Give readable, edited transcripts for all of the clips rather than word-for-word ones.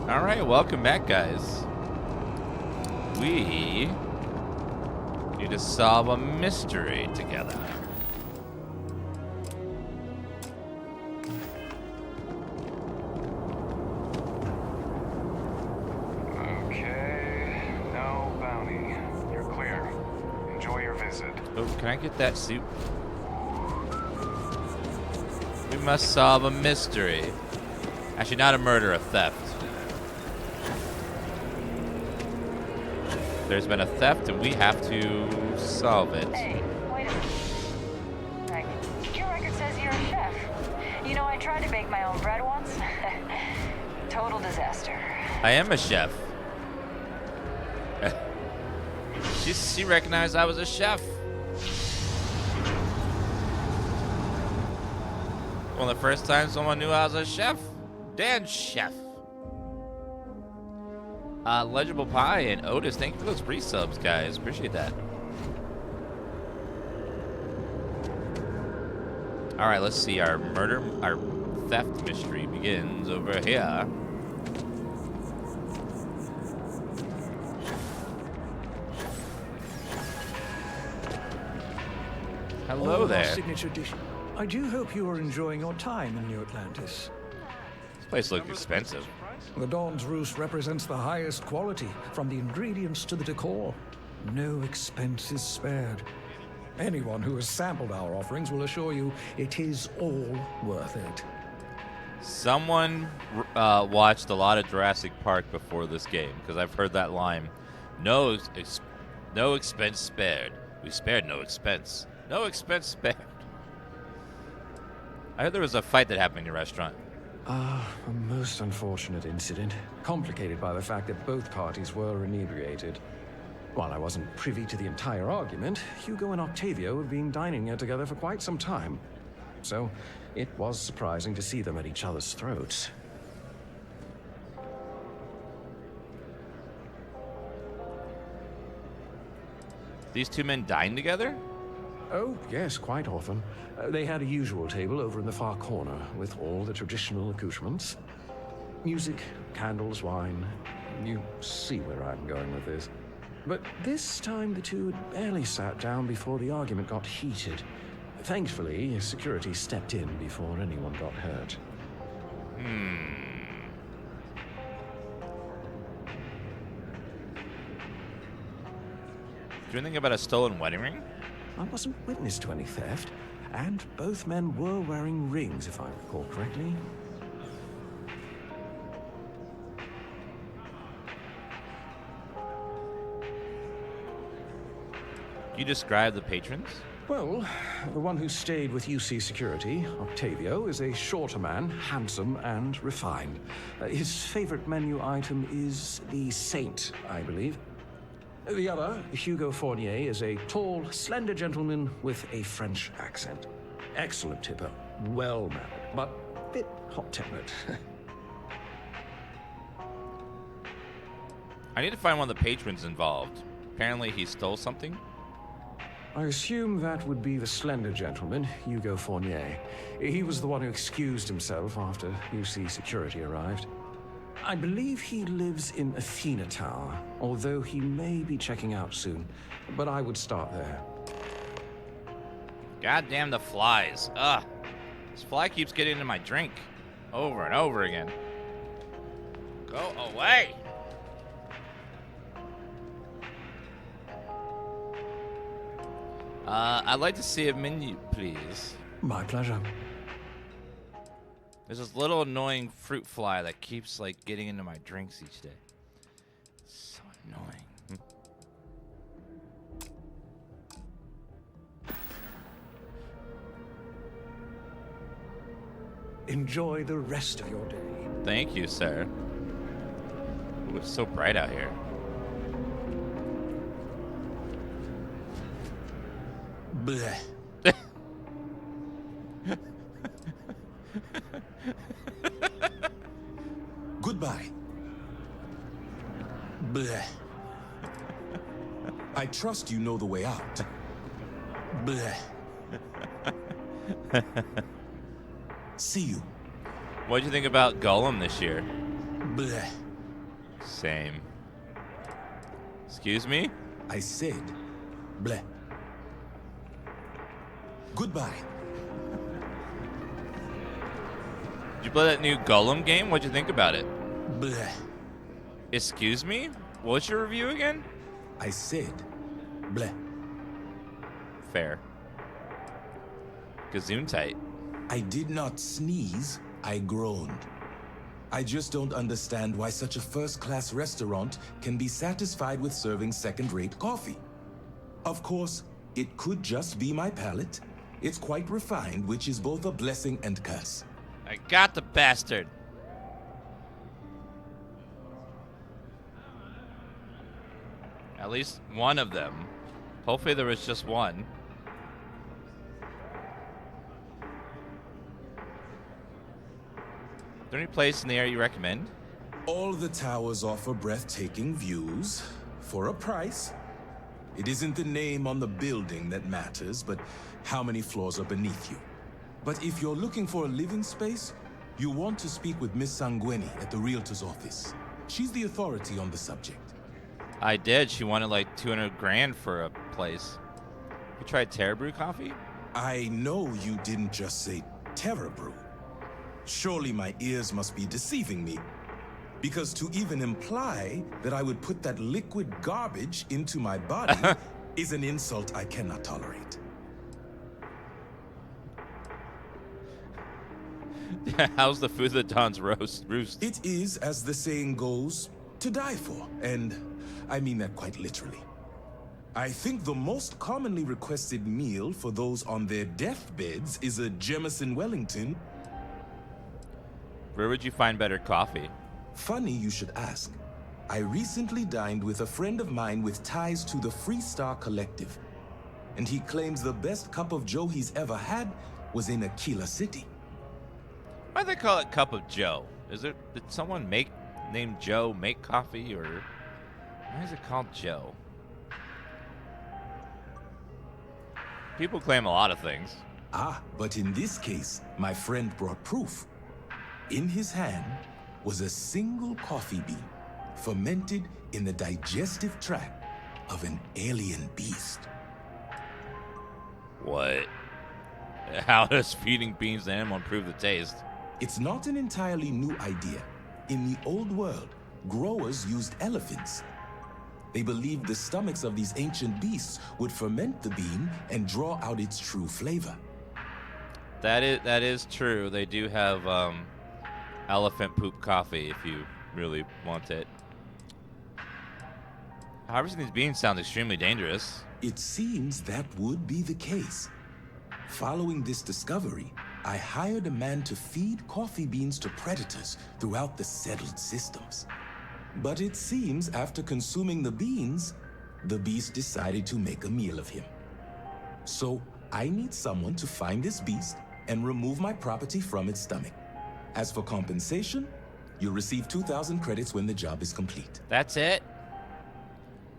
All right, welcome back, guys. We need to solve a mystery together. Okay, no bounty. You're clear. Enjoy your visit. Oh, can I get that suit? We must solve a mystery. Actually, not a murder, a theft. There's been a theft, and we have to solve it. Hey, wait a minute. Like, your record says you're a chef. You know, I tried to bake my own bread once. Total disaster. I am a chef. She recognized I was a chef. Well, the first time someone knew I was a chef. Dan Chef. Legible Pie and Otis, thank you for those free subs, guys. Appreciate that. All right, let's see. Our theft mystery begins over here. Hello there. Signature dish. I do hope you are enjoying your time in New Atlantis. This place looks expensive. The Dawn's Roost represents the highest quality, from the ingredients to the decor. No expense is spared. Anyone who has sampled our offerings will assure you it is all worth it. Someone watched a lot of Jurassic Park before this game, because I've heard that line. No expense spared. We spared no expense. No expense spared. I heard there was a fight that happened in your restaurant. A most unfortunate incident, complicated by the fact that both parties were inebriated. While I wasn't privy to the entire argument, Hugo and Octavio have been dining here together for quite some time. So, it was surprising to see them at each other's throats. These two men dined together? Oh, yes, quite often. They had a usual table over in the far corner, with all the traditional accoutrements. Music, candles, wine. You see where I'm going with this. But this time the two had barely sat down before the argument got heated. Thankfully, security stepped in before anyone got hurt. Do you think about a stolen wedding ring? I wasn't witness to any theft, and both men were wearing rings, if I recall correctly. Can you describe the patrons? Well, the one who stayed with UC Security, Octavio, is a shorter man, handsome and refined. His favorite menu item is the Saint, I believe. The other, Hugo Fournier, is a tall, slender gentleman with a French accent. Excellent tipper, well-mannered, but a bit hot-tempered. I need to find one of the patrons involved. Apparently he stole something. I assume that would be the slender gentleman, Hugo Fournier. He was the one who excused himself after UC Security arrived. I believe he lives in Athena Tower, although he may be checking out soon. But I would start there. God damn the flies. Ugh. This fly keeps getting into my drink. Over and over again. Go away. I'd like to see a menu, please. My pleasure. There's this little annoying fruit fly that keeps, like, getting into my drinks each day. It's so annoying. Enjoy the rest of your day. Thank you, sir. Ooh, it's so bright out here. Bleh. Goodbye. Bleh. I trust you know the way out. Bleh. See you. What'd you think about Gollum this year? Bleh. Same. Excuse me? I said, bleh. Goodbye. Did you play that new Golem game? What'd you think about it? Bleh. Excuse me? What's your review again? I said, bleh. Fair. Gazoon-tight. I did not sneeze, I groaned. I just don't understand why such a first-class restaurant can be satisfied with serving second-rate coffee. Of course, it could just be my palate. It's quite refined, which is both a blessing and curse. I got the bastard. At least one of them. Hopefully there was just one. Is there any place in the area you recommend? All the towers offer breathtaking views for a price. It isn't the name on the building that matters, but how many floors are beneath you. But if you're looking for a living space, you want to speak with Miss Sanguini at the realtor's office. She's the authority on the subject. I did. She wanted like 200 grand for a place. You tried Terra Brew coffee? I know you didn't just say Terra Brew. Surely my ears must be deceiving me. Because to even imply that I would put that liquid garbage into my body is an insult I cannot tolerate. How's the food that Don's roost? It is, as the saying goes, to die for, and I mean that quite literally. I think the most commonly requested meal for those on their deathbeds is a Jemison Wellington. Where would you find better coffee? Funny you should ask. I recently dined with a friend of mine with ties to the Freestar Collective, and he claims the best cup of joe he's ever had was in Aquila City. Why do they call it Cup of Joe? Did someone named Joe make coffee, or why is it called Joe? People claim a lot of things. Ah, but in this case, my friend brought proof. In his hand was a single coffee bean, fermented in the digestive tract of an alien beast. What? How does feeding beans to animal improve the taste? It's not an entirely new idea. In the old world, growers used elephants. They believed the stomachs of these ancient beasts would ferment the bean and draw out its true flavor. That is true. They do have elephant poop coffee if you really want it. Harvesting these beans sounds extremely dangerous. It seems that would be the case. Following this discovery, I hired a man to feed coffee beans to predators throughout the settled systems. But it seems after consuming the beans, the beast decided to make a meal of him. So I need someone to find this beast and remove my property from its stomach. As for compensation, you'll receive 2,000 credits when the job is complete. That's it?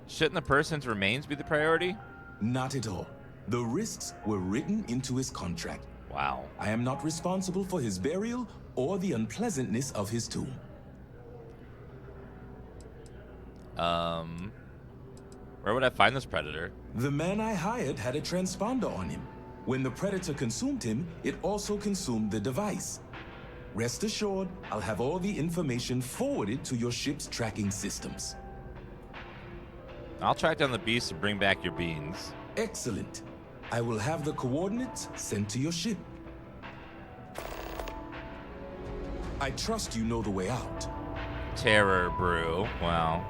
Shouldn't the person's remains be the priority? Not at all. The risks were written into his contract. Wow. I am not responsible for his burial or the unpleasantness of his tomb. Where would I find this predator? The man I hired had a transponder on him. When the predator consumed him, it also consumed the device. Rest assured, I'll have all the information forwarded to your ship's tracking systems. I'll track down the beast and bring back your beans. Excellent. I will have the coordinates sent to your ship. I trust you know the way out. Terror Brew. Wow.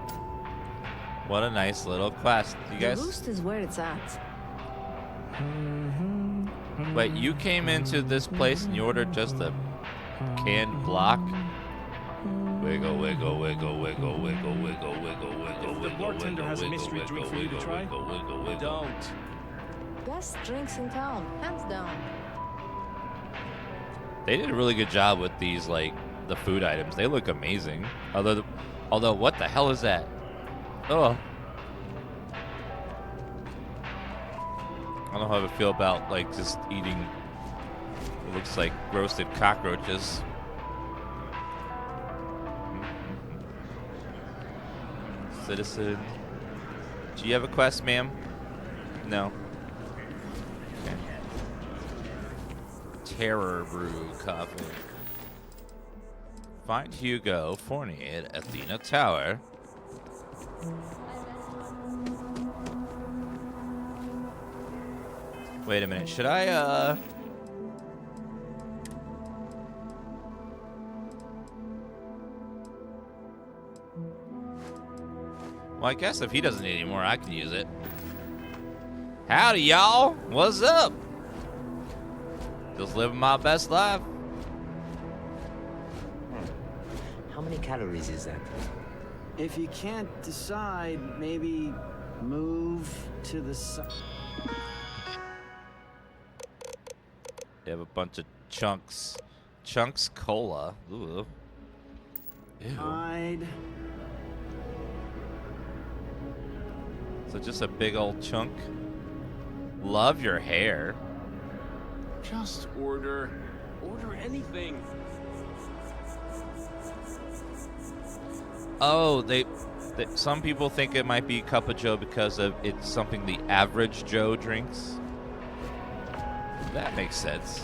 What a nice little quest. You guys. The roost is where it's at. Wait, you came into this place and you ordered just a canned block? Wiggle, wiggle, wiggle, wiggle, wiggle, wiggle, wiggle, wiggle, The wiggle, bartender has a mystery drink for you to try. Don't. Best drinks in town, hands down. They did a really good job with these, like, the food items. They look amazing. Although, what the hell is that? Oh. I don't know how I feel about, like, just eating, it looks like roasted cockroaches. Citizen. Do you have a quest, ma'am? No. Okay. Terror Brew Coffee. Find Hugo Fournier at Athena Tower. Wait a minute. Should I, Well, I guess if he doesn't need any more, I can use it. Howdy, y'all. What's up? Just living my best life. How many calories is that? If you can't decide, maybe move to the side. They have a bunch of chunks. Chunks cola. Ooh. Ew. Hide. So just a big old chunk. Love your hair. Just order anything. Oh, some people think it might be Cup of Joe because of it's something the average Joe drinks. That makes sense.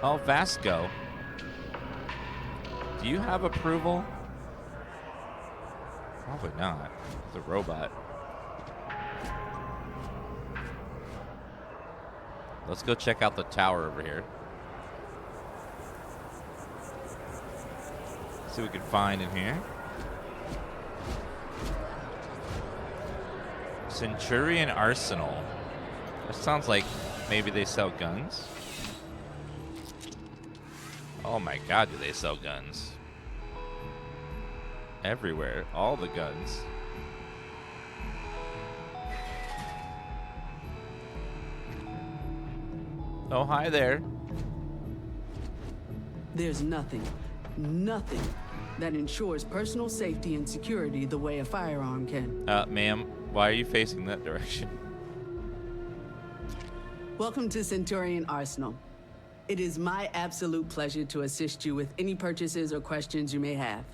Oh, Vasco. Do you have approval? Probably not. It's a robot. Let's go check out the tower over here. See what we can find in here. Centurion Arsenal. That sounds like maybe they sell guns. Oh my god, do they sell guns? Everywhere. All the guns. Oh, hi there. There's nothing that ensures personal safety and security the way a firearm can. Ma'am, why are you facing that direction? Welcome to Centurion Arsenal. It is my absolute pleasure to assist you with any purchases or questions you may have.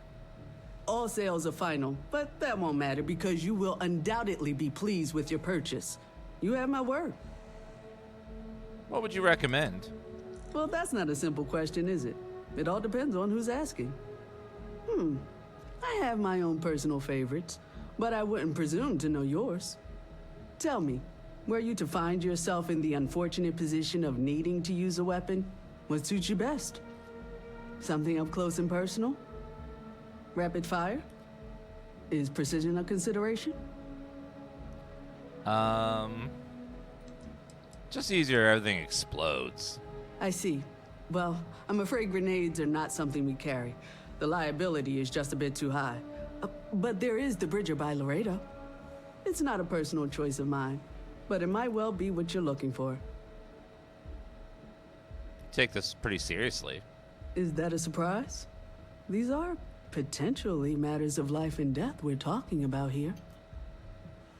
All sales are final, but that won't matter because you will undoubtedly be pleased with your purchase. You have my word. What would you recommend? Well, that's not a simple question, is it? It all depends on who's asking. I have my own personal favorites, but I wouldn't presume to know yours. Tell me, were you to find yourself in the unfortunate position of needing to use a weapon, what suits you best? Something up close and personal? Rapid fire? Is precision a consideration? Just easier, everything explodes. I see. Well, I'm afraid grenades are not something we carry. The liability is just a bit too high. But there is the Bridger by Laredo. It's not a personal choice of mine, but it might well be what you're looking for. Take this pretty seriously. Is that a surprise? These are potentially matters of life and death we're talking about here.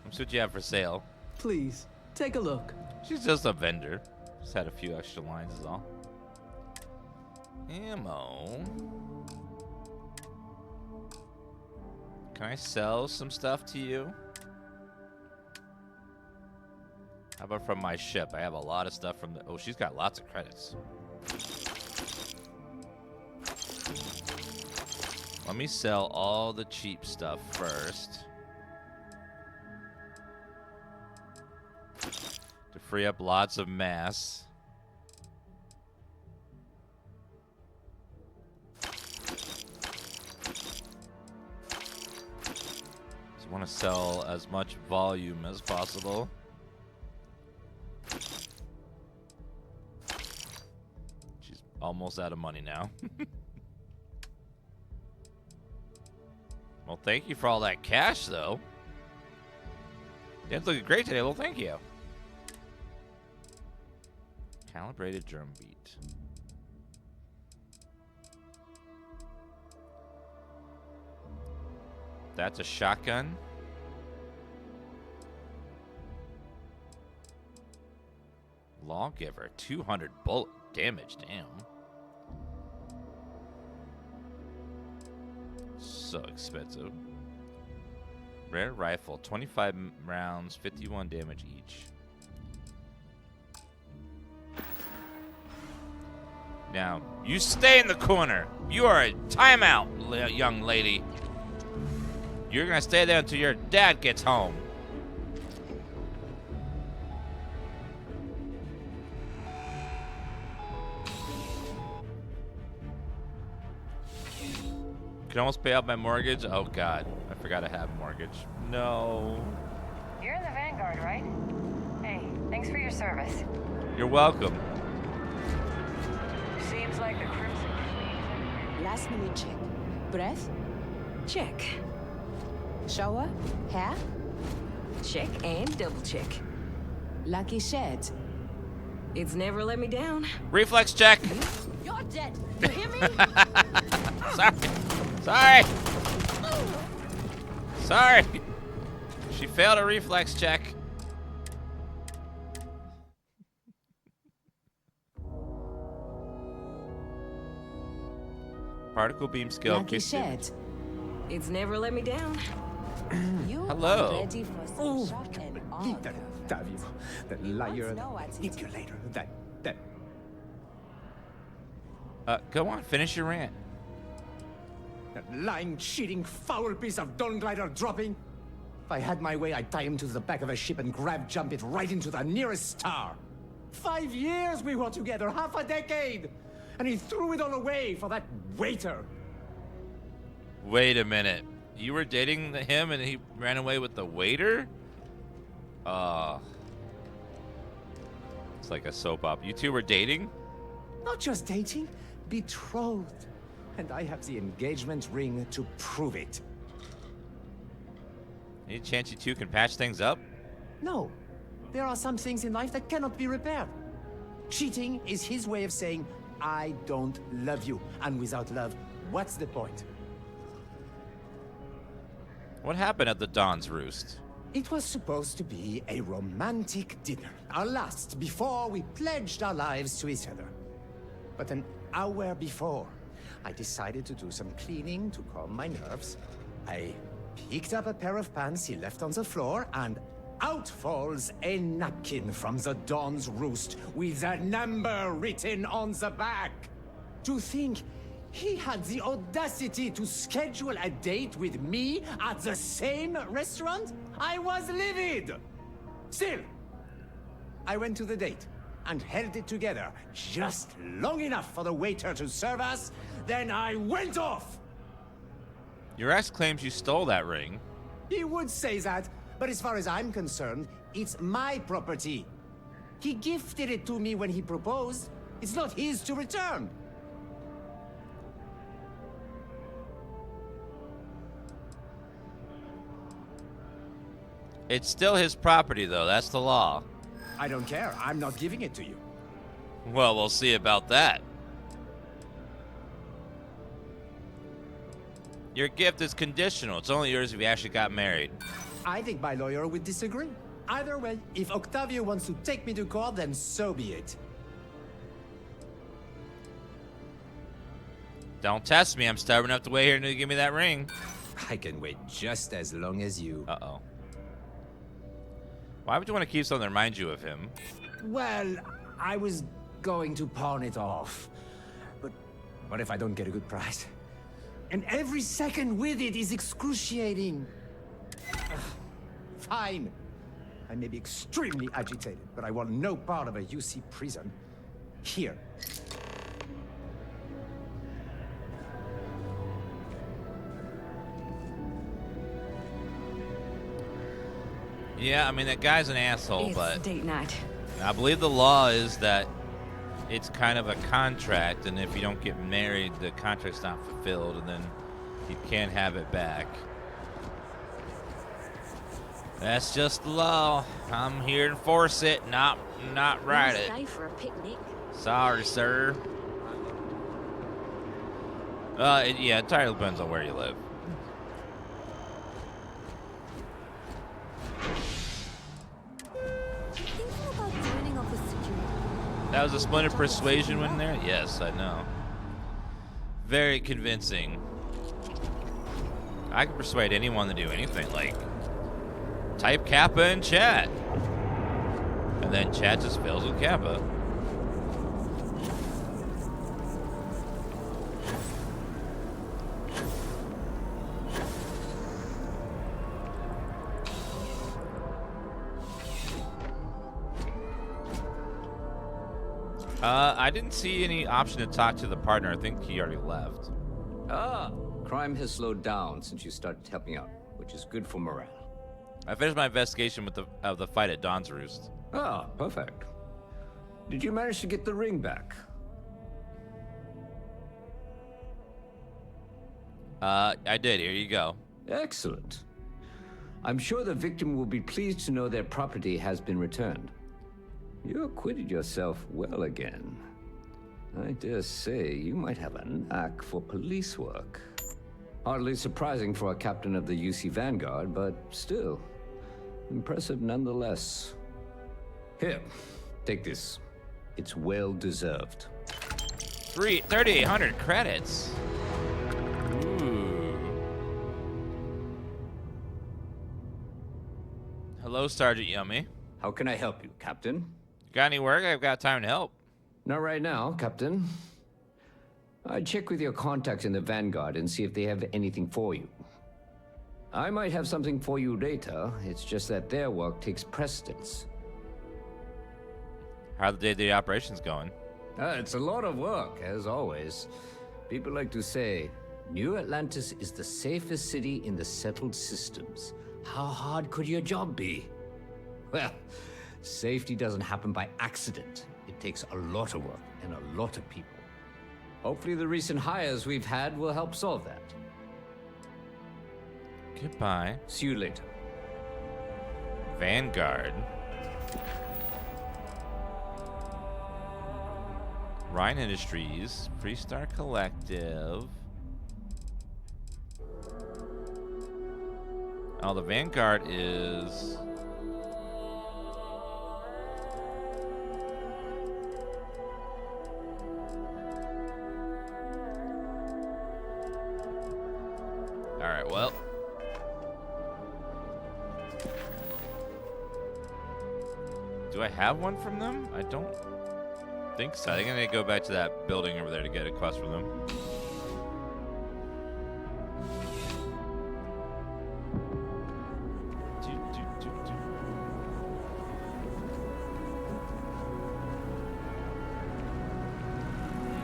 That's what you have for sale. Please, take a look. She's just a vendor. Just had a few extra lines is all. Ammo. Can I sell some stuff to you? How about from my ship? I have a lot of stuff from the... Oh, she's got lots of credits. Let me sell all the cheap stuff first. To free up lots of mass. Just want to sell as much volume as possible. She's almost out of money now. Well, thank you for all that cash, though. Dan's looking great today. Well, thank you. Calibrated drum beat. That's a shotgun. Lawgiver, 200 bullet damage. Damn. So expensive. Rare rifle, 25 rounds, 51 damage each. Now, you stay in the corner. You are a timeout, young lady. You're gonna stay there until your dad gets home. Can almost pay off my mortgage. Oh God, I forgot I have a mortgage. No. You're in the Vanguard, right? Hey, thanks for your service. You're welcome. Seems like the Crimson Fleet. Last minute check. Breath? Check. Shower? Hair? Check and double check. Lucky shed. It's never let me down. Reflex check. You're dead. You hear me? Sorry. Sorry. She failed a reflex check. Particle beam skill. Lucky shed. It's never let me down. You Hello. are ready for some shock and awe. That Octavio, that liar, that manipulator, that. Go on, finish your rant. That lying, cheating, foul piece of Dawn Glider dropping. If I had my way, I'd tie him to the back of a ship and jump it right into the nearest star. 5 years we were together, half a decade. And he threw it all away for that waiter. Wait a minute. You were dating him and he ran away with the waiter? It's like a soap opera. You two were dating? Not just dating, betrothed. And I have the engagement ring to prove it. Any chance you two can patch things up? No. There are some things in life that cannot be repaired. Cheating is his way of saying, I don't love you. And without love, what's the point? What happened at the Dawn's Roost? It was supposed to be a romantic dinner. Our last, before we pledged our lives to each other. But an hour before, I decided to do some cleaning to calm my nerves. I picked up a pair of pants he left on the floor, and out falls a napkin from the Dawn's Roost with a number written on the back. To think he had the audacity to schedule a date with me at the same restaurant? I was livid! Still, I went to the date and held it together just long enough for the waiter to serve us. Then I went off! Your ex claims you stole that ring. He would say that, but as far as I'm concerned, it's my property. He gifted it to me when he proposed. It's not his to return. It's still his property, though. That's the law. I don't care. I'm not giving it to you. Well, we'll see about that. Your gift is conditional. It's only yours if you actually got married. I think my lawyer would disagree. Either way, if Octavio wants to take me to court, then so be it. Don't test me. I'm stubborn enough to wait here until you give me that ring. I can wait just as long as you. Uh-oh. Why would you want to keep something that reminds you of him? Well, I was going to pawn it off. But what if I don't get a good price? And every second with it is excruciating. Fine. I may be extremely agitated, but I want no part of a UC prison. Here. Yeah, I mean, that guy's an asshole, It's but date night. I believe the law is that it's kind of a contract, and if you don't get married, the contract's not fulfilled, and then you can't have it back. That's just the law. I'm here to enforce it, not write it. Stay for a picnic. Sorry, sir. Yeah, it entirely depends on where you live. Thinking about joining up with security. That was a splendid persuasion win there? Yes, I know. Very convincing. I can persuade anyone to do anything, like type Kappa in chat. And then chat just fills with Kappa. I didn't see any option to talk to the partner. I think he already left. Crime has slowed down since you started helping out, which is good for morale. I finished my investigation with the fight at Dawn's Roost. Ah, perfect. Did you manage to get the ring back? I did. Here you go. Excellent. I'm sure the victim will be pleased to know their property has been returned. You acquitted yourself well again. I dare say you might have a knack for police work. Hardly surprising for a captain of the UC Vanguard, but still, impressive nonetheless. Here, take this. It's well deserved. 3,800 credits. Ooh. Hello, Sergeant Yummy. How can I help you, Captain? Got any work? I've got time to help. Not right now, Captain. I'd check with your contacts in the Vanguard and see if they have anything for you. I might have something for you later. It's just that their work takes precedence. How are the day-to-day operations going? It's a lot of work, as always. People like to say, New Atlantis is the safest city in the settled systems. How hard could your job be? Well, safety doesn't happen by accident. It takes a lot of work and a lot of people. Hopefully the recent hires we've had will help solve that. Goodbye. See you later. Vanguard. Rhine Industries. Freestar Collective. Oh, the Vanguard is... Alright, well. Do I have one from them? I don't think so. I think I need to go back to that building over there to get a quest from them.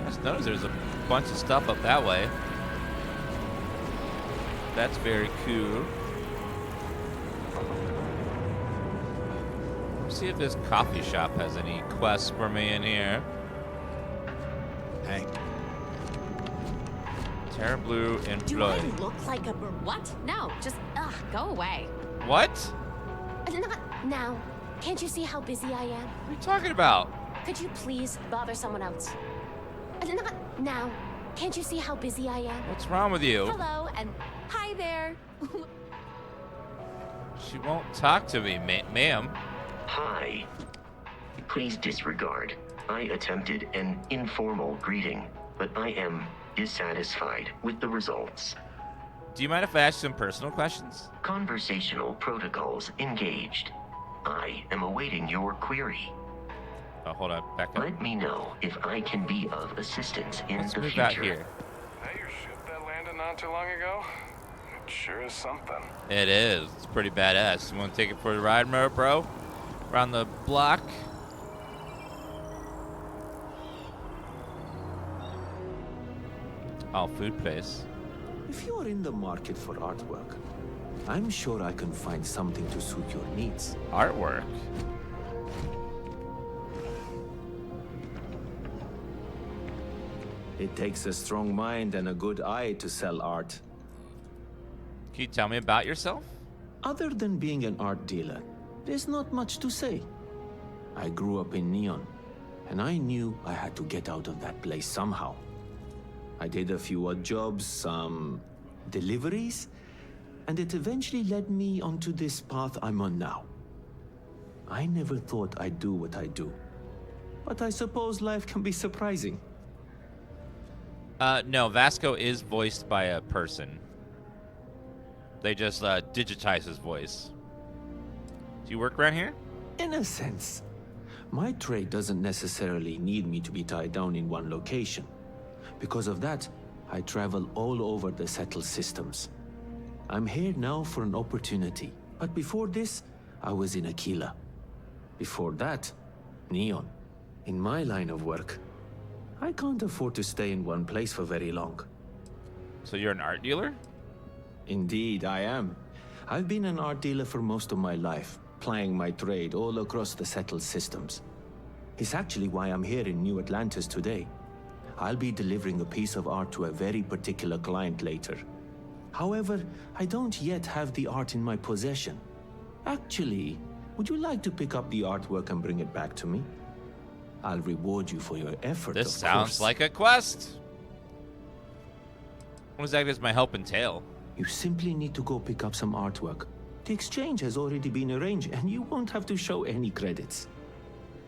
I just noticed there's a bunch of stuff up that way. That's very cool. Let's see if this coffee shop has any quests for me in here. Hey. Terra Blue and Do Blood. I look like a what? No, just go away. What? Not now. Can't you see how busy I am? What are you talking about? Could you please bother someone else? Not now. Can't you see how busy I am? What's wrong with you? Hello and hi there. She won't talk to me, ma'am. Hi. Please disregard. I attempted an informal greeting, but I am dissatisfied with the results. Do you mind if I ask some personal questions? Conversational protocols engaged. I am awaiting your query. Oh, hold on. Back up. Let me know if I can be of assistance in Let's the move future. out here. Hey, your ship that landed not too long ago? It sure is something. It is. It's pretty badass. You want to take it for a ride, bro? Around the block. Oh, food place. If you're in the market for artwork, I'm sure I can find something to suit your needs. Artwork? It takes a strong mind and a good eye to sell art. Can you tell me about yourself? Other than being an art dealer, there's not much to say. I grew up in Neon, and I knew I had to get out of that place somehow. I did a few odd jobs, some deliveries, and it eventually led me onto this path I'm on now. I never thought I'd do what I do, but I suppose life can be surprising. No, Vasco is voiced by a person. They just digitize his voice. Do you work around here? In a sense. My trade doesn't necessarily need me to be tied down in one location. Because of that, I travel all over the settled systems. I'm here now for an opportunity, but before this, I was in Aquila. Before that, Neon. In my line of work, I can't afford to stay in one place for very long. So you're an art dealer? Indeed, I am. I've been an art dealer for most of my life, plying my trade all across the settled systems. It's actually why I'm here in New Atlantis today. I'll be delivering a piece of art to a very particular client later. However, I don't yet have the art in my possession. Actually, would you like to pick up the artwork and bring it back to me? I'll reward you for your effort, This of sounds course. like a quest. What exactly does my help entail? You simply need to go pick up some artwork. The exchange has already been arranged, and you won't have to show any credits.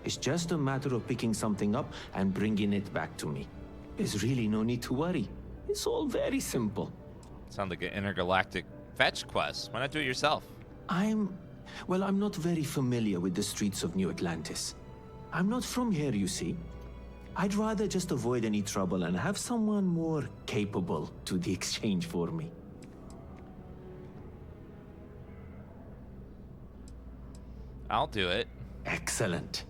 It's just a matter of picking something up and bringing it back to me. There's really no need to worry. It's all very simple. Sounds like an intergalactic fetch quest. Why not do it yourself? I'm not very familiar with the streets of New Atlantis. I'm not from here, you see. I'd rather just avoid any trouble and have someone more capable do the exchange for me. I'll do it. Excellent.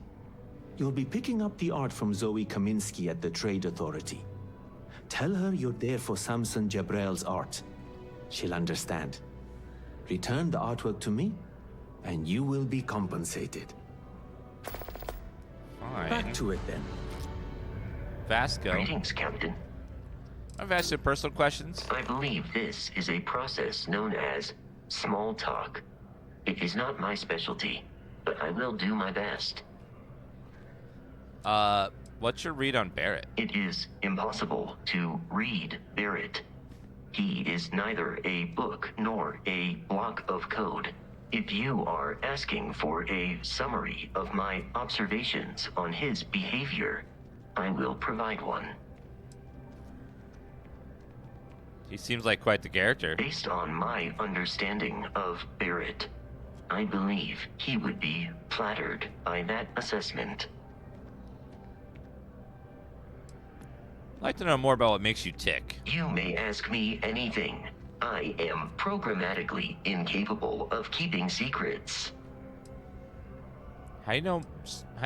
You'll be picking up the art from Zoe Kaminsky at the Trade Authority. Tell her you're there for Samson Jabrel's art. She'll understand. Return the artwork to me, and you will be compensated. Fine. Back to it then. Vasco. Greetings, Captain. I've asked you personal questions. I believe this is a process known as small talk. It is not my specialty, but I will do my best. What's your read on Barrett? It is impossible to read Barrett. He is neither a book nor a block of code. If you are asking for a summary of my observations on his behavior, I will provide one. He seems like quite the character. Based on my understanding of Barrett, I believe he would be flattered by that assessment. I'd like to know more about what makes you tick. You may ask me anything. I am programmatically incapable of keeping secrets. How do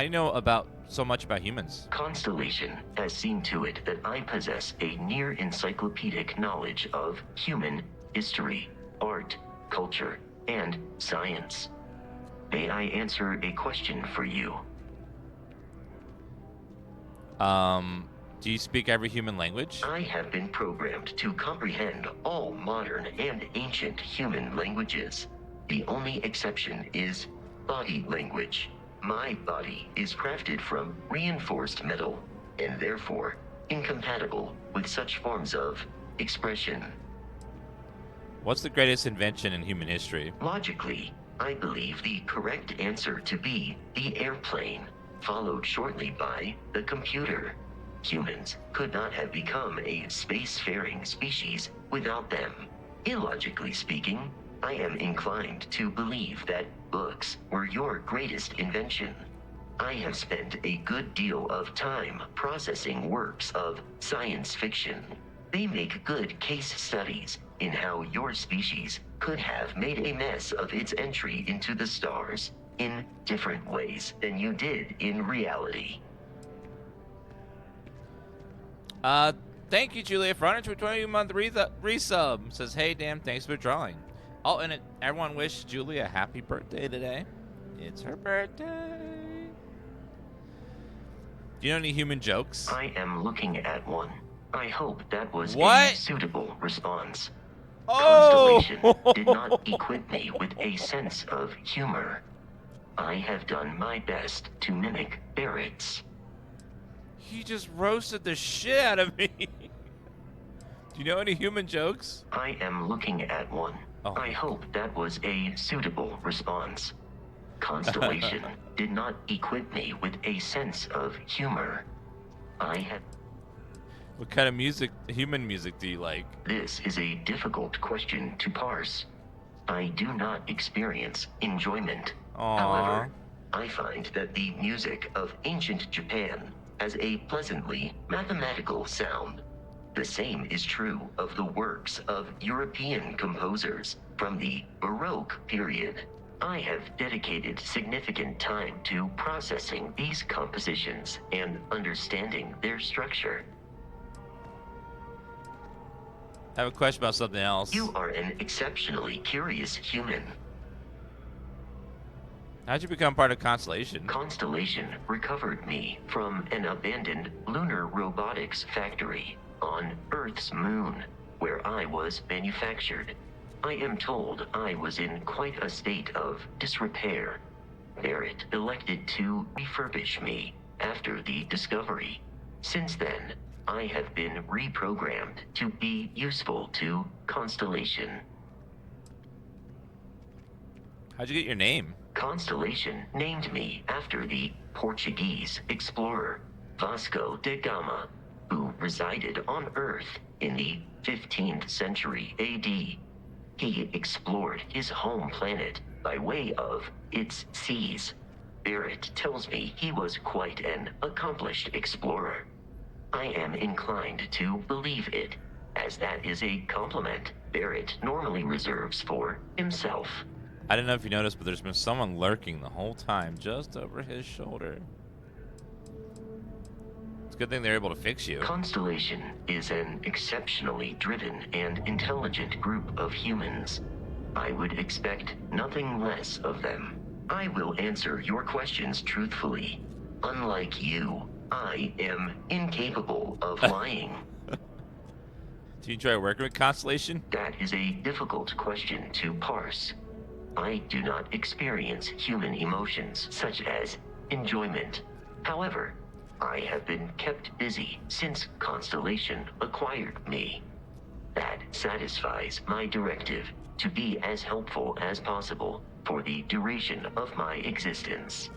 you know about so much about humans? Constellation has seen to it that I possess a near encyclopedic knowledge of human history, art, culture, and science. May I answer a question for you? Do you speak every human language? I have been programmed to comprehend all modern and ancient human languages. The only exception is body language. My body is crafted from reinforced metal, and therefore incompatible with such forms of expression. What's the greatest invention in human history? Logically, I believe the correct answer to be the airplane, followed shortly by the computer. Humans could not have become a spacefaring species without them. Illogically speaking, I am inclined to believe that books were your greatest invention. I have spent a good deal of time processing works of science fiction. They make good case studies in how your species could have made a mess of its entry into the stars in different ways than you did in reality. Thank you, Julia, for 120-month resub. Says, hey, damn, thanks for drawing. Oh, and everyone wish Julia a happy birthday today. It's her birthday. Do you know any human jokes? I am looking at one. I hope that was What? a suitable response. Oh! Constellation did not equip me with a sense of humor. I have done my best to mimic Barrett's. He just roasted the shit out of me. Do you know any human jokes? I am looking at one. Oh. I hope that was a suitable response. Constellation did not equip me with a sense of humor. I have... What kind of music, human music, do you like? This is a difficult question to parse. I do not experience enjoyment. Aww. However, I find that the music of ancient Japan has a pleasantly mathematical sound. The same is true of the works of European composers from the Baroque period. I have dedicated significant time to processing these compositions and understanding their structure. I have a question about something else. You are an exceptionally curious human. How'd you become part of Constellation? Constellation recovered me from an abandoned lunar robotics factory on Earth's moon, where I was manufactured. I am told I was in quite a state of disrepair. Barrett elected to refurbish me after the discovery. Since then, I have been reprogrammed to be useful to Constellation. How'd you get your name? Constellation named me after the Portuguese explorer Vasco da Gama, who resided on Earth in the 15th century AD. He explored his home planet by way of its seas. Barrett tells me he was quite an accomplished explorer. I am inclined to believe it, as that is a compliment Barrett normally reserves for himself. I don't know if you noticed, but there's been someone lurking the whole time just over his shoulder. It's a good thing they're able to fix you. Constellation is an exceptionally driven and intelligent group of humans. I would expect nothing less of them. I will answer your questions truthfully. Unlike you, I am incapable of lying. Do you enjoy working with Constellation? That is a difficult question to parse. I do not experience human emotions such as enjoyment. However, I have been kept busy since Constellation acquired me. That satisfies my directive to be as helpful as possible for the duration of my existence.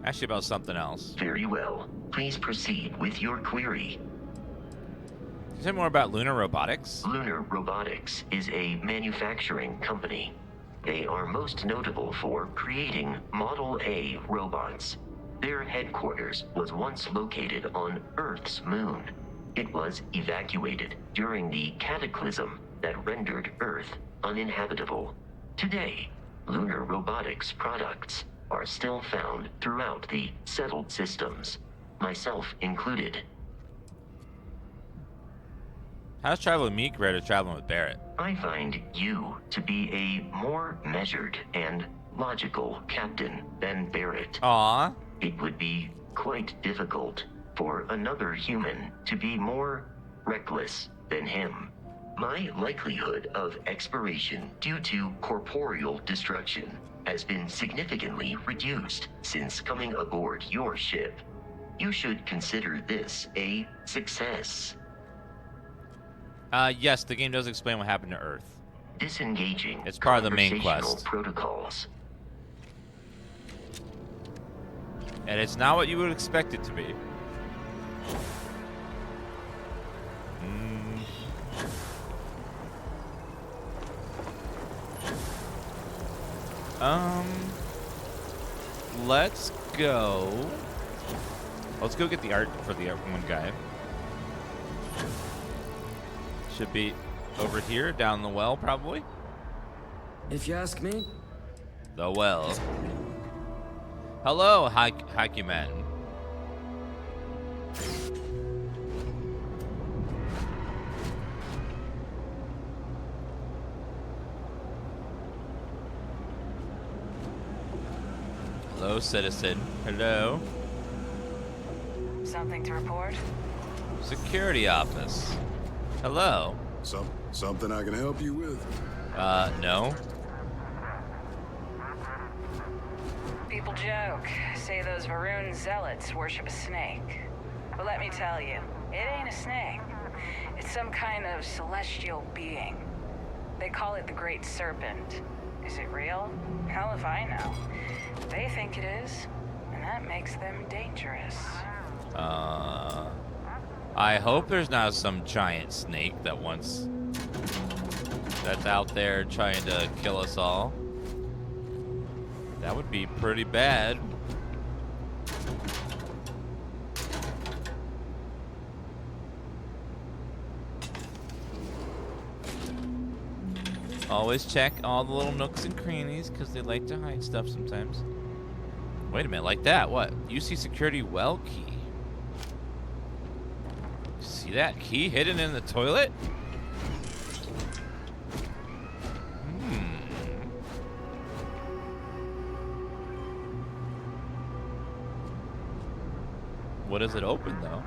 Actually, about something else. Very well. Please proceed with your query. Can you say more about Lunar Robotics? Lunar Robotics is a manufacturing company. They are most notable for creating Model A robots. Their headquarters was once located on Earth's moon. It was evacuated during the cataclysm that rendered Earth uninhabitable. Today, Lunar Robotics products are still found throughout the settled systems, myself included. How's traveling with me compared to traveling with Barrett? I find you to be a more measured and logical captain than Barrett. Aww. It would be quite difficult for another human to be more reckless than him. My likelihood of expiration due to corporeal destruction has been significantly reduced since coming aboard your ship. You should consider this a success. Yes, the game does explain what happened to Earth. Disengaging. It's part of the main quest. Protocols. And it's not what you would expect it to be. Let's go. Let's go get the art for the one guy. Should be over here, down the well, probably. If you ask me. The well. Hello, Haki Man. Hello, citizen. Hello. Something to report? Security office. Hello. Something I can help you with? No. People joke, say those Varun zealots worship a snake. But let me tell you, it ain't a snake. It's some kind of celestial being. They call it the Great Serpent. Is it real? Hell if I know. They think it is, and that makes them dangerous. I hope there's not some giant snake that's out there trying to kill us all. That would be pretty bad. Always check all the little nooks and crannies because they like to hide stuff sometimes. Wait a minute, like that? What? UC security well key. See that key hidden in the toilet? What does it open though?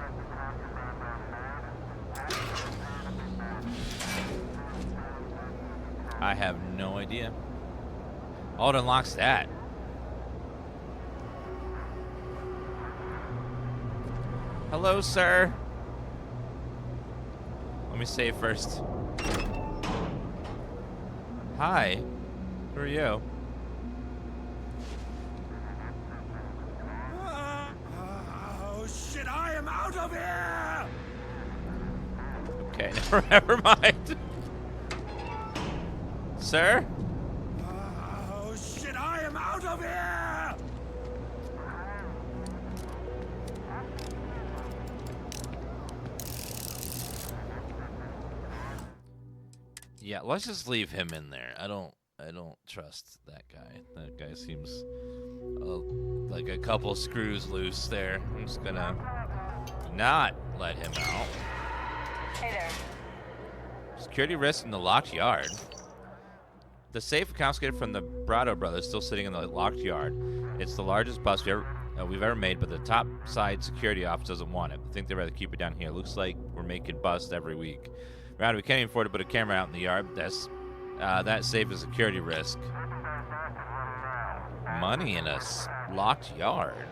I have no idea. Oh, it unlocks that. Hello, sir. Let me save first. Hi. Who are you? Oh shit, I am out of here! Okay, never mind. Sir? Oh shit, I am out of here! Yeah, let's just leave him in there. I don't trust that guy. That guy seems like a couple screws loose there. I'm just gonna not let him out. Hey there. Security risk in the locked yard. The safe confiscated from the Brado brothers still sitting in the locked yard. It's the largest bust we've ever made, but the top side security office doesn't want it. I think they'd rather keep it down here. Looks like we're making busts every week. Brado, we can't even afford to put a camera out in the yard. That safe is a security risk. Money in a locked yard.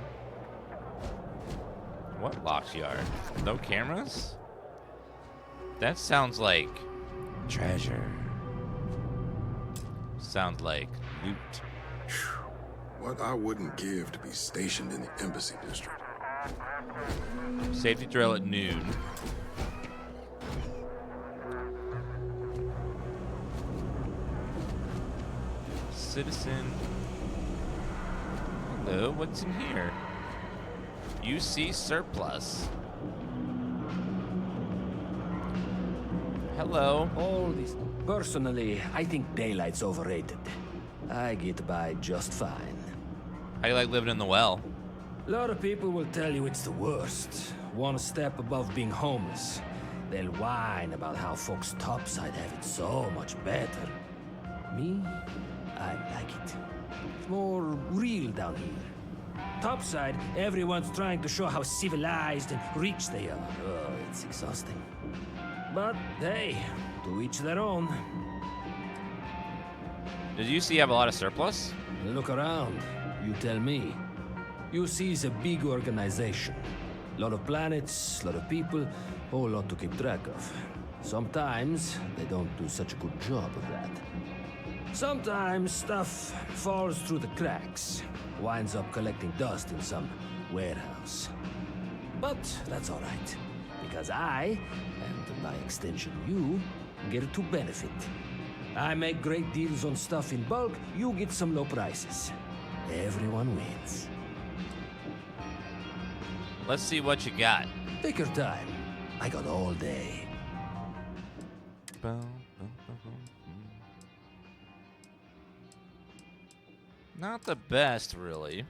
What locked yard? No cameras? That sounds like treasure. Sounds like loot. What I wouldn't give to be stationed in the embassy district. Safety drill at noon. Citizen. Hello, what's in here? UC surplus. Hello. All this. Personally, I think daylight's overrated. I get by just fine. How do you like living in the well? A lot of people will tell you it's the worst. One step above being homeless. They'll whine about how folks topside have it so much better. Me, I like it. It's more real down here. Topside, everyone's trying to show how civilized and rich they are. Oh, it's exhausting. But hey, to each their own. Did UC have a lot of surplus? Look around. You tell me. UC is a big organization. A lot of planets, a lot of people, whole lot to keep track of. Sometimes they don't do such a good job of that. Sometimes stuff falls through the cracks, winds up collecting dust in some warehouse. But that's all right, because I, and by extension you, get to benefit. I make great deals on stuff in bulk, you get some low prices. Everyone wins. Let's see what you got. Take your time. I got all day. Not the best, really.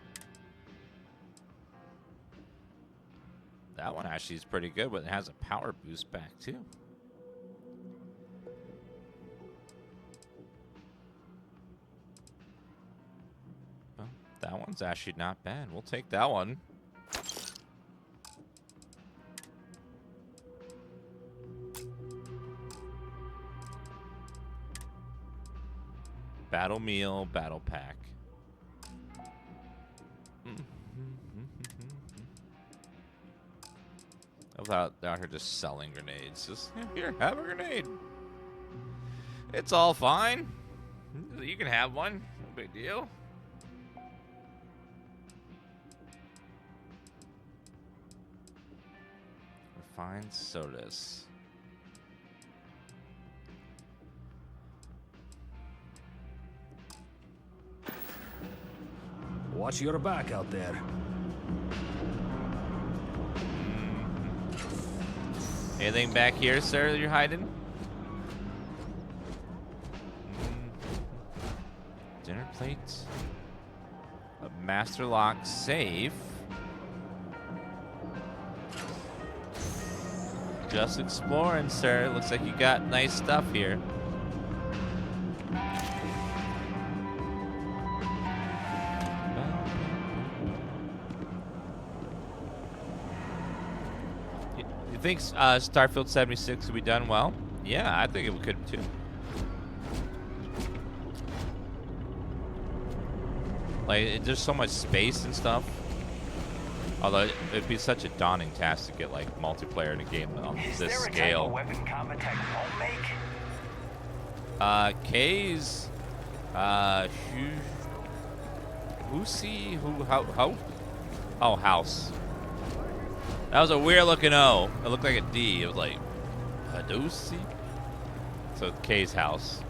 That one actually is pretty good, but it has a power boost back, too. Well, that one's actually not bad. We'll take that one. Battle meal, battle pack. I thought out here just selling grenades. Just here, have a grenade. It's all fine. You can have one. No big deal. Refined sodas. Watch your back out there. Anything back here, sir, that you're hiding? Dinner plates. A master lock safe. Just exploring, sir. Looks like you got nice stuff here. You think Starfield 76 will be done well? Yeah, I think it could too. Like, there's so much space and stuff. Although it'd be such a daunting task to get like multiplayer in a game on this scale. Is there a type of weapon combat tech won't make? K's, Oh, house. That was a weird looking O. It looked like a D. It was like Hadusi. So K's house.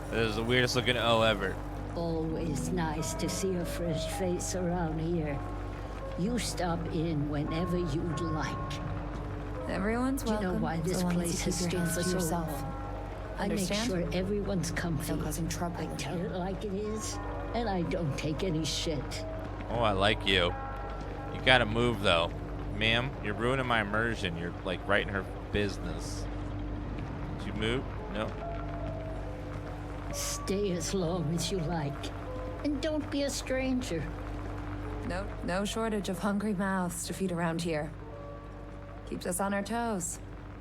This is the weirdest looking O ever. Always nice to see a fresh face around here. You stop in whenever you'd like. Everyone's welcome. Do you know why this place has stood for so long? I make sure everyone's comfy. No causing trouble. I tell it like it is, and I don't take any shit. Oh, I like you. You gotta move though. Ma'am, you're ruining my immersion. You're like right in her business. Did you move? No. Stay as long as you like. And don't be a stranger. No shortage of hungry mouths to feed around here. Keeps us on our toes.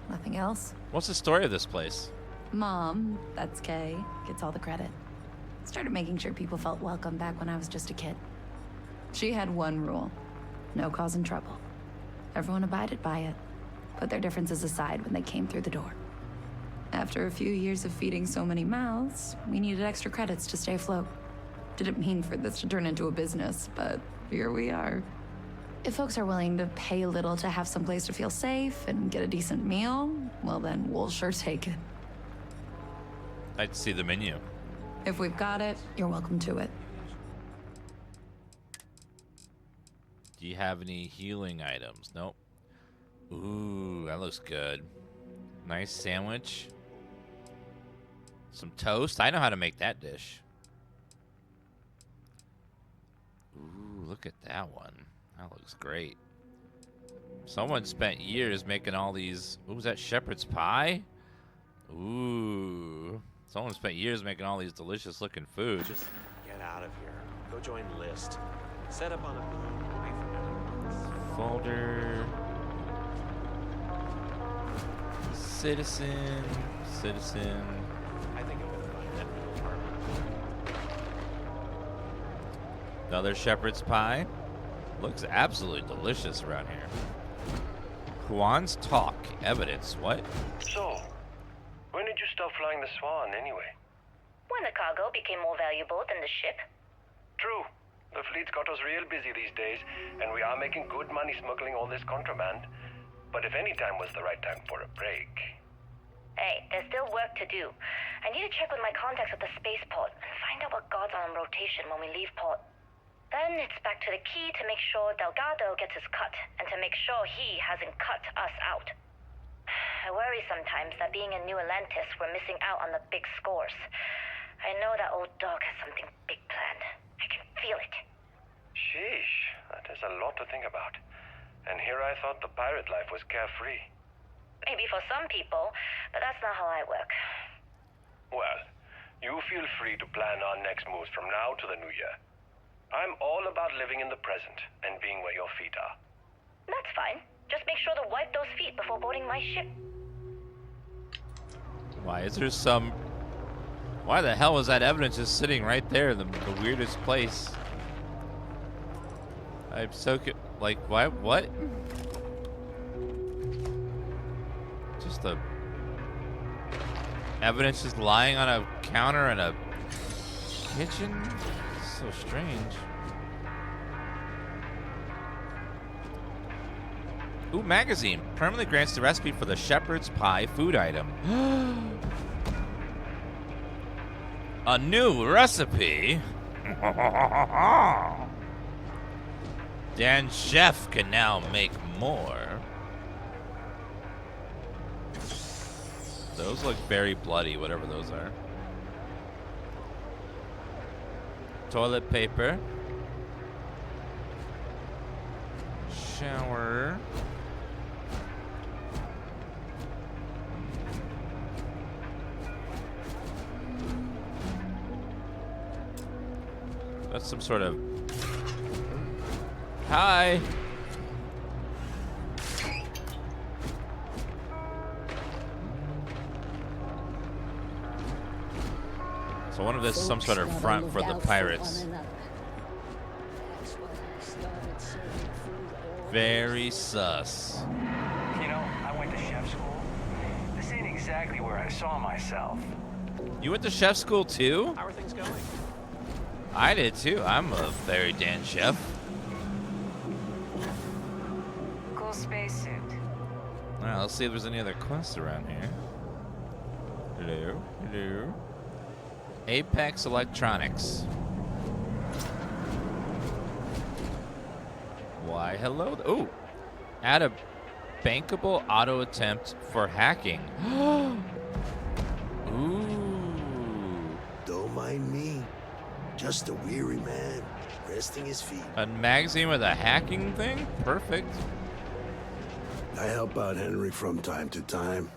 Nothing else. What's the story of this place? Mom, that's Kay, gets all the credit. Started making sure people felt welcome back when I was just a kid. She had one rule. No causing trouble. Everyone abided by it. Put their differences aside when they came through the door. After a few years of feeding so many mouths, we needed extra credits to stay afloat. Didn't mean for this to turn into a business, but here we are. If folks are willing to pay a little to have some place to feel safe and get a decent meal, well then we'll sure take it. I'd see the menu. If we've got it, you're welcome to it. Do you have any healing items? Nope. Ooh, that looks good. Nice sandwich. Some toast. I know how to make that dish. Ooh, look at that one. That looks great. Someone spent years making all these. What was that? Shepherd's pie? Ooh. Someone spent years making all these delicious looking food. Just get out of here. Go join List. Set up on a beam away from everyone. Folder. Citizen. I think I'm gonna find that new apartment. Another shepherd's pie. Looks absolutely delicious around here. Juan's talk. Evidence. What? So, when did you stop flying the Swan anyway? When the cargo became more valuable than the ship. True. The fleet's got us real busy these days, and we are making good money smuggling all this contraband. But if any time was the right time for a break... Hey, there's still work to do. I need to check with my contacts at the spaceport and find out what guards are on rotation when we leave port. Then it's back to the key to make sure Delgado gets his cut, and to make sure he hasn't cut us out. I worry sometimes that being in New Atlantis, we're missing out on the big scores. I know that old dog has something big planned. I can feel it. Sheesh, that is a lot to think about. And here I thought the pirate life was carefree. Maybe for some people, but that's not how I work. Well, you feel free to plan our next moves from now to the new year. I'm all about living in the present and being where your feet are. That's fine. Just make sure to wipe those feet before boarding my ship. Why is there some... Why the hell is that evidence just sitting right there, the weirdest place? I'm so... Like, why? What? Just a... Evidence is lying on a counter in a kitchen. So strange. Ooh, magazine. Permanently grants the recipe for the shepherd's pie food item. A new recipe? Dan Chef can now make more. Those look very bloody, whatever those are. Toilet paper. Shower. That's some sort of... Hi! So one of this is some sort of front for the pirates. Very sus. You know, I went to chef school. This ain't exactly where I saw myself. You went to chef school too? How are things going? I did too. I'm a very Dan chef. Cool spacesuit. Alright, let's see if there's any other quests around here. Hello? Hello? Apex Electronics. Why, hello. Oh! Add a bankable auto attempt for hacking. Ooh. Don't mind me. Just a weary man, resting his feet. A magazine with a hacking thing? Perfect. I help out Henry from time to time.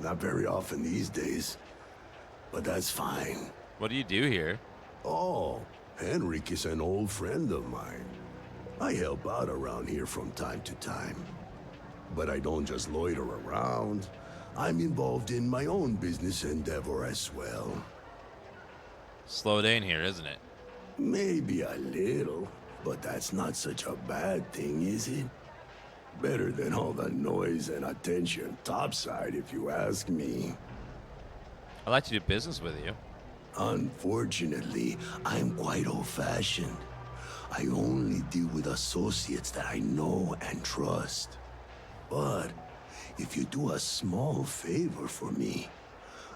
Not very often these days. But that's fine. What do you do here? Oh, Henrik is an old friend of mine. I help out around here from time to time. But I don't just loiter around. I'm involved in my own business endeavor as well. Slow day in here, isn't it? Maybe a little, but that's not such a bad thing, is it? Better than all the noise and attention topside, if you ask me. I'd like to do business with you. Unfortunately, I'm quite old-fashioned. I only deal with associates that I know and trust. But if you do a small favor for me,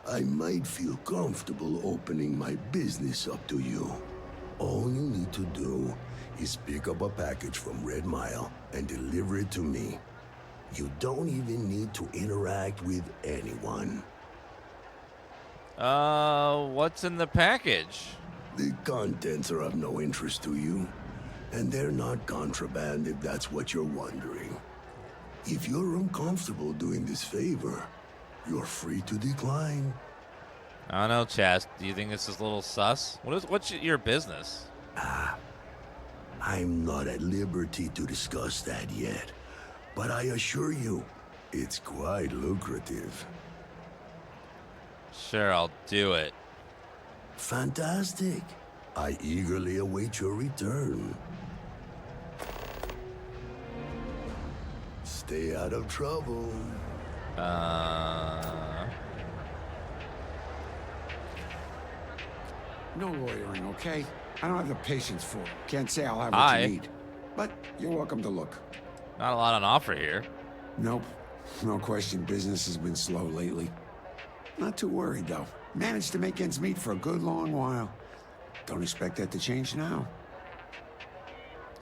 I might feel comfortable opening my business up to you. All you need to do is pick up a package from Red Mile and deliver it to me. You don't even need to interact with anyone. What's in the package? The contents are of no interest to you, and they're not contraband if that's what you're wondering. If you're uncomfortable doing this favor, you're free to decline. I don't know, Chaz. Do you think this is a little sus? What's your business? I'm not at liberty to discuss that yet, but I assure you, it's quite lucrative. Sure, I'll do it. Fantastic. I eagerly await your return. Stay out of trouble. No lawyering, okay? I don't have the patience for it. Can't say I'll have what Hi. you need. But you're welcome to look. Not a lot on offer here. Nope. No question, business has been slow lately. Not too worried, though. Managed to make ends meet for a good long while. Don't expect that to change now.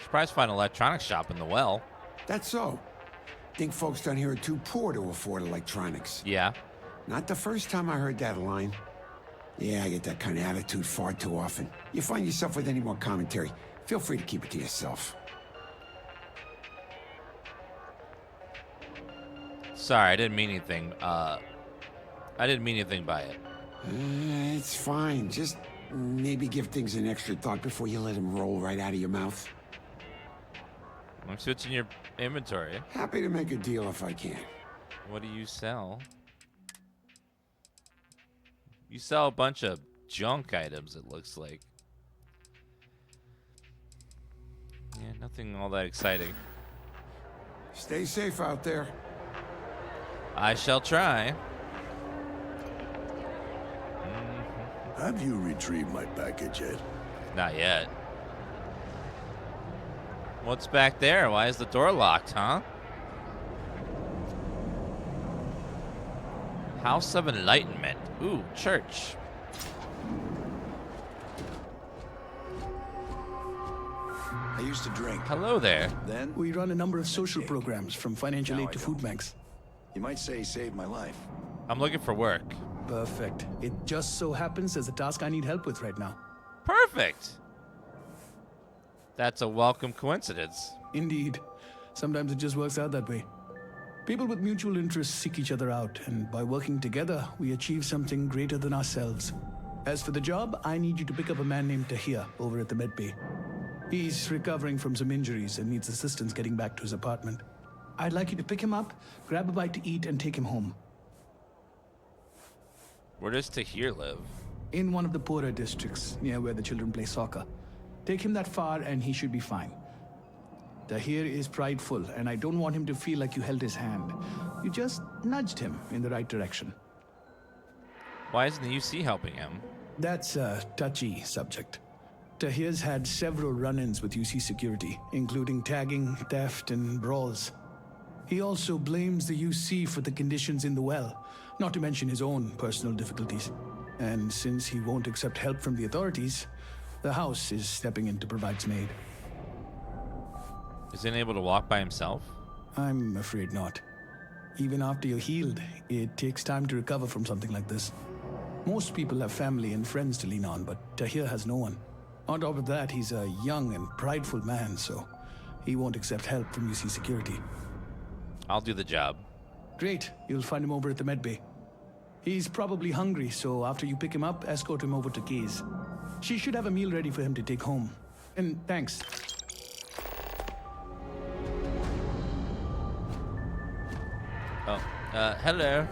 Surprised to find an electronics shop in the well. That's so. Think folks down here are too poor to afford electronics. Yeah. Not the first time I heard that line. Yeah, I get that kind of attitude far too often. You find yourself with any more commentary, feel free to keep it to yourself. Sorry, I didn't mean anything. I didn't mean anything by it. It's fine. Just maybe give things an extra thought before you let them roll right out of your mouth. I'm switching your inventory. Happy to make a deal if I can. What do you sell? You sell a bunch of junk items, it looks like. Yeah, nothing all that exciting. Stay safe out there. I shall try. Have you retrieved my package yet? Not yet. What's back there? Why is the door locked, huh? House of Enlightenment. Ooh, church. I used to drink. Hello there. Then we run a number of social programs, from financial aid to food banks. You might say he saved my life. I'm looking for work. Perfect. It just so happens there's a task I need help with right now. Perfect. That's a welcome coincidence. Indeed. Sometimes it just works out that way. People with mutual interests seek each other out, and by working together, we achieve something greater than ourselves. As for the job, I need you to pick up a man named Tahir over at the medbay. He's recovering from some injuries and needs assistance getting back to his apartment. I'd like you to pick him up, grab a bite to eat, and take him home. Where does Tahir live? In one of the poorer districts, near where the children play soccer. Take him that far and he should be fine. Tahir is prideful, and I don't want him to feel like you held his hand. You just nudged him in the right direction. Why isn't the UC helping him? That's a touchy subject. Tahir's had several run-ins with UC security, including tagging, theft, and brawls. He also blames the UC for the conditions in the well, not to mention his own personal difficulties. And since he won't accept help from the authorities, the house is stepping in to provide some aid. Is he able to walk by himself? I'm afraid not. Even after you're healed, it takes time to recover from something like this. Most people have family and friends to lean on, but Tahir has no one. On top of that, he's a young and prideful man, so he won't accept help from UC security. I'll do the job. Great. You'll find him over at the medbay. He's probably hungry, so after you pick him up, escort him over to Kay's. She should have a meal ready for him to take home. And thanks. Oh, hello.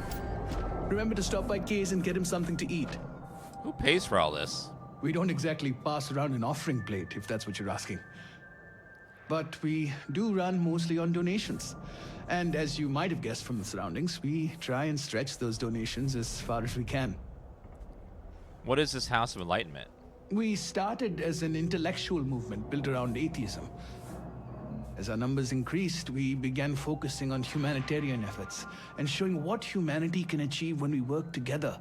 Remember to stop by Kay's and get him something to eat. Who pays for all this? We don't exactly pass around an offering plate, if that's what you're asking. But we do run mostly on donations. And as you might have guessed from the surroundings, we try and stretch those donations as far as we can. What is this House of Enlightenment? We started as an intellectual movement built around atheism. As our numbers increased, we began focusing on humanitarian efforts and showing what humanity can achieve when we work together.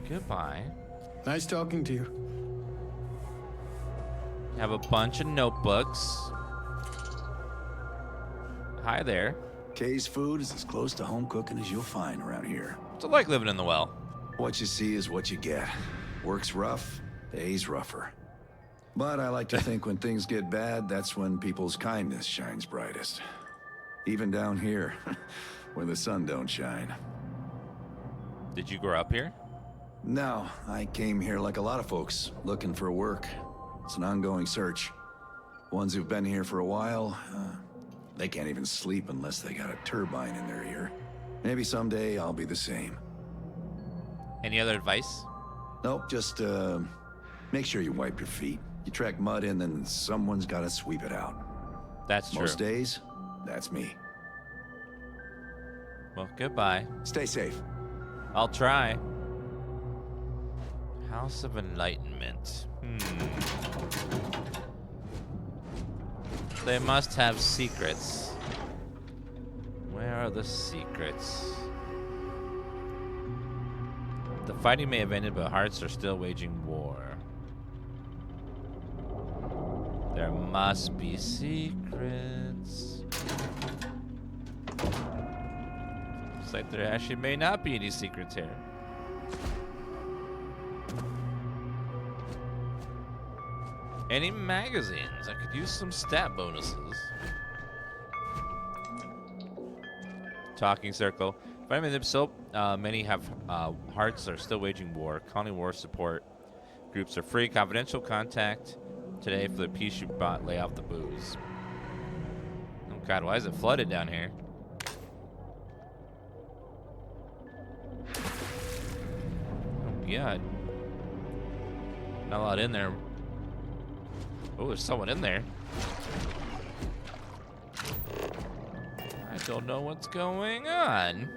Goodbye. Nice talking to you. Have a bunch of notebooks. Hi there. Kay's food is as close to home cooking as you'll find around here. What's it like living in the well? What you see is what you get. Work's rough, pay's rougher. But I like to think when things get bad, that's when people's kindness shines brightest. Even down here, where the sun don't shine. Did you grow up here? No, I came here like a lot of folks, looking for work. It's an ongoing search. Ones who've been here for a while, they can't even sleep unless they got a turbine in their ear. Maybe someday I'll be the same. Any other advice? Nope, just make sure you wipe your feet. You track mud in, then someone's gotta sweep it out. That's true. Most days, that's me. Well, goodbye. Stay safe. I'll try. House of Enlightenment. They must have secrets. Where are the secrets? The fighting may have ended, but hearts are still waging war. There must be secrets. Looks like there actually may not be any secrets here. Any magazines? I could use some stat bonuses. Talking circle. Vitamin Nib Soap. Many have hearts are still waging war. Colony war support groups are free. Confidential contact today for the peace you bought. Lay off the booze. Oh God, why is it flooded down here? Oh God. Not a lot in there. Oh, there's someone in there. I don't know what's going on.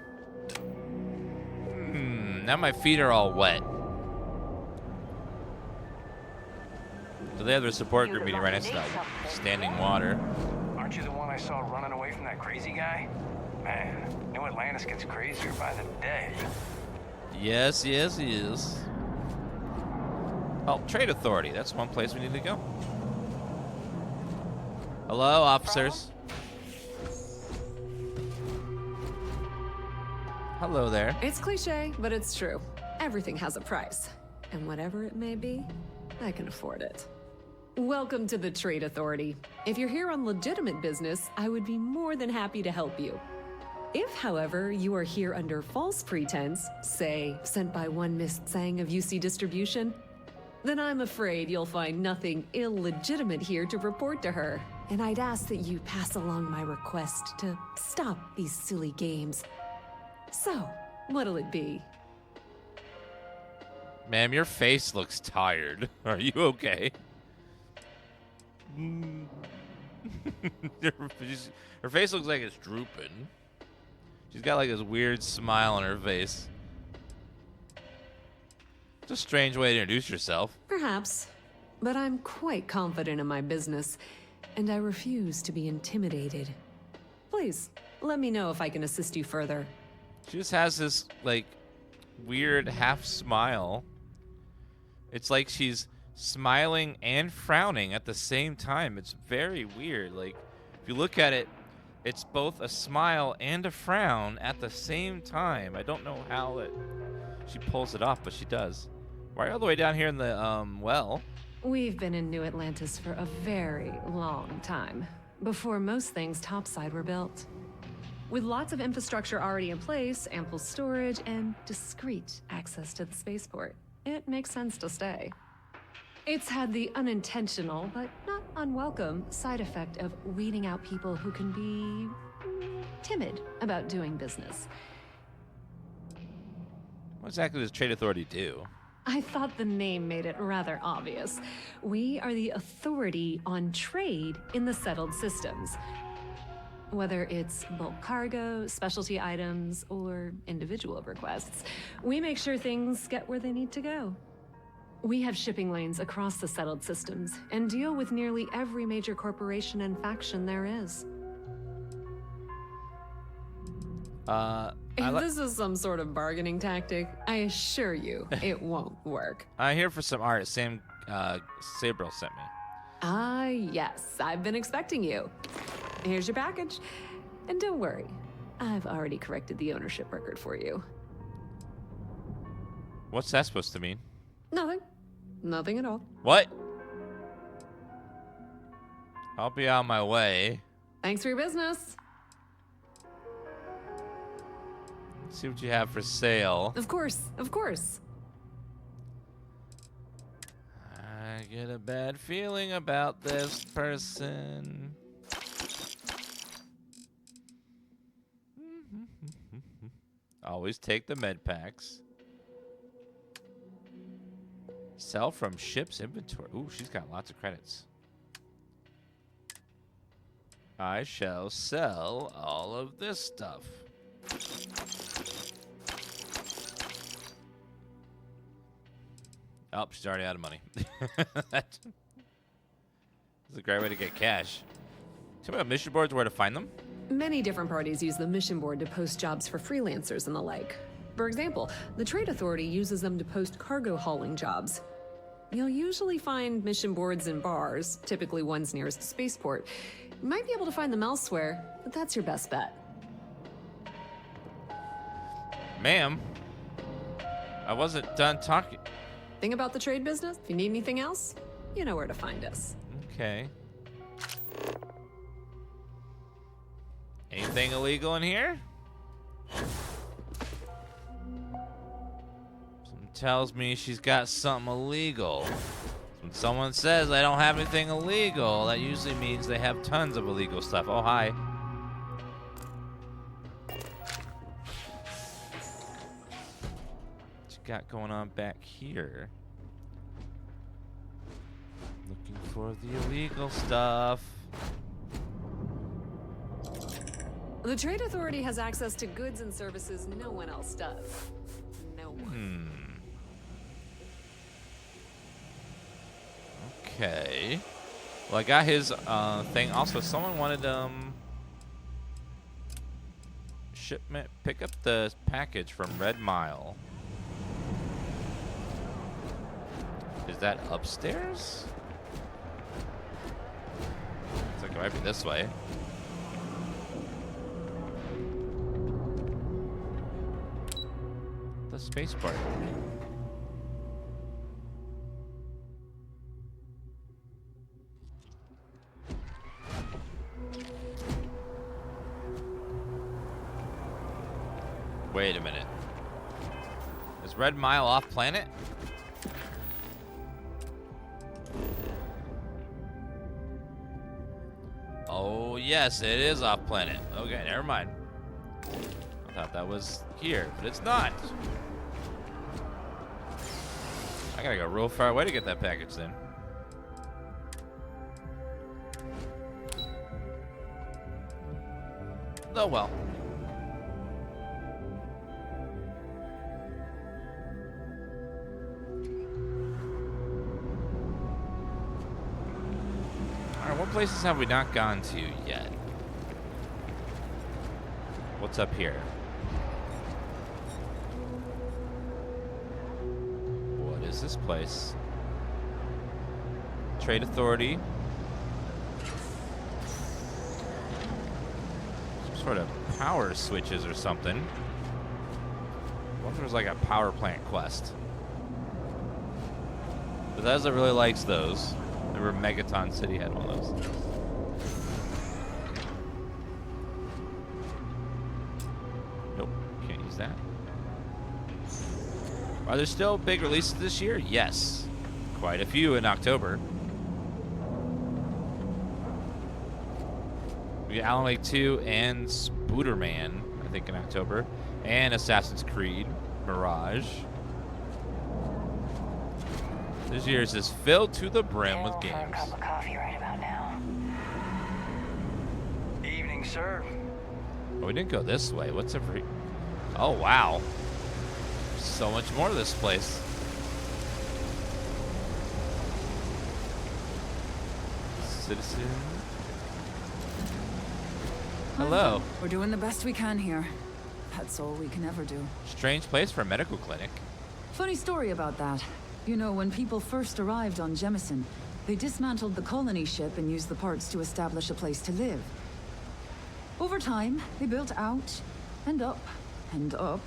Now my feet are all wet. So they have their support group meeting right next to that standing water. Aren't you the one I saw running away from that crazy guy? Man, New Atlantis gets crazier by the day. Yes, yes, he is. Oh, Trade Authority. That's one place we need to go. Hello, officers. Hello there. It's cliche, but it's true. Everything has a price. And whatever it may be, I can afford it. Welcome to the Trade Authority. If you're here on legitimate business, I would be more than happy to help you. If, however, you are here under false pretense, say, sent by one Miss Tsang of UC Distribution, then I'm afraid you'll find nothing illegitimate here to report to her. And I'd ask that you pass along my request to stop these silly games. So, what'll it be? Ma'am, your face looks tired. Are you okay? Her face looks like it's drooping. She's got like this weird smile on her face. It's a strange way to introduce yourself. Perhaps, but I'm quite confident in my business, and I refuse to be intimidated. Please, let me know if I can assist you further. She just has this like weird half smile. It's like she's smiling and frowning at the same time. It's very weird. Like, if you look at it, it's both a smile and a frown at the same time. I don't know how she pulls it off, but she does. Why all the way down here in the well? We've been in New Atlantis for a very long time, before most things topside were built. With lots of infrastructure already in place, ample storage, and discreet access to the spaceport, it makes sense to stay. It's had the unintentional, but not unwelcome, side effect of weeding out people who can be timid about doing business. What exactly does Trade Authority do? I thought the name made it rather obvious. We are the authority on trade in the settled systems. Whether it's bulk cargo, specialty items, or individual requests, we make sure things get where they need to go. We have shipping lanes across the settled systems and deal with nearly every major corporation and faction there is. If this is some sort of bargaining tactic, I assure you it won't work. I'm here for some art. Sam Sabril sent me. Ah, yes, I've been expecting you. Here's your package. And don't worry, I've already corrected the ownership record for you. What's that supposed to mean? Nothing. Nothing at all. What? I'll be on my way. Thanks for your business. Let's see what you have for sale. Of course, of course. I get a bad feeling about this person. Always take the med packs. Sell from ship's inventory. Ooh, she's got lots of credits. I shall sell all of this stuff. Oh, she's already out of money. That's a great way to get cash. Tell me about mission boards, where to find them? Many different parties use the mission board to post jobs for freelancers and the like. For example, the Trade Authority uses them to post cargo hauling jobs. You'll usually find mission boards in bars, typically ones nearest the spaceport. You might be able to find them elsewhere, but that's your best bet. Ma'am, I wasn't done talking. Think about the trade business? If you need anything else, you know where to find us. Okay. Anything illegal in here? Something tells me she's got something illegal. When someone says I don't have anything illegal, that usually means they have tons of illegal stuff. Oh, hi. What you got going on back here? Looking for the illegal stuff. The Trade Authority has access to goods and services no one else does. No one. Okay. Well, I got his thing. Also, someone wanted shipment. Pick up the package from Red Mile. Is that upstairs? Looks like it might be this way. The space part. Wait a minute. Is Red Mile off planet? Oh, yes, it is off planet. Okay, never mind. I thought that was here, but it's not. I gotta go real far away to get that package then. Oh well. Alright, what places have we not gone to yet? What's up here? What is this place? Trade Authority. Some sort of power switches or something. I wonder if there's like a power plant quest. Bethesda really likes those. Remember Megaton City had one of those. Nope, can't use that. Are there still big releases this year? Yes. Quite a few in October. We got Alan Wake 2 and Spooderman, I think, in October. And Assassin's Creed Mirage. This year's is filled to the brim with games. For a cup of coffee right about now. Evening, sir. Oh, we didn't go this way. What's a free? Oh, wow. So much more to this place. Citizen. Hello. We're doing the best we can here. That's all we can ever do. Strange place for a medical clinic. Funny story about that. You know, when people first arrived on Jemison, they dismantled the colony ship and used the parts to establish a place to live. Over time, they built out, and up, and up.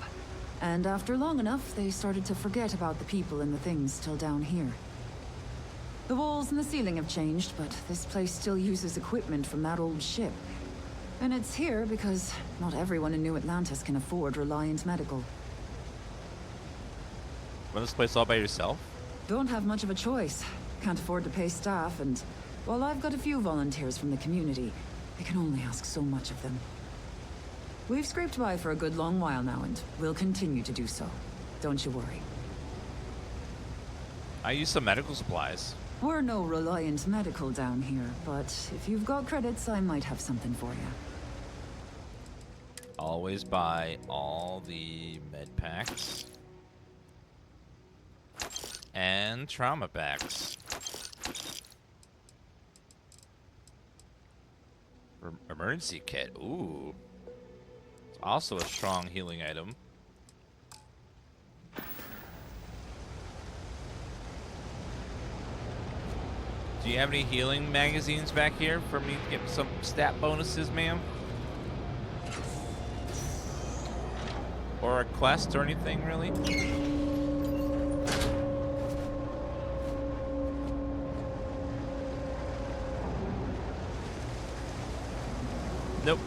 And after long enough, they started to forget about the people and the things still down here. The walls and the ceiling have changed, but this place still uses equipment from that old ship. And it's here because not everyone in New Atlantis can afford Reliant Medical. Run this place all by yourself? Don't have much of a choice. Can't afford to pay staff, and while I've got a few volunteers from the community, I can only ask so much of them. We've scraped by for a good long while now, and we'll continue to do so. Don't you worry. I use some medical supplies. We're no Reliant Medical down here, but if you've got credits, I might have something for you. Always buy all the med packs. And trauma packs. Emergency kit. Ooh. It's also a strong healing item. Do you have any healing magazines back here for me to get some stat bonuses, ma'am? Or a quest or anything, really? Nope.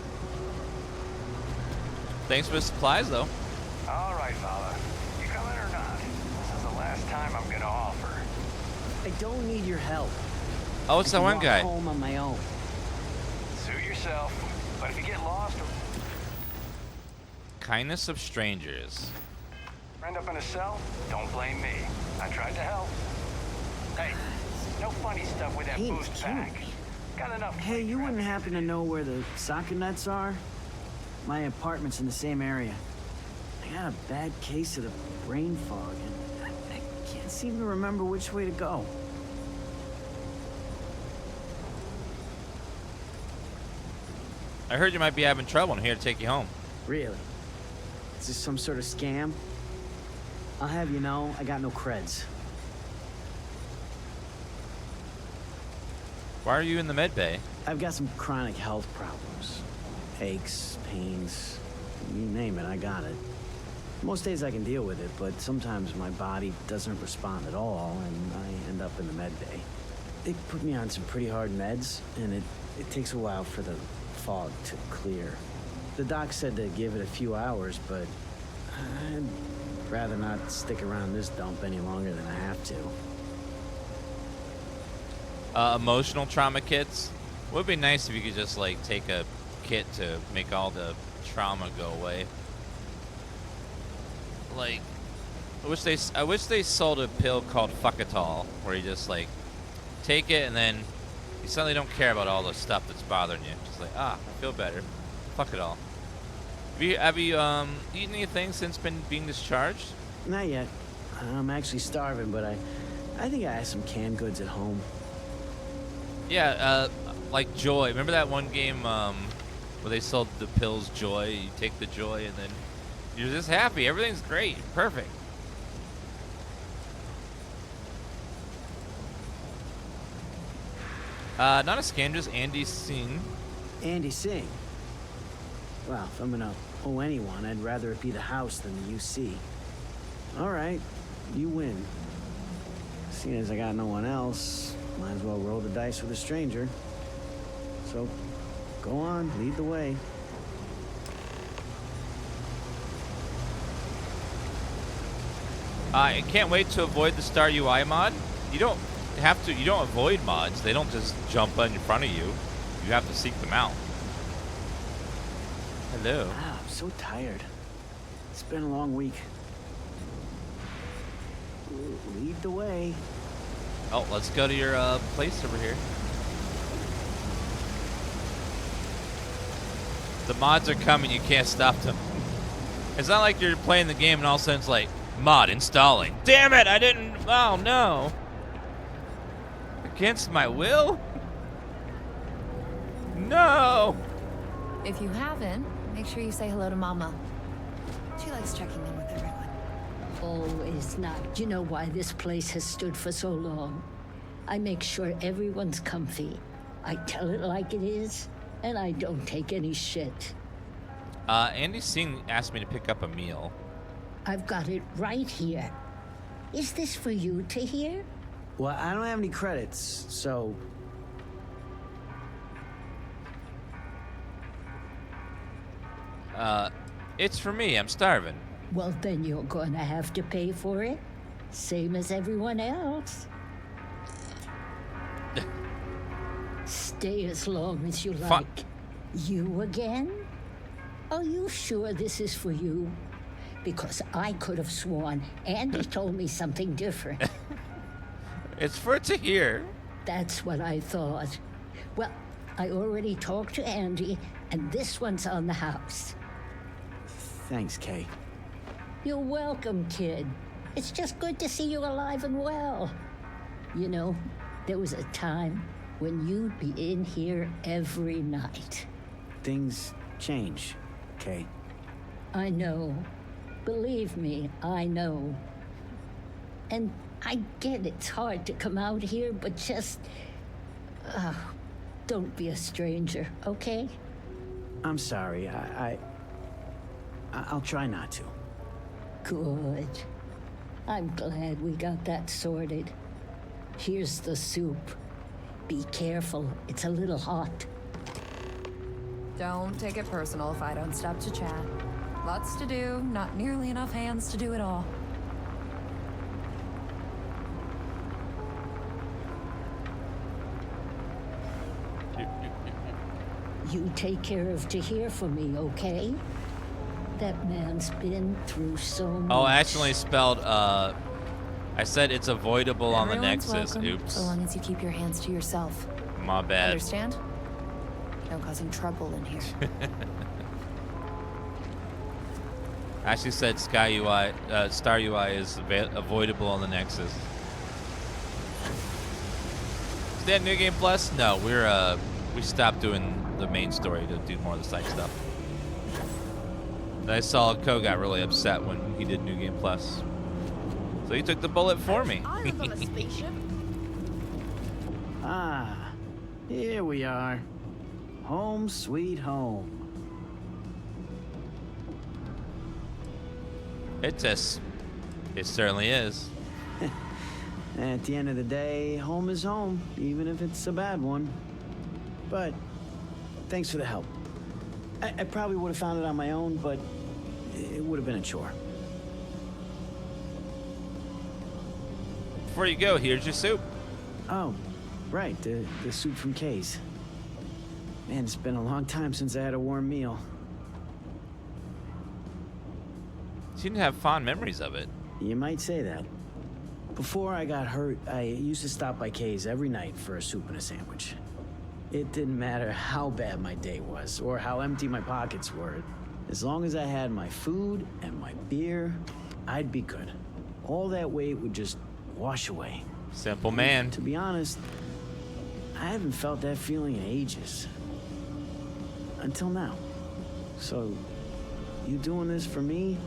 Thanks for the supplies, though. All right, fella. You coming or not? This is the last time I'm gonna offer. I don't need your help. Oh, it's that one guy. I can walk home on my own. Suit yourself. But if you get lost or Kindness of strangers. end up in a cell, don't blame me. I tried to help. Hey, no funny stuff with that Hey, boost cute. pack. Got enough. Hey, you wouldn't happen to know where the soccer nets are? My apartment's in the same area. I got a bad case of the brain fog, and I can't seem to remember which way to go. I heard you might be having trouble. I'm here to take you home. Really? Is this some sort of scam? I'll have you know, I got no creds. Why are you in the med bay? I've got some chronic health problems. Aches, pains, you name it, I got it. Most days I can deal with it, but sometimes my body doesn't respond at all, and I end up in the med bay. They put me on some pretty hard meds, and it takes a while for the fog to clear. The doc said to give it a few hours, but I'd rather not stick around this dump any longer than I have to. Emotional trauma kits. It would be nice if you could just like take a kit to make all the trauma go away. Like, I wish they sold a pill called Fuckatol, where you just like take it and then you suddenly don't care about all the stuff that's bothering you. Just like, I feel better. Fuck it all. Have you eaten anything since being discharged? Not yet. I'm actually starving, but I think I have some canned goods at home. Yeah, like Joy. Remember that one game where they sold the pills Joy? You take the Joy and then you're just happy. Everything's great. Perfect. Not a scam, just Andy Singh. Andy Singh? Well, if I'm gonna owe anyone, I'd rather it be the house than the UC. All right, you win. Seeing as I got no one else, might as well roll the dice with a stranger. So, go on, lead the way. I can't wait to avoid the Star UI mod. You don't have to. You don't avoid mods. They don't just jump in front of you. You have to seek them out. Hello. Wow, I'm so tired. It's been a long week. Lead the way. Oh, let's go to your place over here. The mods are coming. You can't stop them. It's not like you're playing the game and all of a sudden it's like, mod installing. Damn it, I didn't. Oh, no. Against my will? No. If you haven't, make sure you say hello to Mama. She likes checking in with everyone. Always not. You know why this place has stood for so long? I make sure everyone's comfy. I tell it like it is, and I don't take any shit. Andy Singh asked me to pick up a meal. I've got it right here. Is this for you to hear? Well, I don't have any credits, so... It's for me. I'm starving. Well, then you're going to have to pay for it. Same as everyone else. Stay as long as you like. You again? Are you sure this is for you? Because I could have sworn Andy told me something different. It's for Tahir. That's what I thought. Well, I already talked to Andy, and this one's on the house. Thanks, Kay. You're welcome, kid. It's just good to see you alive and well. You know, there was a time when you'd be in here every night. Things change, Kay. I know. Believe me, I know. And I get it's hard to come out here, but just... don't be a stranger, okay? I'm sorry. I'll try not to. Good. I'm glad we got that sorted. Here's the soup. Be careful, it's a little hot. Don't take it personal if I don't stop to chat. Lots to do, not nearly enough hands to do it all. You take care of Tahir for me, okay? That man's been through so much. Oh, I accidentally spelled, I said it's avoidable on the Everyone's Nexus. welcome, Oops. so long as you keep your hands to yourself. My bad. Understand? No causing trouble in here. Actually said Star UI is avoidable on the Nexus. Is that New Game Plus? No, we stopped doing the main story to do more of the side stuff. And I saw Co got really upset when he did New Game Plus, so he took the bullet for me. I live on a spaceship. Ah, here we are. Home sweet home. It certainly is. At the end of the day, home is home, even if it's a bad one. But thanks for the help. I probably would have found it on my own, but it would have been a chore. Before you go, here's your soup. Oh, right, the soup from Kay's. Man, it's been a long time since I had a warm meal. You didn't have fond memories of it. You might say that. Before I got hurt, I used to stop by Kay's every night for a soup and a sandwich. It didn't matter how bad my day was or how empty my pockets were. As long as I had my food and my beer, I'd be good. All that weight would just wash away. Simple man. To be honest, I haven't felt that feeling in ages. Until now. So, you doing this for me,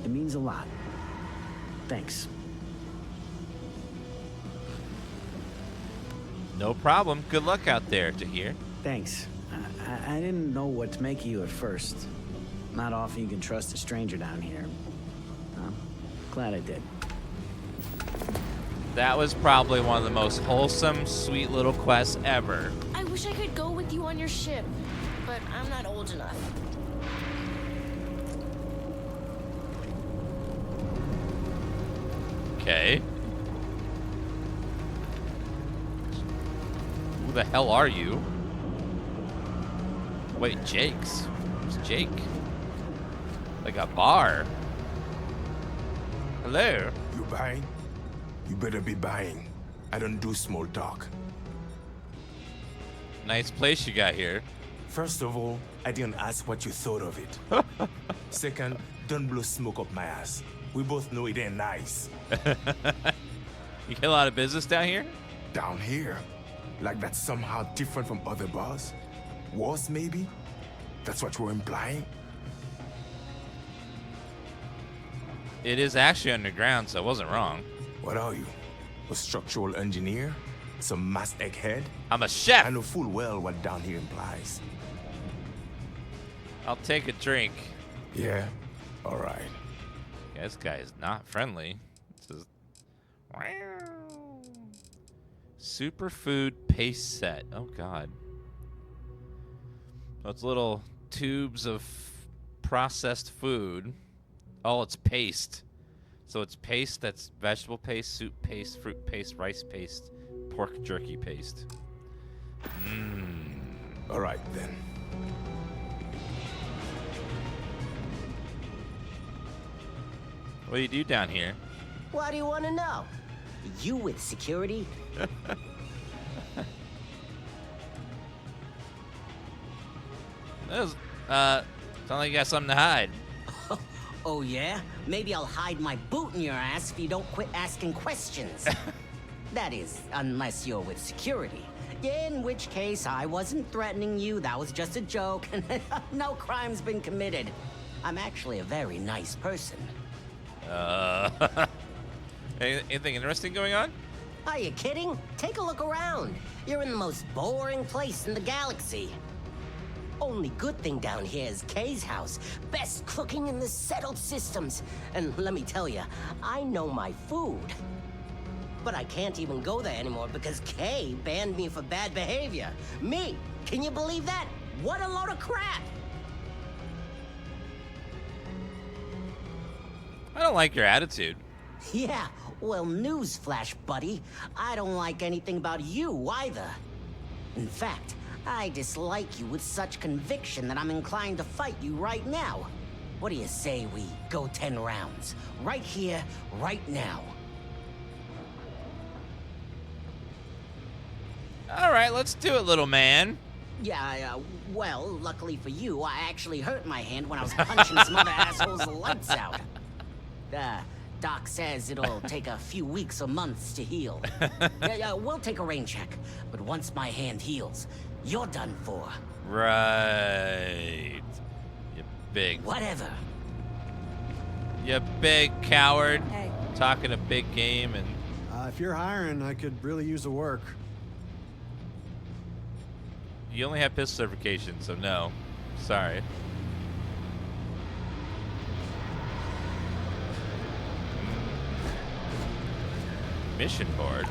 it means a lot. Thanks. No problem. Good luck out there, Tahir. Thanks. I didn't know what to make of you at first. Not often you can trust a stranger down here. I'm glad I did. That was probably one of the most wholesome, sweet little quests ever. I wish I could go with you on your ship, but I'm not old enough. Okay. Who the hell are you? Wait, Jake's. Who's Jake? Like a bar. Hello. You buying? You better be buying. I don't do small talk. Nice place you got here. First of all, I didn't ask what you thought of it. Second, don't blow smoke up my ass. We both know it ain't nice. You get a lot of business down here? Down here? Like that's somehow different from other bars? Worse, maybe? That's what you're implying? It is actually underground, so I wasn't wrong. What are you? A structural engineer? Some mass egghead? I'm a chef! I know full well what down here implies. I'll take a drink. Yeah? Alright. Yeah, this guy is not friendly. This is... Superfood paste set. Oh, God. So it's little tubes of processed food. Oh, it's paste. So it's paste that's vegetable paste, soup paste, fruit paste, rice paste, pork jerky paste. Mmm. All right, then. What do you do down here? What do you want to know? You with security? Sound like you got something to hide. Oh, yeah? Maybe I'll hide my boot in your ass if you don't quit asking questions. That is, unless you're with security. In which case, I wasn't threatening you. That was just a joke. No crime's been committed. I'm actually a very nice person. Anything interesting going on? Are you kidding? Take a look around. You're in the most boring place in the galaxy. Only good thing down here is Kay's house. Best cooking in the settled systems. And let me tell you, I know my food. But I can't even go there anymore because Kay banned me for bad behavior. Me? Can you believe that? What a load of crap! I don't like your attitude. Yeah, well, newsflash, buddy. I don't like anything about you either. In fact, I dislike you with such conviction that I'm inclined to fight you right now. What do you say we go 10 rounds? Right here, right now. All right, let's do it, little man. Yeah, well, luckily for you, I actually hurt my hand when I was punching some other asshole's lights out. Doc says it'll take a few weeks or months to heal. Yeah, we'll take a rain check. But once my hand heals, You're done for. Right. You big. Whatever. You big coward. Hey. Talking a big game and. If you're hiring, I could really use the work. You only have pistol certification, so no. Sorry. Mission board.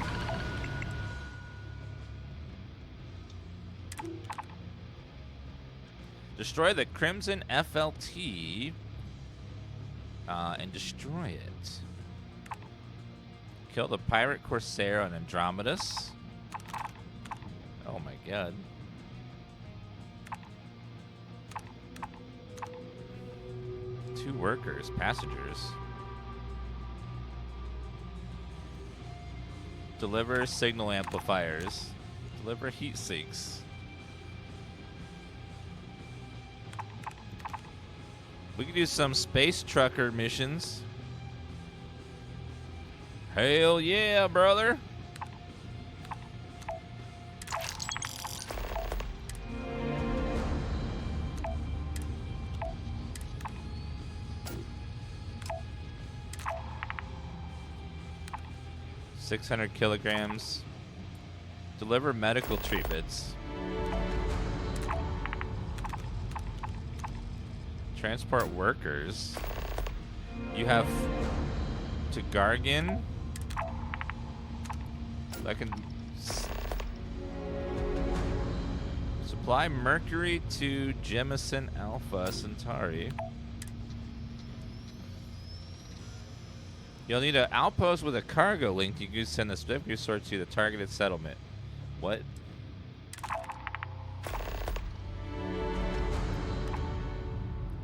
Destroy the Crimson FLT and destroy it. Kill the pirate corsair on Andromedas. Oh my god. Two workers, passengers. Deliver signal amplifiers. Deliver heat sinks. We could do some space trucker missions. Hell yeah, brother. $600 kilograms. Deliver medical treatments. Transport workers. You have to Gagarin. I can supply Mercury to Jemison Alpha Centauri. You'll need an outpost with a cargo link. You can send the swift resource to the targeted settlement. What?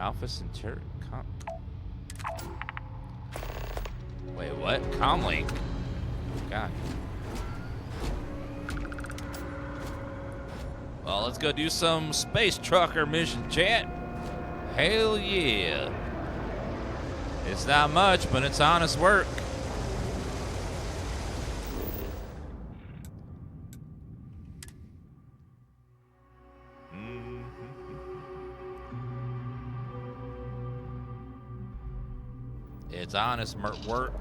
Alpha Centauri. Wait, what? Comlink. God. Well, let's go do some space trucker mission, chat. Hell yeah. It's not much, but it's honest work. It's honest work.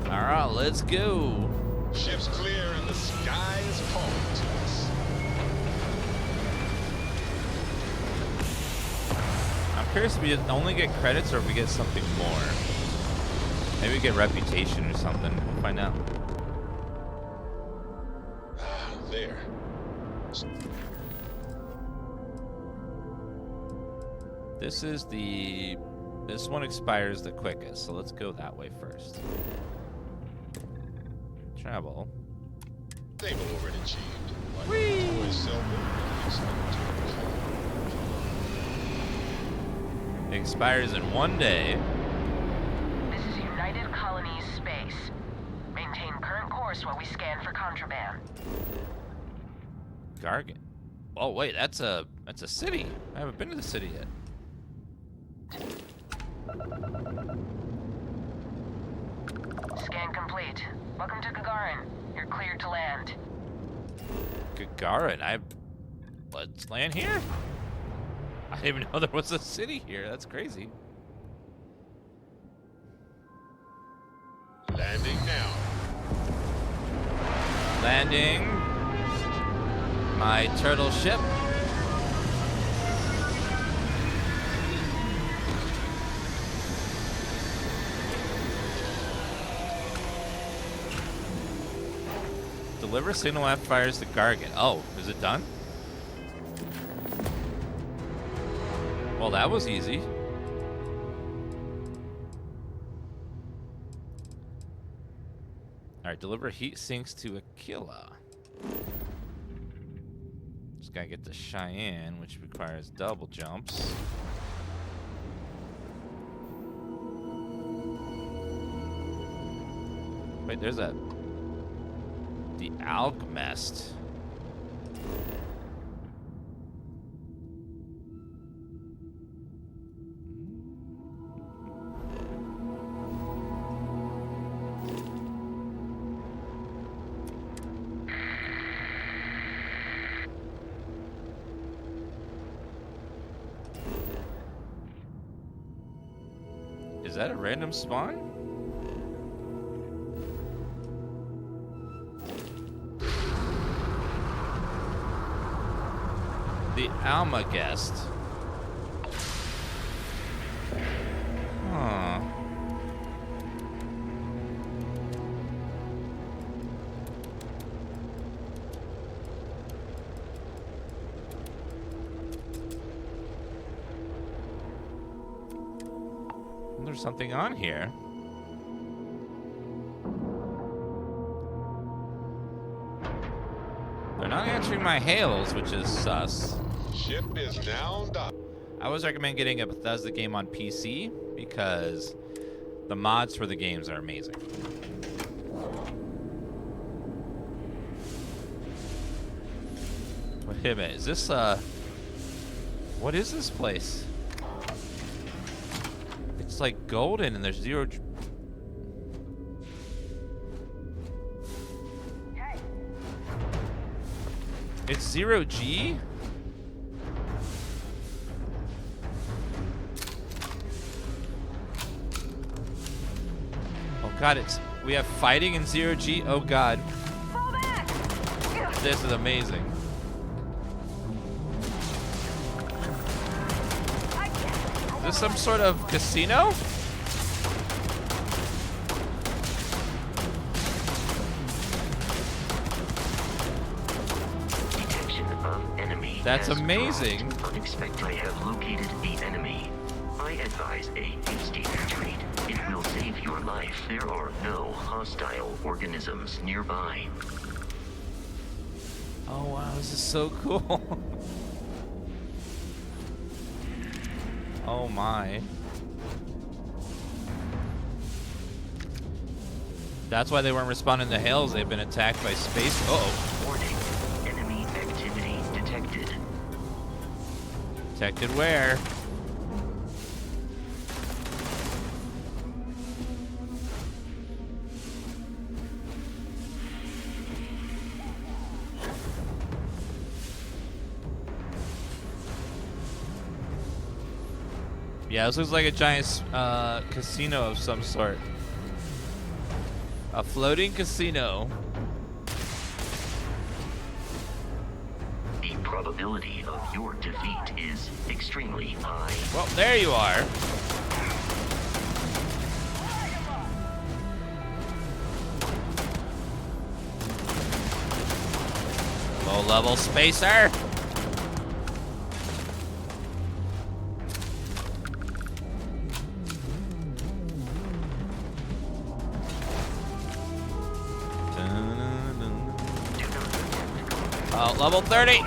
All right, let's go. Ship's clear and the sky is falling to us. I'm curious if we only get credits or if we get something more. Maybe we get reputation or something. We'll find out. There. This one expires the quickest, so let's go that way first. Travel. They've overachieved. It expires in 1 day. This is United Colonies space. Maintain current course while we scan for contraband. Gagarin. Oh wait, that's a city. I haven't been to the city yet. Scan complete. Welcome to Gagarin. You're cleared to land. Gagarin. Let's land here. I didn't even know there was a city here. That's crazy. Landing now. Landing. My turtle ship. Deliver signal amplifiers to Gagarin. Oh, is it done? Well, that was easy. Alright, deliver heat sinks to Aquila. Just gotta get to Cheyenne, which requires double jumps. Wait, there's the Alchemist. that a random spawn? The Alma guest. Huh. There's something on here. They're not answering my hails, which is sus. Ship is now docked. I always recommend getting a Bethesda game on PC because the mods for the games are amazing. Wait a minute, is this what is this place? It's like golden and there's zero. It's 0G? Oh god, we have fighting in 0G? Oh god. This is amazing. Is this some sort of casino? That's amazing. Unexpected. I have located the enemy. I advise a hasty retreat. It will save your life. There are no hostile organisms nearby. Oh wow, this is so cool. Oh my. That's why they weren't responding to hails. They've been attacked by space. Uh-oh. Warning. Enemy activity detected. Detected where? Yeah, this looks like a giant casino of some sort. A floating casino. The probability of your defeat is extremely high. Well, there you are. Low-level spacer. Oh, level 30.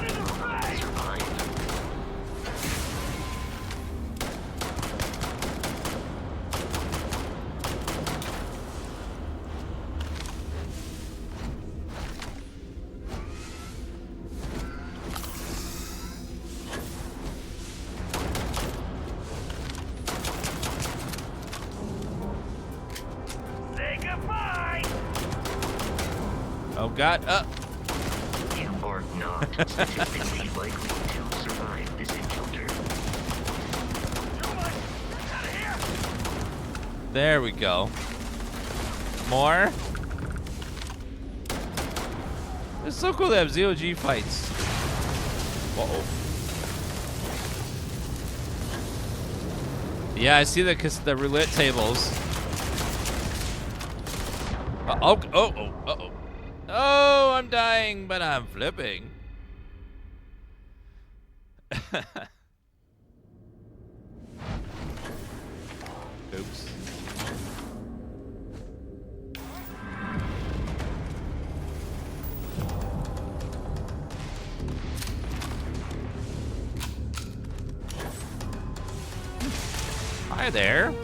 Say goodbye. Oh God! You are not statistically likely to survive this encounter. There we go. More. It's so cool to have ZOG fights. Uh-oh. Yeah, I see the roulette tables. Uh-oh. Oh, I'm dying, but I'm flipping. Oops. Hi there.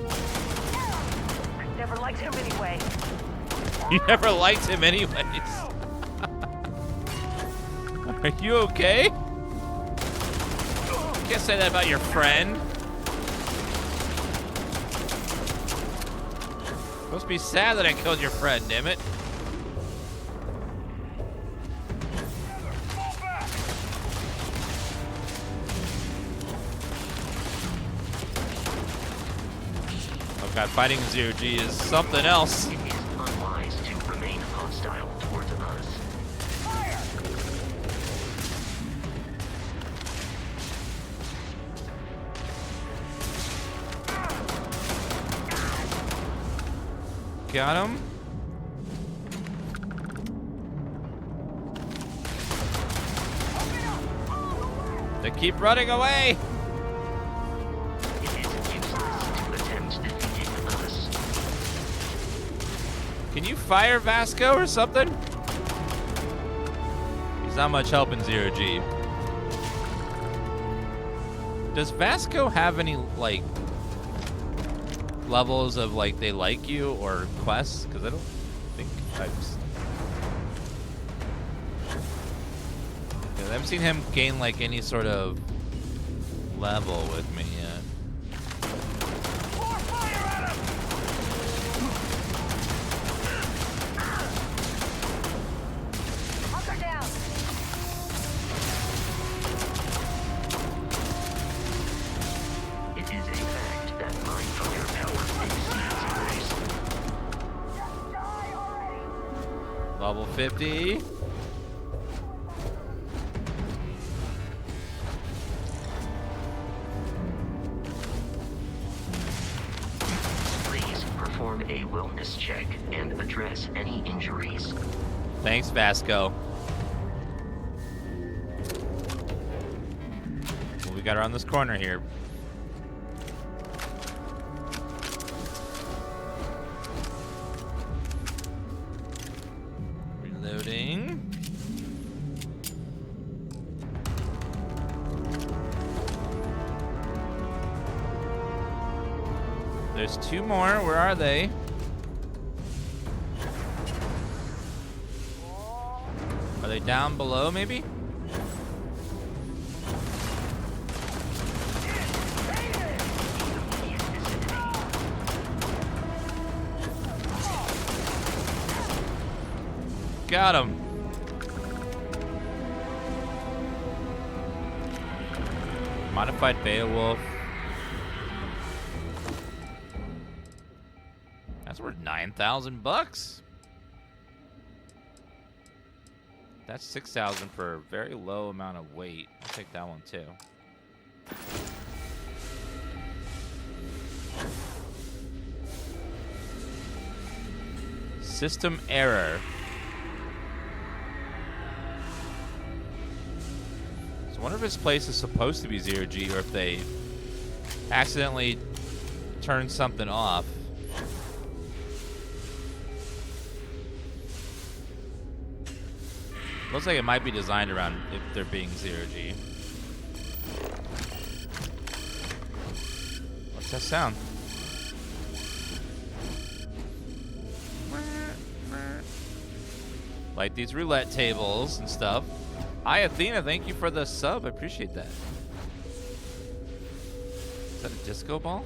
Never liked him anyway. You never liked him anyways. Are you okay? Can't say that about your friend. Supposed to be sad that I killed your friend, damn it. Oh God, fighting Zero G is something else. It is unwise to remain hostile towards us. Got him. They keep running away. It is useless to attempt defeating us. Can you fire Vasco or something? He's not much help in Zero G. Does Vasco have any, like, levels of, like, they like you or quests? Because I don't think I've... I haven't seen him gain, like, any sort of level with me yet. It is a fact that my firepower exceeds yours. Level 50. Please perform a wellness check and address any injuries. Thanks, Vasco. Well, we got around this corner here. Reloading. There's two more. Where are they? Are they down below, maybe? Got him. Modified Beowulf. That's worth 9,000 bucks. That's 6,000 for a very low amount of weight. I'll take that one too. System error. So I wonder if this place is supposed to be Zero G or if they accidentally turned something off. Looks like it might be designed around if they're being Zero G. What's that sound? Like these roulette tables and stuff. Hi, Athena. Thank you for the sub. I appreciate that. Is that a disco ball?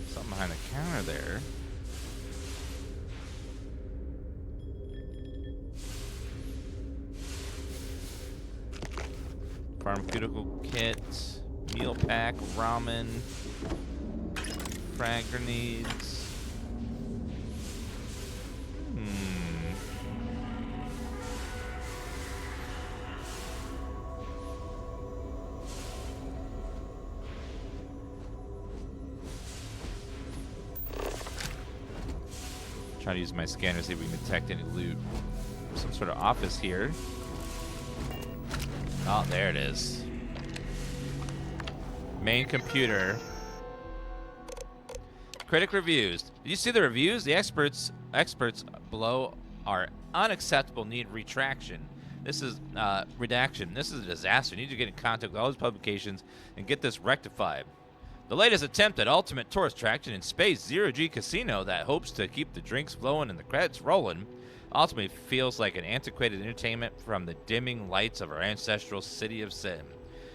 Something behind the counter there. Pharmaceutical kit, meal pack, ramen, frag grenades. Try to use my scanner to see if we can detect any loot. Some sort of office here. Oh, there it is. Main computer. Critic reviews. Did you see the reviews? The experts below are unacceptable. Need retraction. This is redaction. This is a disaster. You need to get in contact with all these publications and get this rectified. The latest attempt at ultimate tourist attraction in space, Zero G Casino, that hopes to keep the drinks flowing and the credits rolling, ultimately feels like an antiquated entertainment from the dimming lights of our ancestral city of sin.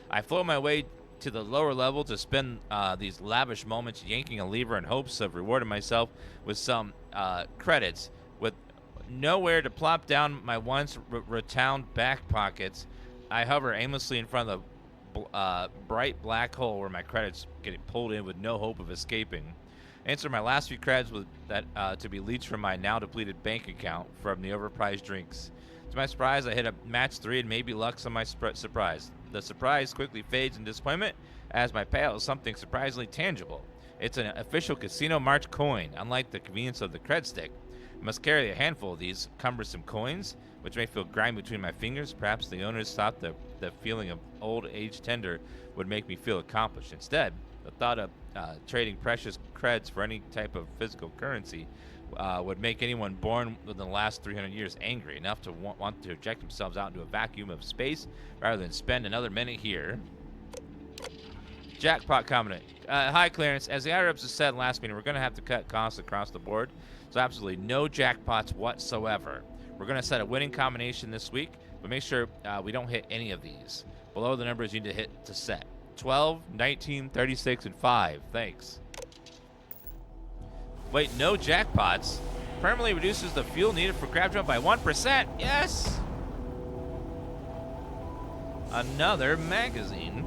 I float my way to the lower level to spend these lavish moments yanking a lever in hopes of rewarding myself with some credits. With nowhere to plop down my once rotund back pockets, I hover aimlessly in front of the bright black hole where my credits get pulled in with no hope of escaping. Answer my last few credits with that to be leached from my now depleted bank account from the overpriced drinks. To my surprise, I hit a match 3 and maybe luck's on my surprise. The surprise quickly fades in disappointment as my payout is something surprisingly tangible. It's an official Casino March coin. Unlike the convenience of the cred stick, I must carry a handful of these cumbersome coins, which may feel grimy between my fingers. Perhaps the owners thought the feeling of old age tender would make me feel accomplished. Instead, the thought of trading precious creds for any type of physical currency would make anyone born within the last 300 years angry enough to want to eject themselves out into a vacuum of space rather than spend another minute here. Jackpot comment. Hi, Clarence. As the IREPs has said in last meeting, we're going to have to cut costs across the board, so absolutely no jackpots whatsoever. We're going to set a winning combination this week, but make sure we don't hit any of these. Below the numbers you need to hit to set. 12, 19, 36, and 5. Thanks. Wait, no jackpots? Permanently reduces the fuel needed for grab jump by 1%. Yes! Another magazine.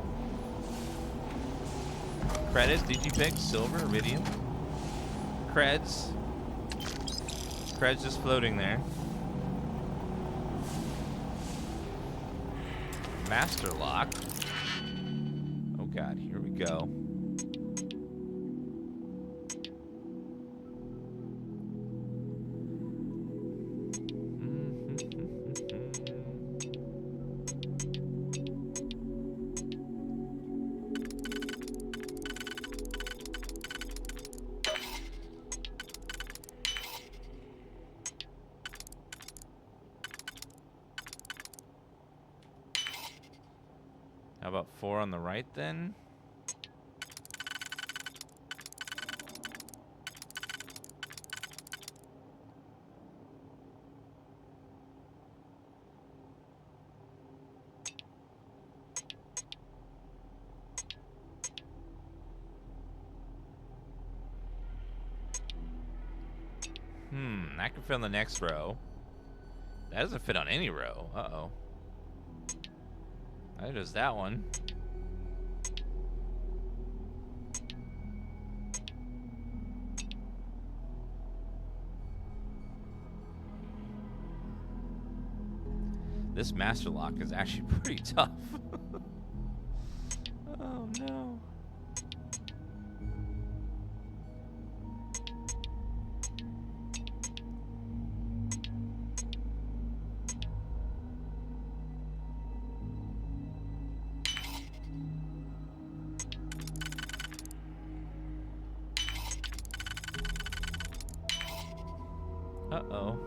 Credits, Digipick, Silver, Iridium. Creds. Creds just floating there. Master Lock. Oh god, here we go. How about 4 on the right then? That can fit on the next row. That doesn't fit on any row. Uh-oh. Neither does that one. This master lock is actually pretty tough. Oh no. Uh-oh.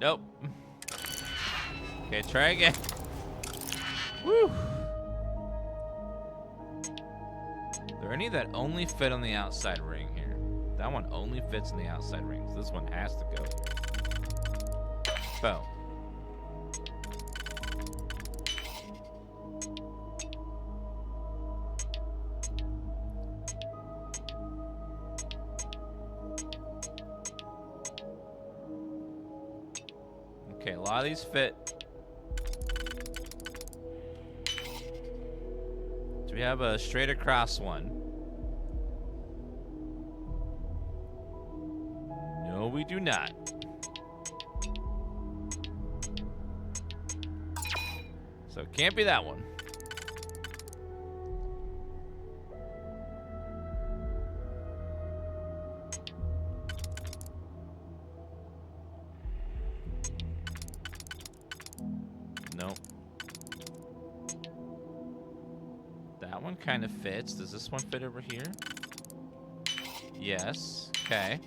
Nope. Okay, try again. Woo! Are there any that only fit on the outside ring here? That one only fits in the outside rings. This one has to go here. Boom. Okay, a lot of these fit. Do we have a straight across one? No, we do not. So it can't be that one. Nope. That one kind of fits. Does this one fit over here? Yes. Okay.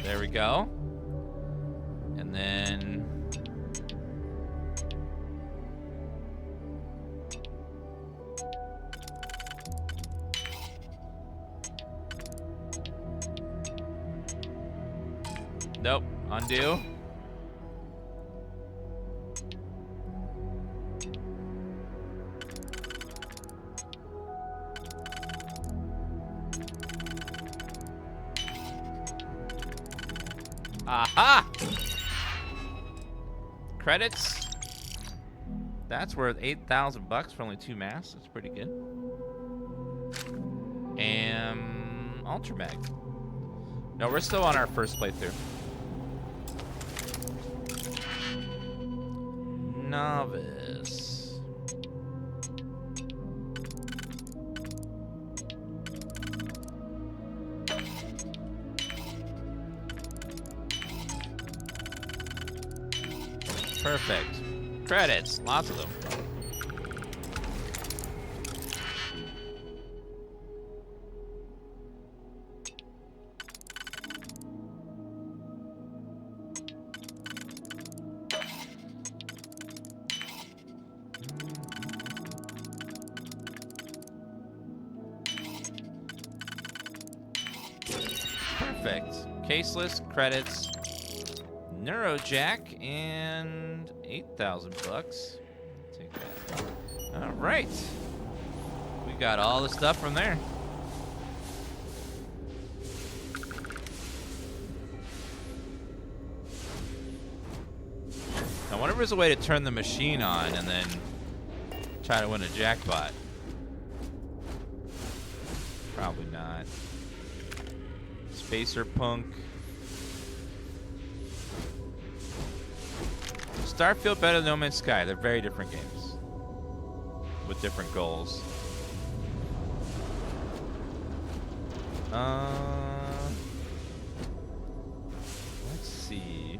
There we go. And then Nope. Undo. Aha! Credits. That's worth $8,000 for only 2 masks. That's pretty good. And Ultramag. No, we're still on our first playthrough. Novice. Perfect. Credits. Lots of them. Perfect. Caseless, credits, Neurojack, and $8,000. Take that. All right. We got all the stuff from there. I wonder if there's a way to turn the machine on and then try to win a jackpot. Probably not. Spacer Punk. Starfield better than No Man's Sky. They're very different games with different goals. Let's see.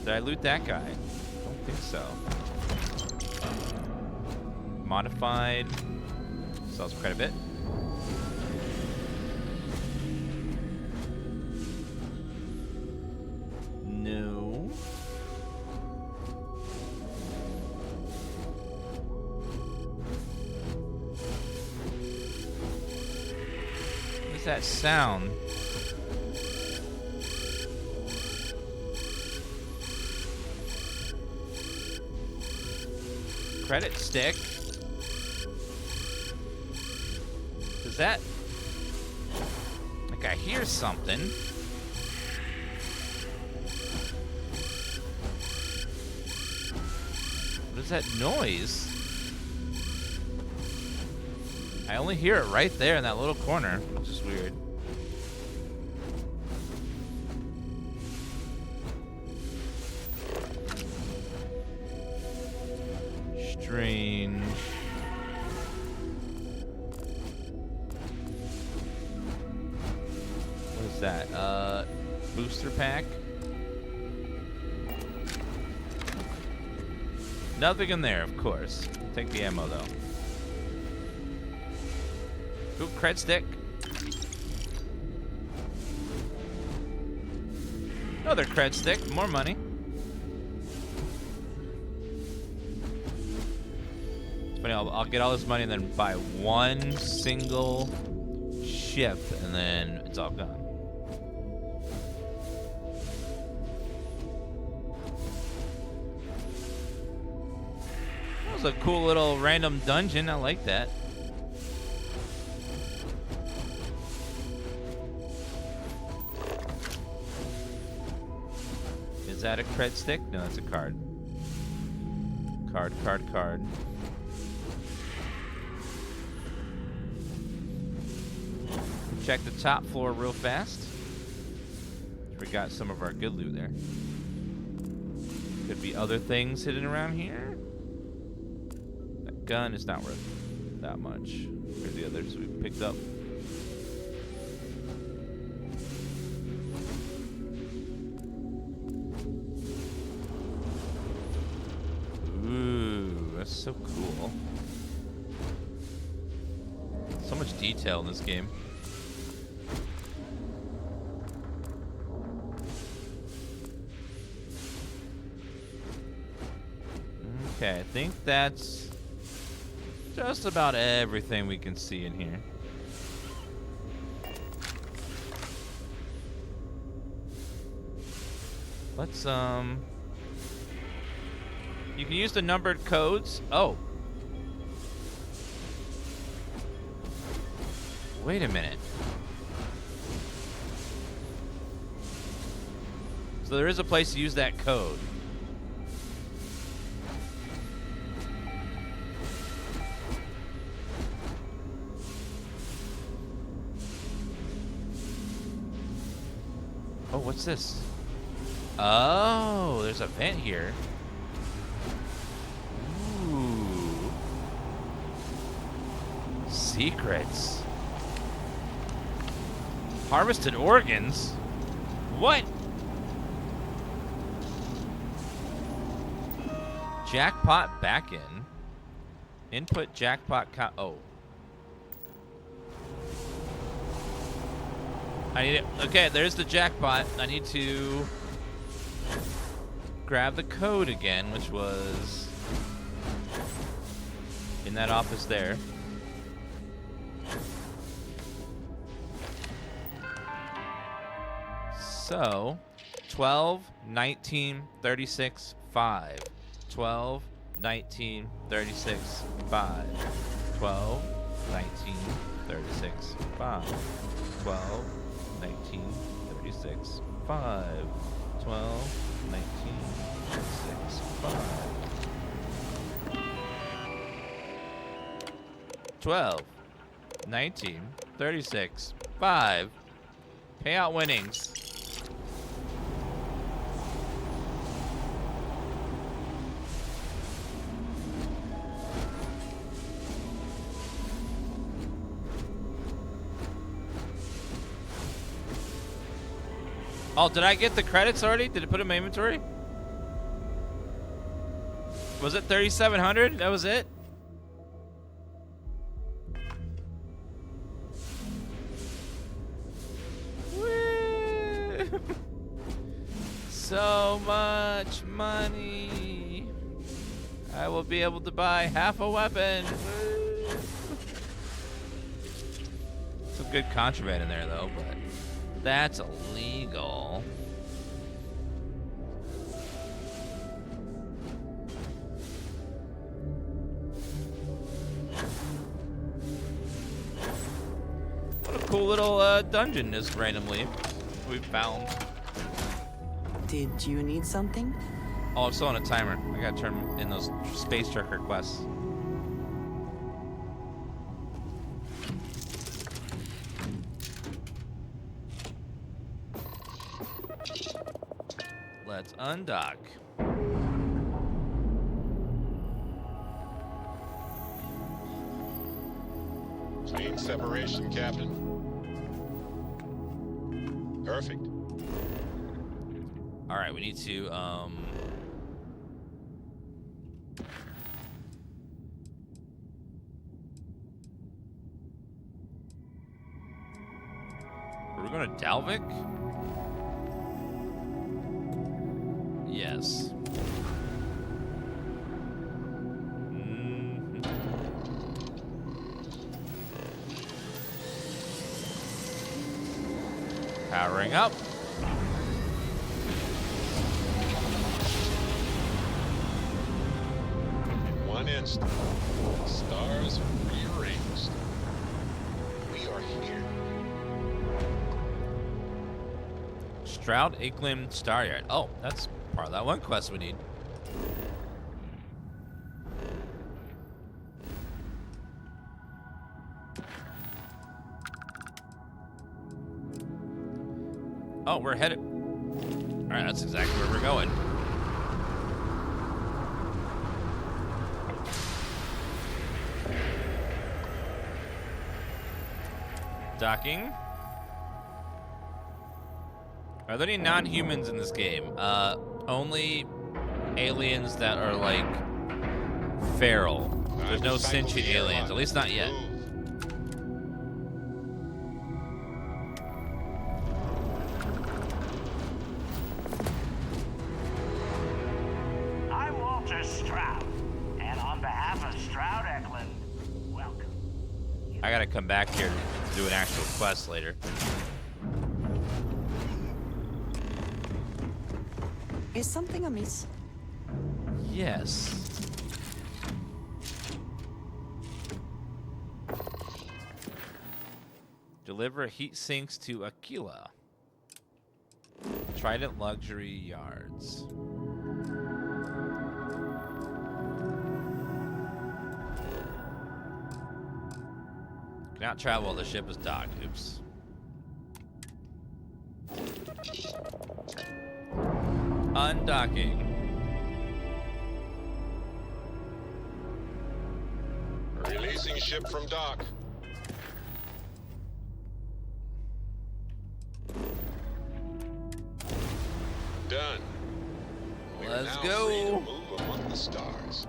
Did I loot that guy? I don't think so. Modified. Sells quite a bit. No. What's that sound? Credit stick. Is that like I hear something? What is that noise? I only hear it right there in that little corner, which is weird. Strange. What is that? Booster pack? Nothing in there, of course. Take the ammo, though. Ooh, cred stick. Another cred stick. More money. It's funny, I'll get all this money and then buy one single ship, and then it's all gone. A cool little random dungeon. I like that. Is that a cred stick? No, that's a card. Card. Check the top floor real fast. We got some of our good loot there. Could be other things hidden around here. Gun is not worth that much. Here's the others we picked up. Ooh, that's so cool. So much detail in this game. Okay, I think that's Just about everything we can see in here. Let's, you can use the numbered codes. Oh. Wait a minute. So there is a place to use that code. Oh, what's this? Oh, there's a vent here. Ooh. Secrets. Harvested organs? What? Jackpot back in. Input jackpot count. Oh. I need it. Okay, there's the jackpot. I need to grab the code again, which was in that office there. So, 12, 19, 36, 5. 12, 19, 36, 5. 12, 19, 36, 5. 12, 19, 36, 5. 12, 19, 36, 5. 12, 19, 36, 5. Payout winnings. Oh, did I get the credits already? Did it put in my inventory? Was it 3,700? That was it? Woo! So much money. I will be able to buy half a weapon. Woo! Some good contraband in there though, but that's illegal. What a cool little dungeon this randomly we found. Did you need something? Oh, I'm still on a timer. I gotta turn in those space trucker quests. Let's undock. Clean separation, Captain. Perfect. All right, we need to are we going to Dalvik? Yes. Powering up. In one instant, the stars rearranged. We are here. Stroud Icklim Staryard. Oh, that's part of that one quest we need. Oh, we're headed. All right, that's exactly where we're going. Docking. Are there any non-humans in this game? Only aliens that are like feral. There's no sentient aliens, at least not yet. I'm Walter Stroud, and on behalf of Stroud Eklund, I gotta come back here to do an actual quest later. Is something amiss? Yes. Deliver heat sinks to Aquila. Trident Luxury Yards. Cannot travel while the ship is docked. Oops. Undocking. Releasing ship from dock. Done. We are Let's now go. free to move among the stars.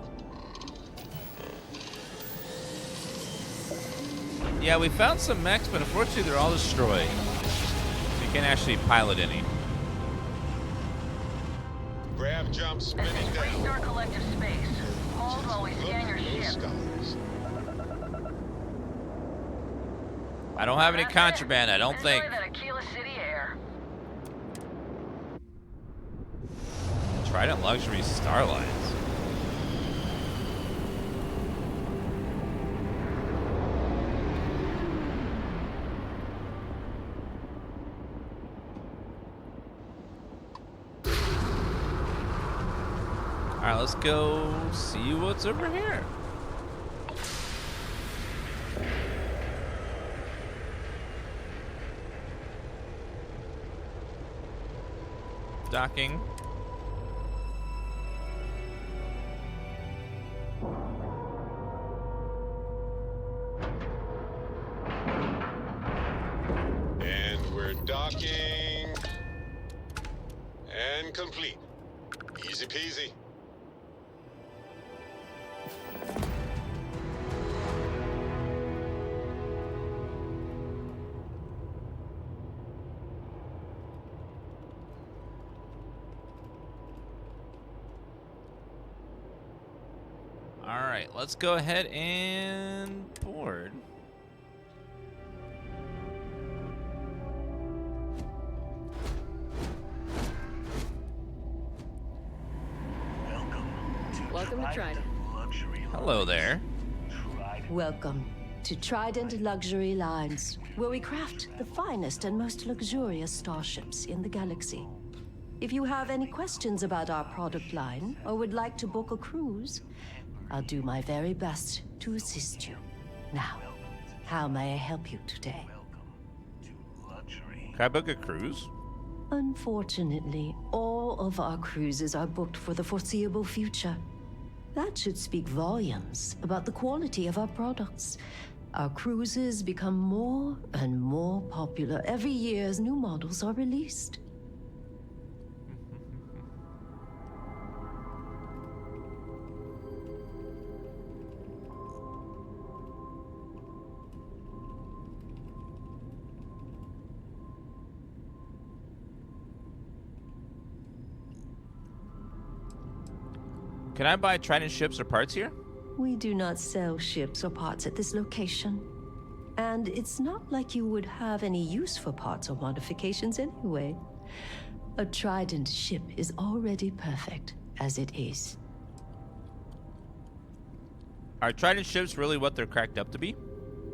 Yeah, we found some mechs, but unfortunately they're all destroyed. You can't actually pilot any. Grab jump spinning This is down. Freestar Collective Space. Hold while we scan your Those ship. stars. I don't have any contraband, I don't Enjoy think. that Aquila City air. Trident Luxury Starlines. Alright, let's go see what's over here. Docking. And we're docking. And complete. Easy peasy. Alright, let's go ahead and board. Welcome to Trident. Hello there. Welcome to Trident Luxury Lines, where we craft the finest and most luxurious starships in the galaxy. If you have any questions about our product line or would like to book a cruise, I'll do my very best to assist you. Now, how may I help you today? Can I book a cruise? Unfortunately, all of our cruises are booked for the foreseeable future. That should speak volumes about the quality of our products. Our cruises become more and more popular every year as new models are released. Can I buy Trident ships or parts here? We do not sell ships or parts at this location. And it's not like you would have any use for parts or modifications anyway. A Trident ship is already perfect as it is. Are Trident ships really what they're cracked up to be?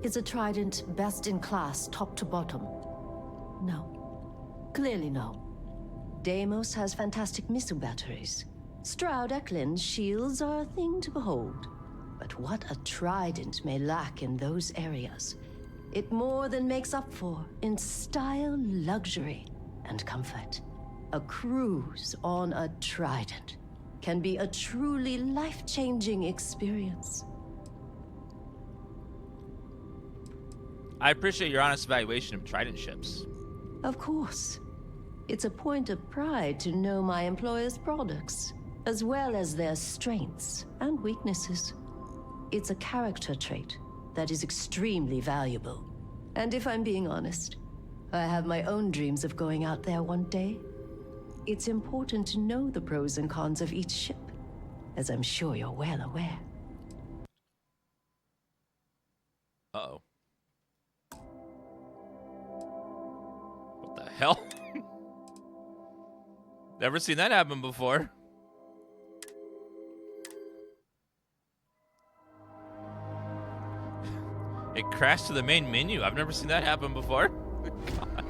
Is a Trident best in class, top to bottom? No. Clearly no. Deimos has fantastic missile batteries. Stroud Eklund's shields are a thing to behold. But what a Trident may lack in those areas, it more than makes up for in style, luxury, and comfort. A cruise on a Trident can be a truly life-changing experience. I appreciate your honest evaluation of Trident ships. Of course. It's a point of pride to know my employer's products, as well as their strengths and weaknesses. It's a character trait that is extremely valuable. And if I'm being honest, I have my own dreams of going out there one day. It's important to know the pros and cons of each ship, as I'm sure you're well aware. Uh-oh. hell? Never seen that happen before. It crashed to the main menu. I've never seen that happen before. God.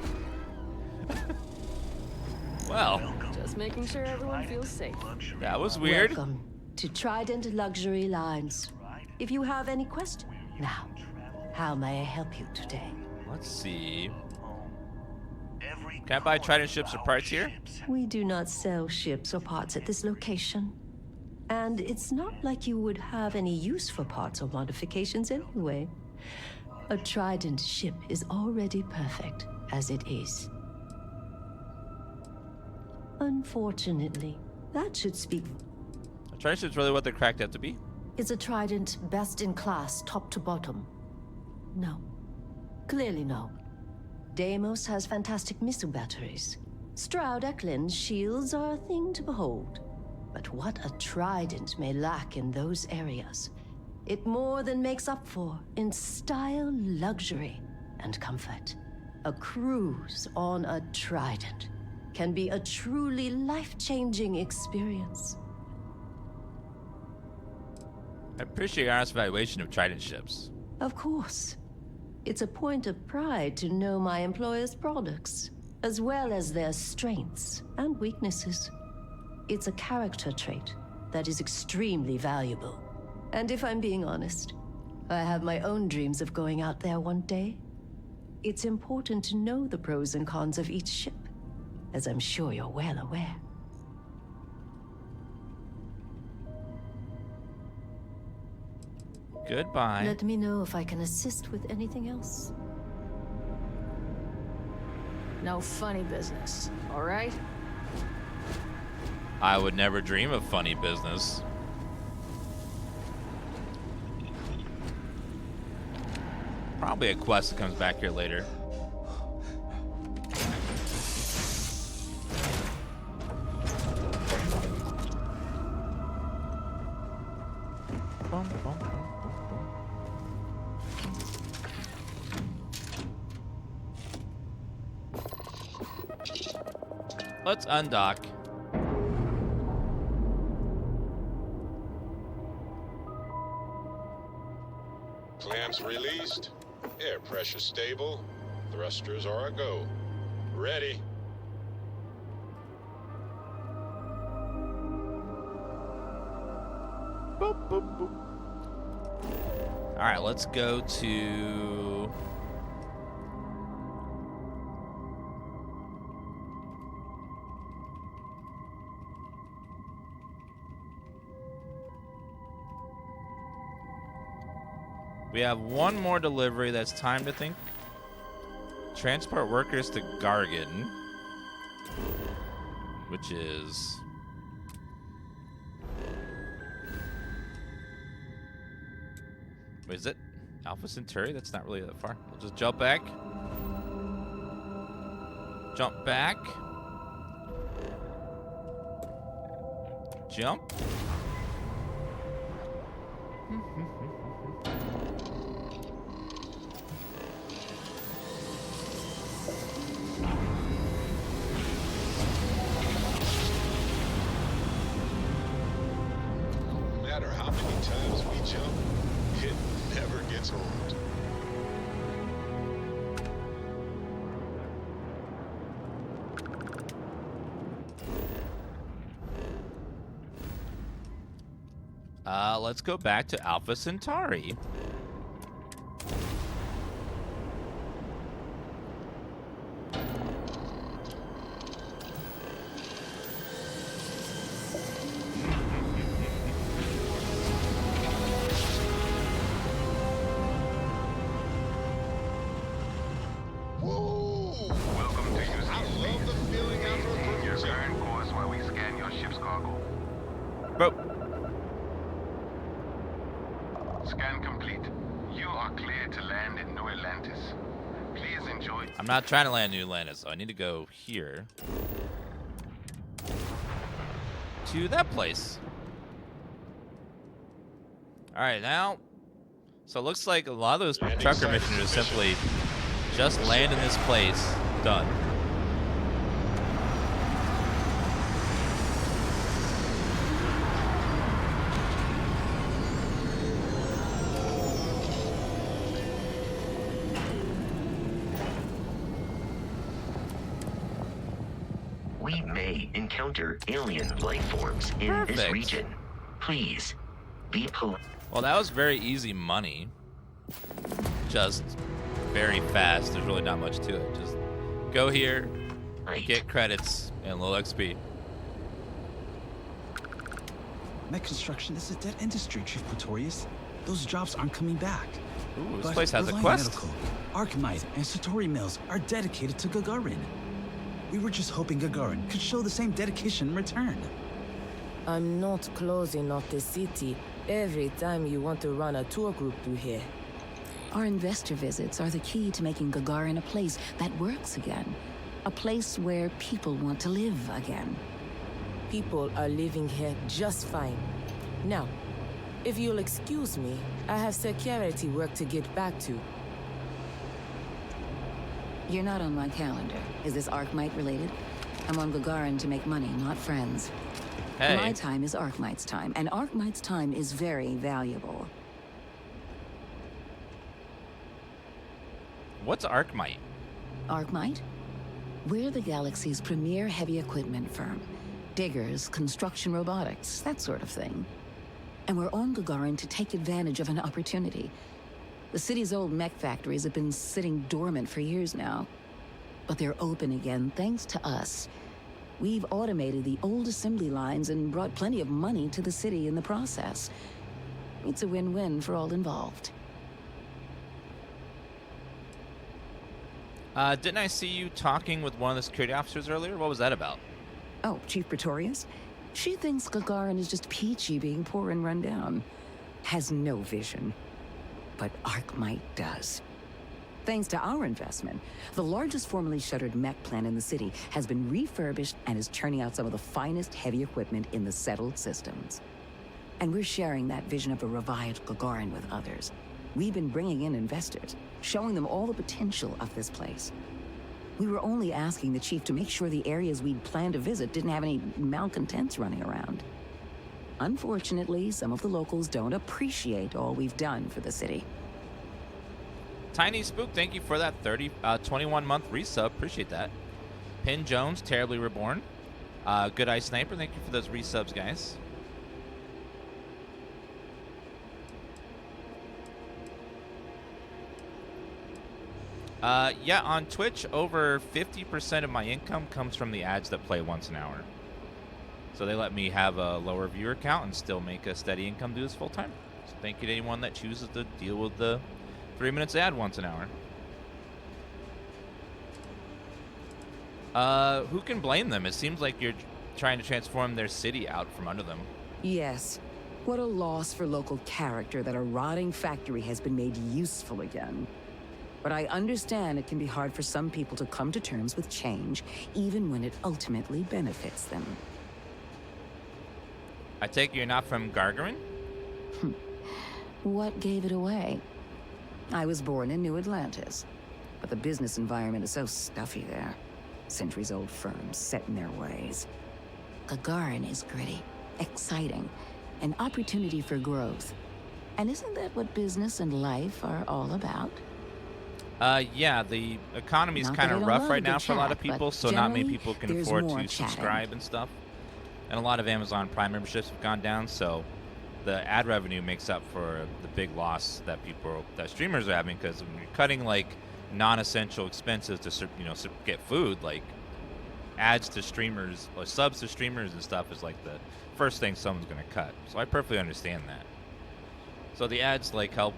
Well. Just making sure everyone feels safe. That was weird. Welcome to Trident Luxury Lines. If you have any questions, now, how may I help you today? Let's see. Can I buy Trident ships or parts here? We do not sell ships or parts at this location. And it's not like you would have any use for parts or modifications anyway. A Trident ship is already perfect as it is. Unfortunately, that should speak. A Trident ship's really what they're cracked out to be? Is a Trident best in class, top to bottom? No. Clearly no. Deimos has fantastic missile batteries. Stroud Eklund's shields are a thing to behold. But what a Trident may lack in those areas, it more than makes up for in style, luxury, and comfort. A cruise on a Trident can be a truly life-changing experience. I appreciate your honest evaluation of Trident ships. Of course. It's a point of pride to know my employer's products, as well as their strengths and weaknesses. It's a character trait that is extremely valuable. And if I'm being honest, I have my own dreams of going out there one day. It's important to know the pros and cons of each ship, as I'm sure you're well aware. Goodbye. Let me know if I can assist with anything else. No funny business, all right? I would never dream of funny business. Probably a quest that comes back here later. Let's undock. Clamps released. Air pressure stable. Thrusters are a go. Ready. Boop, boop, boop. All right, let's go to... We have one more delivery that's timed, I think. Transport workers to Gagarin, which is... Wait, is it Alpha Centauri? That's not really that far. We'll just jump back. Jump back. Jump. No matter how many times we jump, it never gets old. Let's go back to Alpha Centauri. Welcome to UC I love the feeling after a cruise. Your current course while we scan your ship's cargo. Scan complete. You are clear to land in New Atlantis. Please enjoy. I'm not trying to land New Atlantis, so I need to go here. To that place. Alright, now. So it looks like a lot of those trucker missions are simply just land in this place. Done. We may encounter alien life forms in this region. Please, be polite. Well, that was very easy money. Just very fast. There's really not much to it. Just go here, get credits, and low XP. Mech construction is a dead industry, Chief Pretorius. Those jobs aren't coming back. Ooh, this But place has a Reliant quest. Medical, Archmite, and Satori Mills are dedicated to Gagarin. We were just hoping Gagarin could show the same dedication in return. I'm not closing off the city every time you want to run a tour group through here. Our investor visits are the key to making Gagarin a place that works again. A place where people want to live again. People are living here just fine. Now, if you'll excuse me, I have security work to get back to. You're not on my calendar. Is this Archmite related? I'm on Gagarin to make money, not friends. Hey. My time is Archmite's time, and Archmite's time is very valuable. What's Archmite? Archmite? We're the galaxy's premier heavy equipment firm. Diggers, construction robotics, that sort of thing. And we're on Gagarin to take advantage of an opportunity. The city's old mech factories have been sitting dormant for years now. But they're open again thanks to us. We've automated the old assembly lines and brought plenty of money to the city in the process. It's a win-win for all involved. Didn't I see you talking with one of the security officers earlier? What was that about? Oh, Chief Pretorius? She thinks Gagarin is just peachy being poor and run down. Has no vision. But Archmite does. Thanks to our investment, the largest formerly shuttered mech plant in the city has been refurbished and is churning out some of the finest heavy equipment in the settled systems. And we're sharing that vision of a revived Gagarin with others. We've been bringing in investors, showing them all the potential of this place. We were only asking the chief to make sure the areas we'd planned to visit didn't have any malcontents running around. Unfortunately, some of the locals don't appreciate all we've done for the city. Tiny Spook, thank you for that 21-month resub. Appreciate that. Pin Jones, Terribly Reborn. Good Eye Sniper, thank you for those resubs, guys. Yeah, on Twitch, over 50% of my income comes from the ads that play once an hour. So they let me have a lower viewer count and still make a steady income do this full time. So thank you to anyone that chooses to deal with the 3 minutes ad once an hour. Who can blame them? It seems like you're trying to transform their city out from under them. Yes. What a loss for local character that a rotting factory has been made useful again. But I understand it can be hard for some people to come to terms with change, even when it ultimately benefits them. I take it you're not from Gagarin? What gave it away? I was born in New Atlantis, but the business environment is so stuffy there. Centuries-old firms set in their ways. Gagarin is gritty, exciting, an opportunity for growth. And isn't that what business and life are all about? Yeah, the economy's Not kind that I of don't rough love right a good now for a lot of chat, but people, so not many generally, people can there's afford more to chatting. subscribe and stuff. And a lot of Amazon Prime memberships have gone down, so the ad revenue makes up for the big loss that streamers are having, because when you're cutting like non-essential expenses to get food, like ads to streamers or subs to streamers and stuff is like the first thing someone's going to cut. So I perfectly understand that. So the ads like help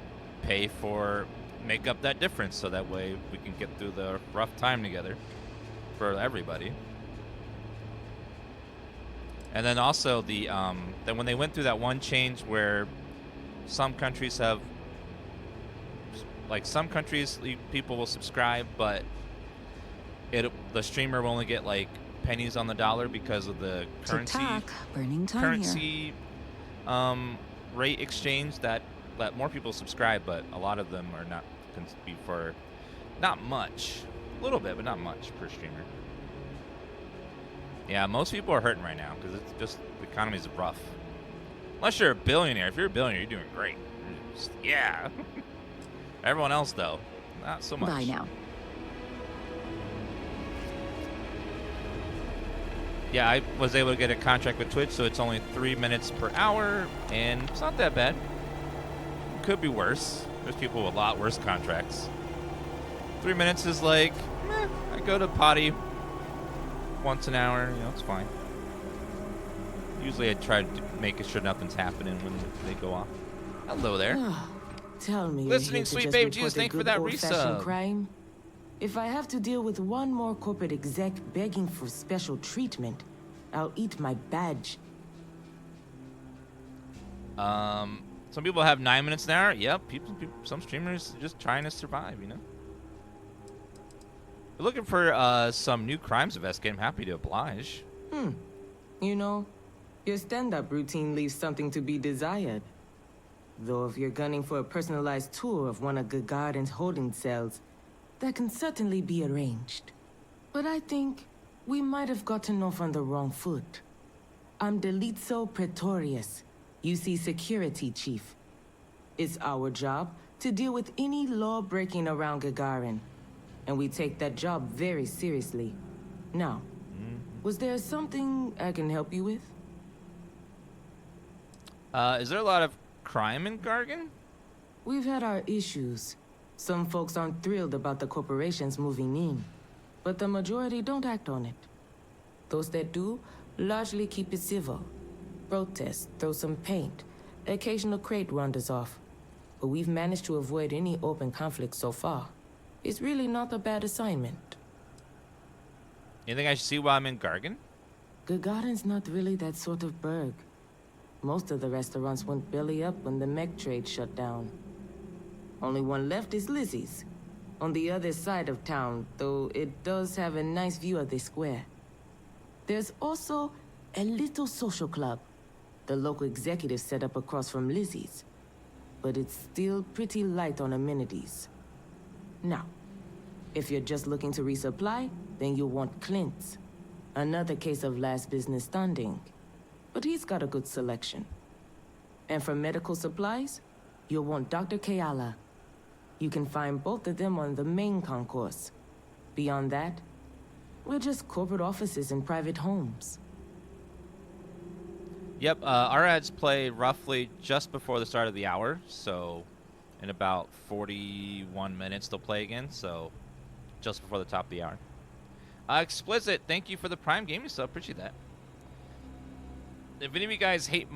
make up that difference, so that way we can get through the rough time together for everybody. And then also then when they went through that one change where some countries have, like some countries people will subscribe, but the streamer will only get like pennies on the dollar because of the Burning time currency rate exchange that let more people subscribe, but a lot of them are not can be for not much, a little bit, but not much per streamer. Yeah, most people are hurting right now because it's just the economy's rough. Unless you're a billionaire. If you're a billionaire, you're doing great. Yeah. Everyone else though, not so much. Bye now. Yeah, I was able to get a contract with Twitch, so it's only 3 minutes per hour, and it's not that bad. Could be worse. There's people with a lot worse contracts. 3 minutes is like, I go to potty once an hour, you know, it's fine. Usually I try to make sure nothing's happening when they go off. Hello there. Tell me, Listening, sweet babe Jesus, thank you for that resub. Crime? If I have to deal with one more corporate exec begging for special treatment, I'll eat my badge. Some people have 9 minutes an hour. Yep, some streamers are just trying to survive, you know. We're looking for some new crimes of Escort. I'm happy to oblige. You know, your stand-up routine leaves something to be desired. Though if you're gunning for a personalized tour of one of Gagarin's holding cells, that can certainly be arranged. But I think we might have gotten off on the wrong foot. I'm Delitzo Pretorius, UC Security Chief. It's our job to deal with any law breaking around Gagarin, and we take that job very seriously. Now, was there something I can help you with? Is there a lot of crime in Gargan? We've had our issues. Some folks aren't thrilled about the corporations moving in, but the majority don't act on it. Those that do largely keep it civil. Protest, throw some paint, occasional crate wanders off. But we've managed to avoid any open conflict so far. It's really not a bad assignment. You think I should see while I'm in Gargan? Gagarin's not really that sort of burg. Most of the restaurants went belly up when the mech trade shut down. Only one left is Lizzie's, on the other side of town, though it does have a nice view of the square. There's also a little social club the local executive set up across from Lizzie's, but it's still pretty light on amenities. Now, if you're just looking to resupply, then you'll want Clint's. Another case of last business standing, but he's got a good selection. And for medical supplies, you'll want Dr. Kayala. You can find both of them on the main concourse. Beyond that, we're just corporate offices and private homes. Yep, our ads play roughly just before the start of the hour, so in about 41 minutes they'll play again, so just before the top of the hour. Explicit, thank you for the Prime Gaming sub, appreciate that. If any of you guys hate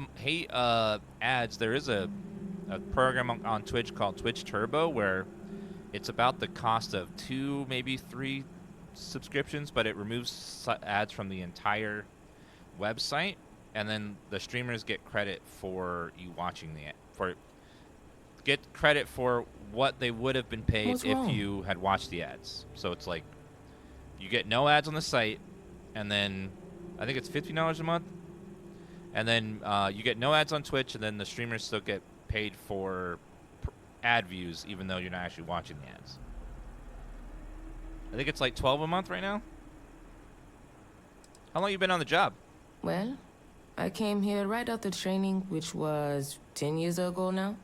ads, there is a program on Twitch called Twitch Turbo where it's about the cost of 2, maybe 3 subscriptions, but it removes ads from the entire website, and then the streamers get credit for you watching get credit for what they would have been paid if you had watched the ads. So it's like you get no ads on the site, and then I think it's $50 a month, and then you get no ads on Twitch, and then the streamers still get paid for ad views even though you're not actually watching the ads. I think it's like $12 a month right now. How long you been on the job? Well, I came here right after training, which was 10 years ago now.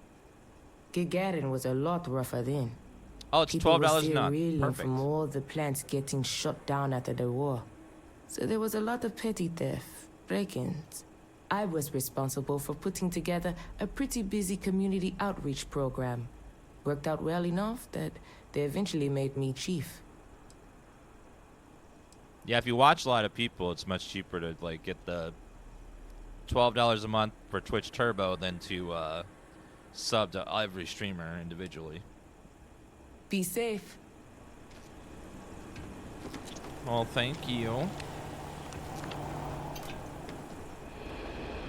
Gagarin was a lot rougher then. Oh, it's People $12 were a still month. reeling Perfect. from all the plants getting shut down after the war. So there was a lot of petty theft, break-ins. I was responsible for putting together a pretty busy community outreach program. Worked out well enough that they eventually made me chief. Yeah, if you watch a lot of people, it's much cheaper to like get the $12 a month for Twitch Turbo than to sub to every streamer individually. Be safe. Well, thank you.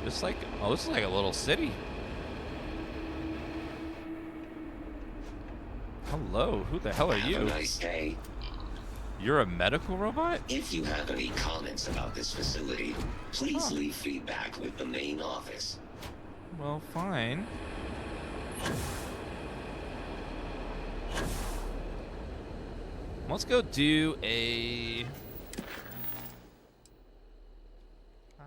This like this is like a little city. Hello, who the hell are you? Have a nice day. You're a medical robot? If you have any comments about this facility, please leave feedback with the main office. Well, fine. Let's go do a... Hi.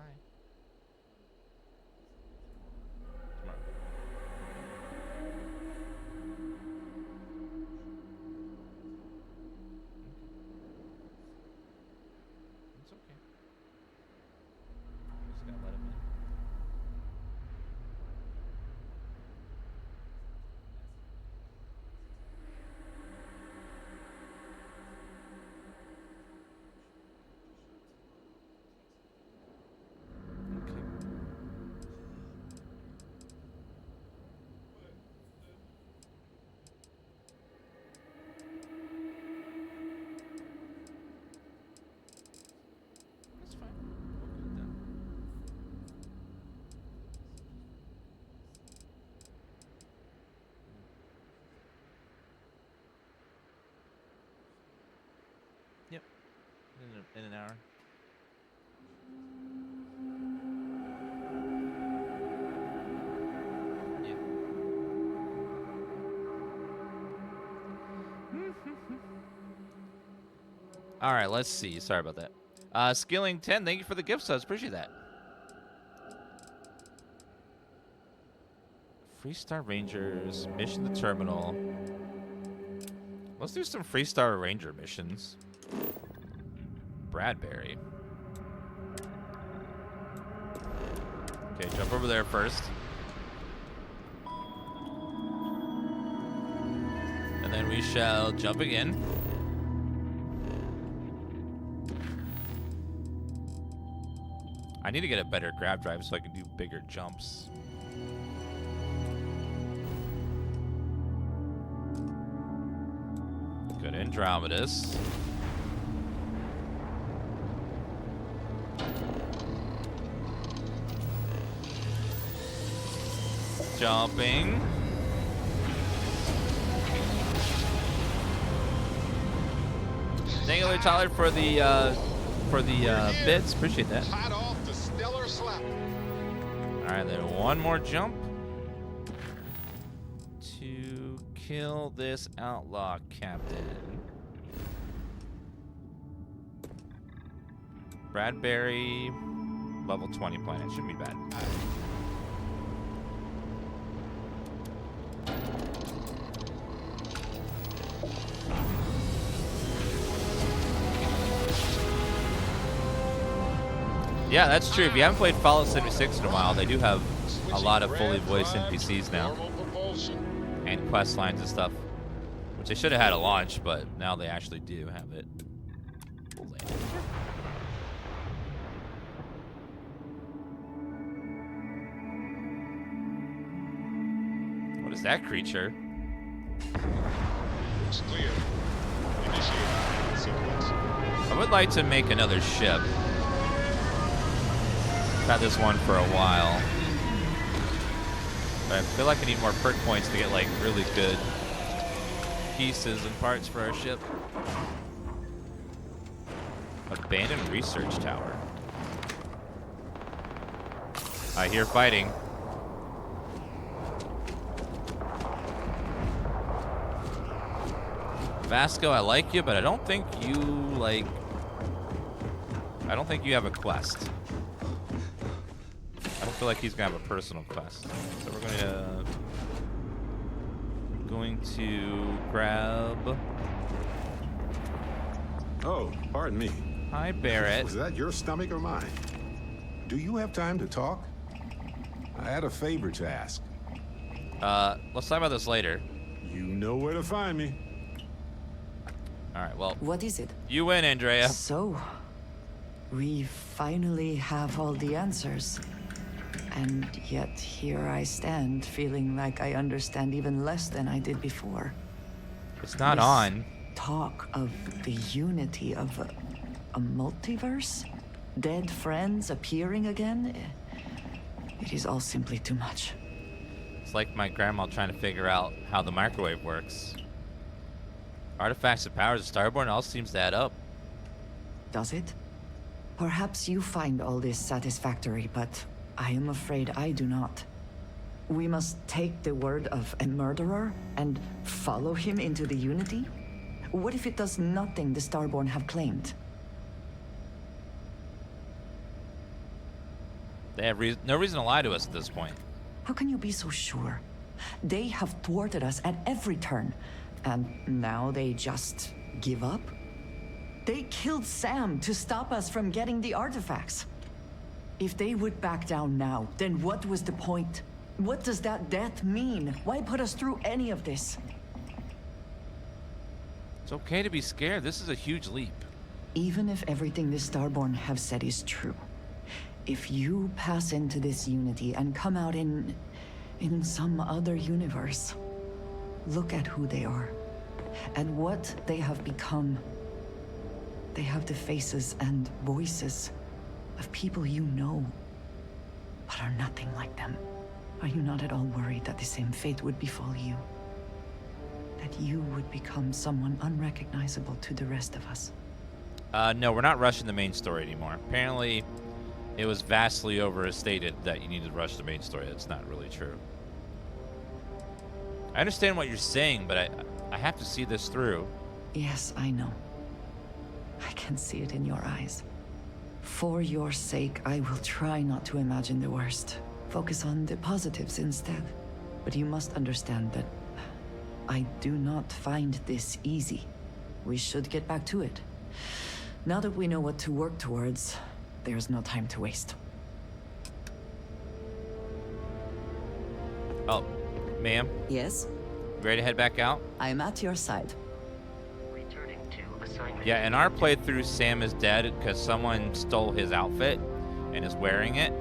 It's okay. in an hour. All right, let's see. Sorry about that. Skilling 10, thank you for the gift subs. Appreciate that. Freestar Rangers, mission the terminal. Let's do some Freestar Ranger missions. Bradbury. Okay, jump over there first. And then we shall jump again. I need to get a better grab drive so I can do bigger jumps. Good Andromedus. Jumping. Thank you, Tyler, for the bits. Appreciate that. All right, then one more jump to kill this outlaw captain. Bradbury, level 20 planet. Shouldn't be bad. Yeah, that's true. If you haven't played Fallout 76 in a while, they do have a lot of fully voiced NPCs now. And quest lines and stuff. Which they should have had at launch, but now they actually do have it. We'll land it here. What is that creature? Looks clear. Initiate sequence. I would like to make another ship. I've had this one for a while. But I feel like I need more perk points to get like really good pieces and parts for our ship. Abandoned research tower. I hear fighting. Vasco, I like you, but I don't think you like... I don't think you have a quest. I don't feel like he's gonna have a personal quest. So we're going to grab... Oh, pardon me. Hi, Barrett. Was that your stomach or mine? Do you have time to talk? I had a favor to ask. Let's talk about this later. You know where to find me. All right, well. What is it? You win, Andrea. So, we finally have all the answers. And yet here I stand, feeling like I understand even less than I did before. It's not this on. Talk of the unity of a multiverse? Dead friends appearing again? It is all simply too much. It's like my grandma trying to figure out how the microwave works. Artifacts and powers of Starborn all seems to add up. Does it? Perhaps you find all this satisfactory, but I am afraid I do not. We must take the word of a murderer and follow him into the Unity? What if it does nothing the Starborn have claimed? They have no reason to lie to us at this point. How can you be so sure? They have thwarted us at every turn, and now they just give up? They killed Sam to stop us from getting the artifacts. If they would back down now, then what was the point? What does that death mean? Why put us through any of this? It's okay to be scared. This is a huge leap. Even if everything the Starborn have said is true, if you pass into this Unity and come out in some other universe, look at who they are and what they have become. They have the faces and voices of people you know, but are nothing like them. Are you not at all worried that the same fate would befall you? That you would become someone unrecognizable to the rest of us? No, we're not rushing the main story anymore. Apparently, it was vastly overstated that you need to rush the main story. That's not really true. I understand what you're saying, but I have to see this through. Yes, I know. I can see it in your eyes. For your sake, I will try not to imagine the worst. Focus on the positives instead. But you must understand that I do not find this easy. We should get back to it. Now that we know what to work towards, there's no time to waste. Oh, ma'am? Yes? Ready to head back out? I'm at your side. Returning to assignment. Yeah, in our playthrough, Sam is dead because someone stole his outfit and is wearing it.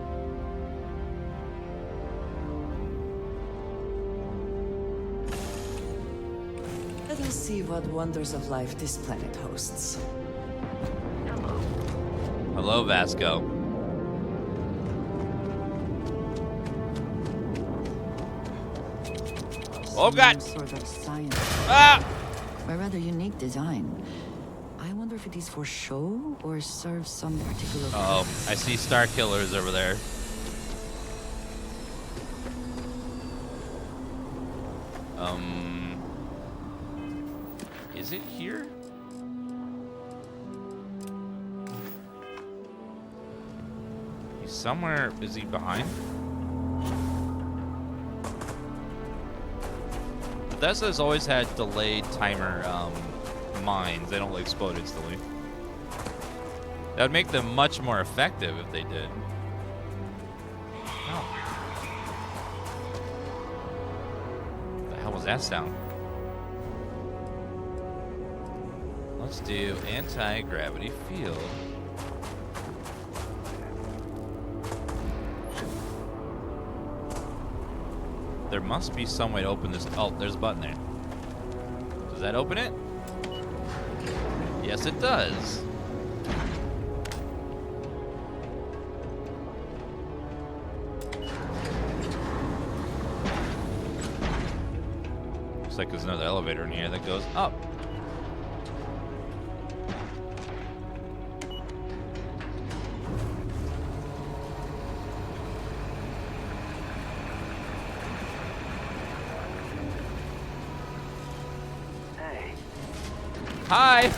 Let us see what wonders of life this planet hosts. Hello, Vasco. Oh, God! Sort of science. Ah! A rather unique design. I wonder if it is for show or serves some particular I see Star Killers over there. Is it here? He's somewhere. Is he behind? Bethesda's always had delayed timer mines. They don't explode instantly. That would make them much more effective if they did. Oh. What the hell was that sound? Let's do anti-gravity field. There must be some way to open this. Oh, there's a button there. Does that open it? Yes, it does. Looks like there's another elevator in here that goes up. Hi.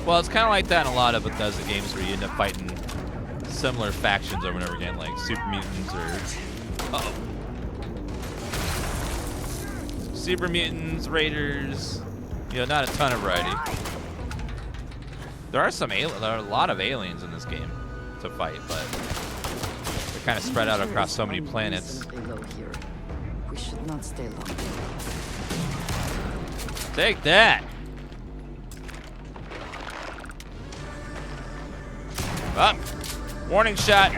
Well, it's kind of like that in a lot of Bethesda games where you end up fighting similar factions over and over again, like Super Mutants or Super Mutants, Raiders. You know, not a ton of variety. There are a lot of aliens in this game to fight, but they're kind of spread out across so many planets. We should not stay long. Take that. Up. Warning shot.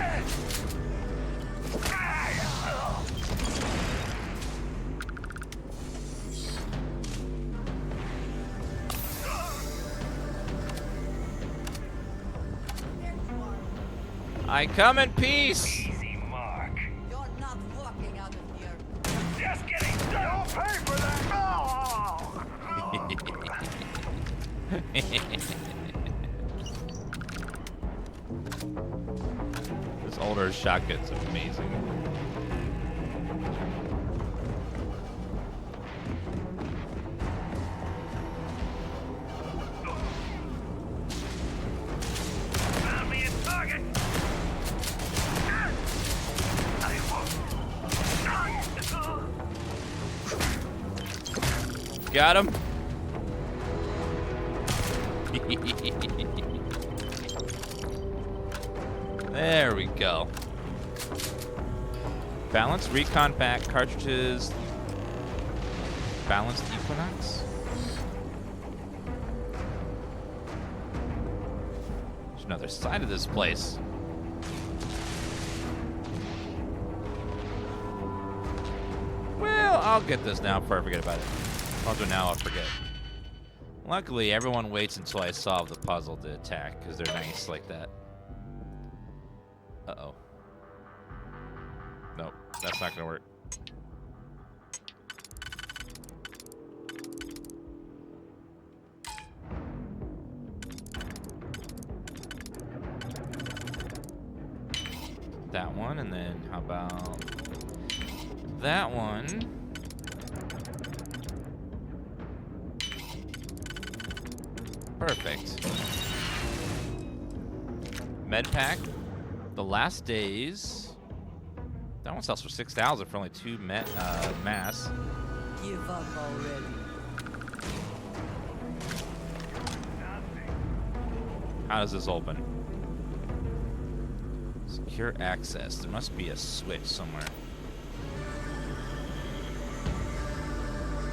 I come in peace. Easy, Mark. You're not walking out of here. Just kidding. Don't pay for that. This older shotgun's amazing. Found me a target. Got him. There we go. Balanced recon pack cartridges. Balanced Equinox. There's another side of this place. Well, I'll get this now before I forget about it. I'll do it now, I'll forget. Luckily, everyone waits until I solve the puzzle to attack, because they're nice like that. Uh-oh. Nope. that's not gonna work. That one, and then how about that one? Perfect. Med pack. The last days. That one sells for 6,000 for only 2 mass. Give up already. How does this open? Secure access. There must be a switch somewhere.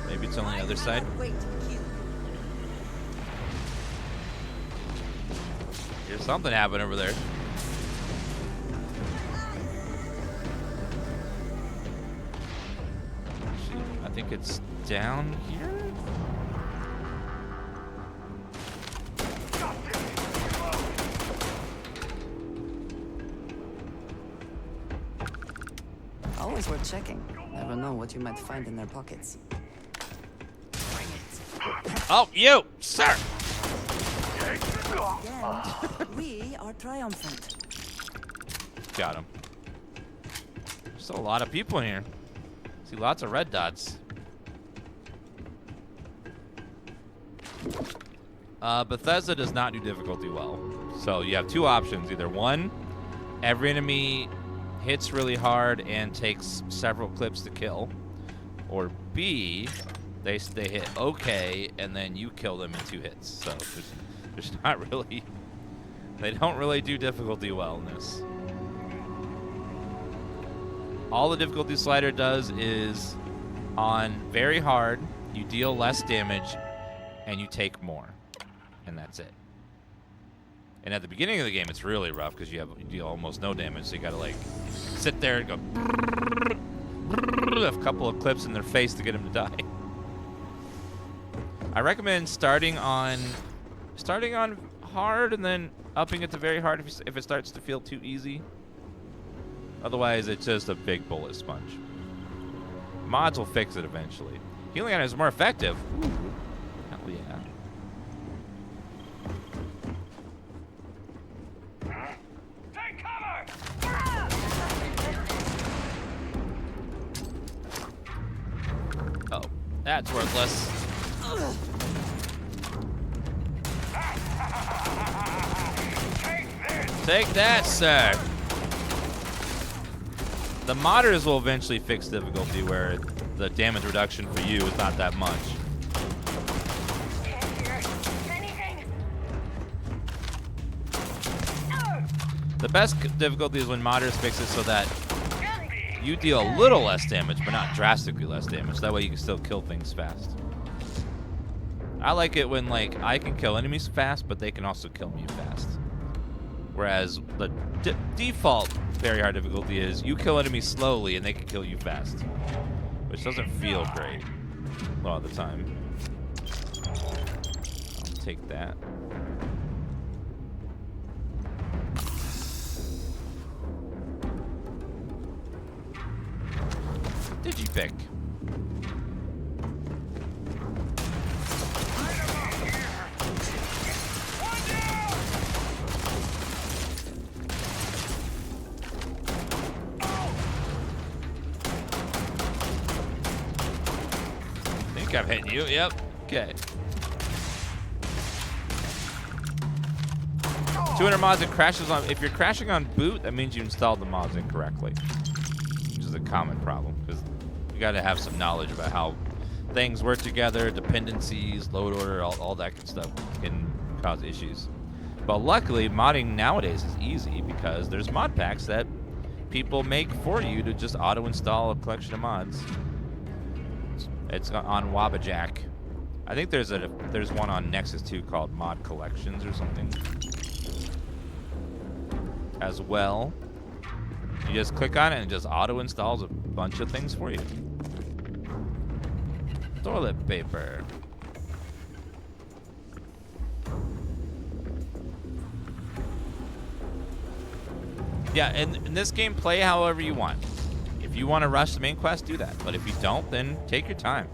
Maybe it's on the other side. There's something happening over there. I think it's down here. Always worth checking. Never know what you might find in their pockets. Oh, you, sir! Again, we are triumphant. Got him. There's a lot of people in here. See lots of red dots. Bethesda does not do difficulty well. So you have 2 options. Either 1, every enemy hits really hard and takes several clips to kill. Or B, they hit okay and then you kill them in 2 hits. So there's not really, they don't really do difficulty well in this. All the difficulty slider does is on very hard, you deal less damage and you take more. And that's it. And at the beginning of the game, it's really rough because you deal almost no damage, so you gotta like sit there and go a couple of clips in their face to get them to die. I recommend starting on hard and then upping it to very hard if it starts to feel too easy. Otherwise, it's just a big bullet sponge. Mods will fix it eventually. Healing item is more effective. Ooh, hell yeah. Oh, that's worthless. Take that, sir. The modders will eventually fix difficulty where the damage reduction for you is not that much. The best difficulty is when modders fix it so that you deal a little less damage, but not drastically less damage. That way you can still kill things fast. I like it when like I can kill enemies fast, but they can also kill me fast. Whereas the default very hard difficulty is you kill enemies slowly and they can kill you fast, which doesn't feel great a lot of the time. I'll take that. Digipick. I think I'm hitting you. Yep. Okay. 200 mods and crashes on. If you're crashing on boot, that means you installed the mods incorrectly, which is a common problem because you got to have some knowledge about how things work together, dependencies, load order, all that good stuff can cause issues. But luckily, modding nowadays is easy because there's mod packs that people make for you to just auto-install a collection of mods. It's on Wabajack. I think there's one on Nexus 2 called Mod Collections or something as well. You just click on it and it just auto-installs a bunch of things for you. Toilet paper. Yeah, in this game, play however you want. If If you want to rush the main quest, do that. But if you don't, then take your time.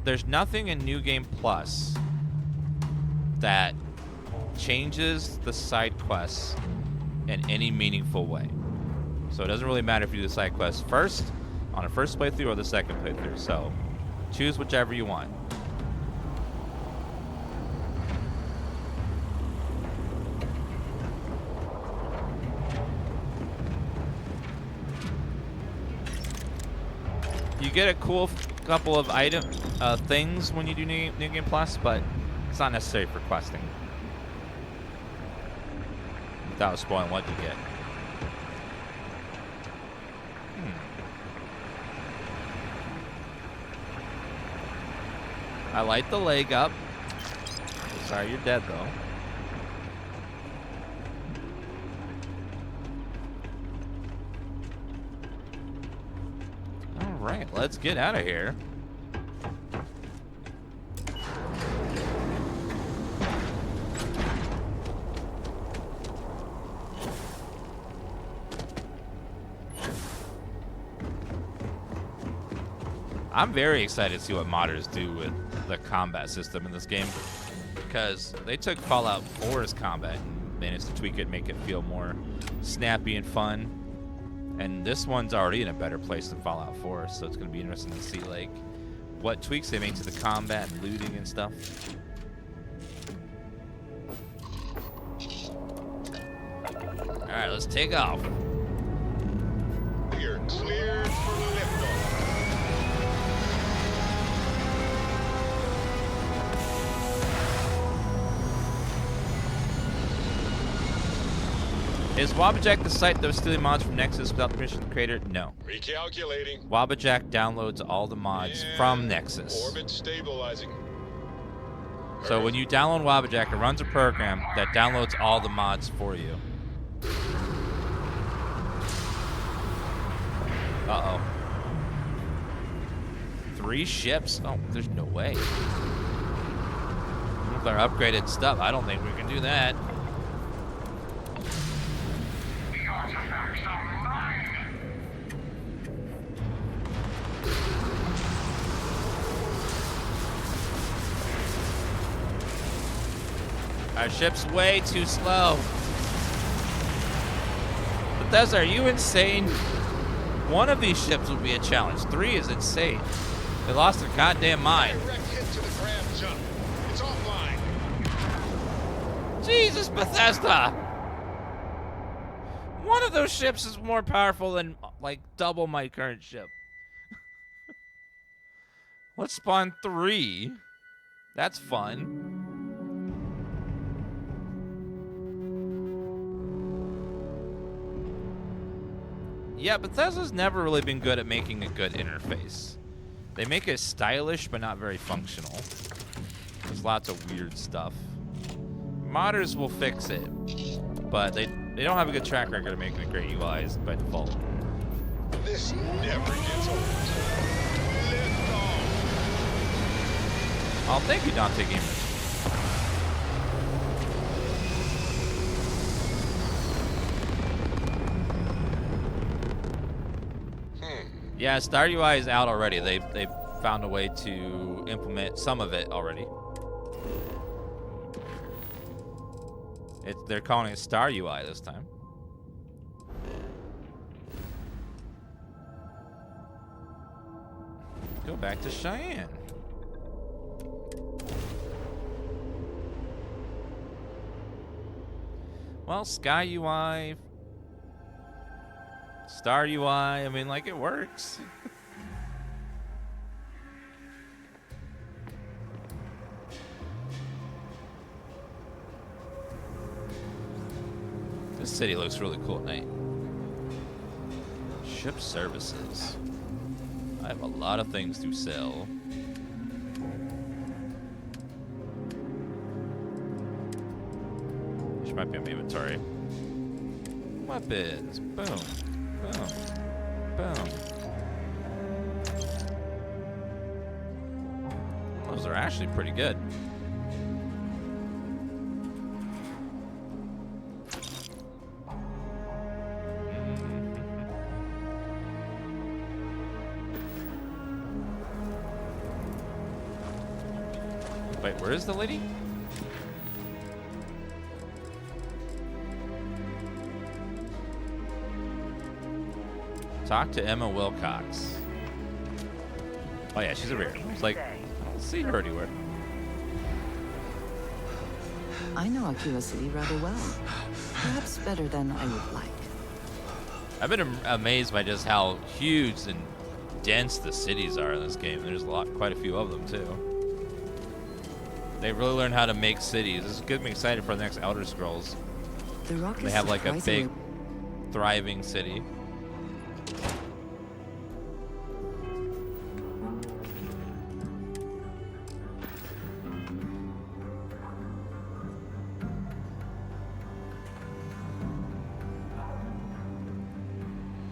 There's nothing in New Game Plus that changes the side quests in any meaningful way. So it doesn't really matter if you do the side quests first, on a first playthrough, or the second playthrough. So choose whichever you want. You get a cool couple of things when you do New Game Plus, but it's not necessary for questing. Without spoiling what you get. I light the leg up. Sorry, you're dead though. All right, let's get out of here. I'm very excited to see what modders do with the combat system in this game, because they took Fallout 4's combat and managed to tweak it, make it feel more snappy and fun. And this one's already in a better place than Fallout 4, so it's going to be interesting to see like what tweaks they make to the combat and looting and stuff. All right, let's take off. You're cleared for liftoff. Is Wabbajack the site that was stealing mods from Nexus without the permission of the creator? No. Recalculating. Wabbajack downloads all the mods from Nexus. Orbit stabilizing. So when you download Wabbajack, it runs a program that downloads all the mods for you. Uh-oh. 3 ships? Oh, there's no way. With our upgraded stuff, I don't think we can do that. Our ship's way too slow. Bethesda, are you insane? One of these ships would be a challenge. 3 is insane. They lost their goddamn mind. Direct hit to the grab jump. It's offline. Jesus, Bethesda! One of those ships is more powerful than like double my current ship. Let's spawn 3. That's fun. Yeah, Bethesda's never really been good at making a good interface. They make it stylish, but not very functional. There's lots of weird stuff. Modders will fix it, but they don't have a good track record of making a great UI by default. This never gets old. Lift off. Oh, thank you, Dante Gamers. Yeah, Star UI is out already. They've found a way to implement some of it already. They're calling it Star UI this time. Go back to Cheyenne. Well, Sky UI, Star UI, I mean, like, it works. This city looks really cool at night. Ship services. I have a lot of things to sell. Which might be in my inventory. Weapons. Boom. Boom. Boom. Those are actually pretty good. Wait, where is the lady? Talk to Emma Wilcox. Oh yeah, she's over here. It's like, see her anywhere. I know Aquila City rather well. Perhaps better than I would like. I've been amazed by just how huge and dense the cities are in this game. There's quite a few of them too. They really learned how to make cities. This gets me excited for the next Elder Scrolls. The rock They is have like a big, surprisingly- thriving city.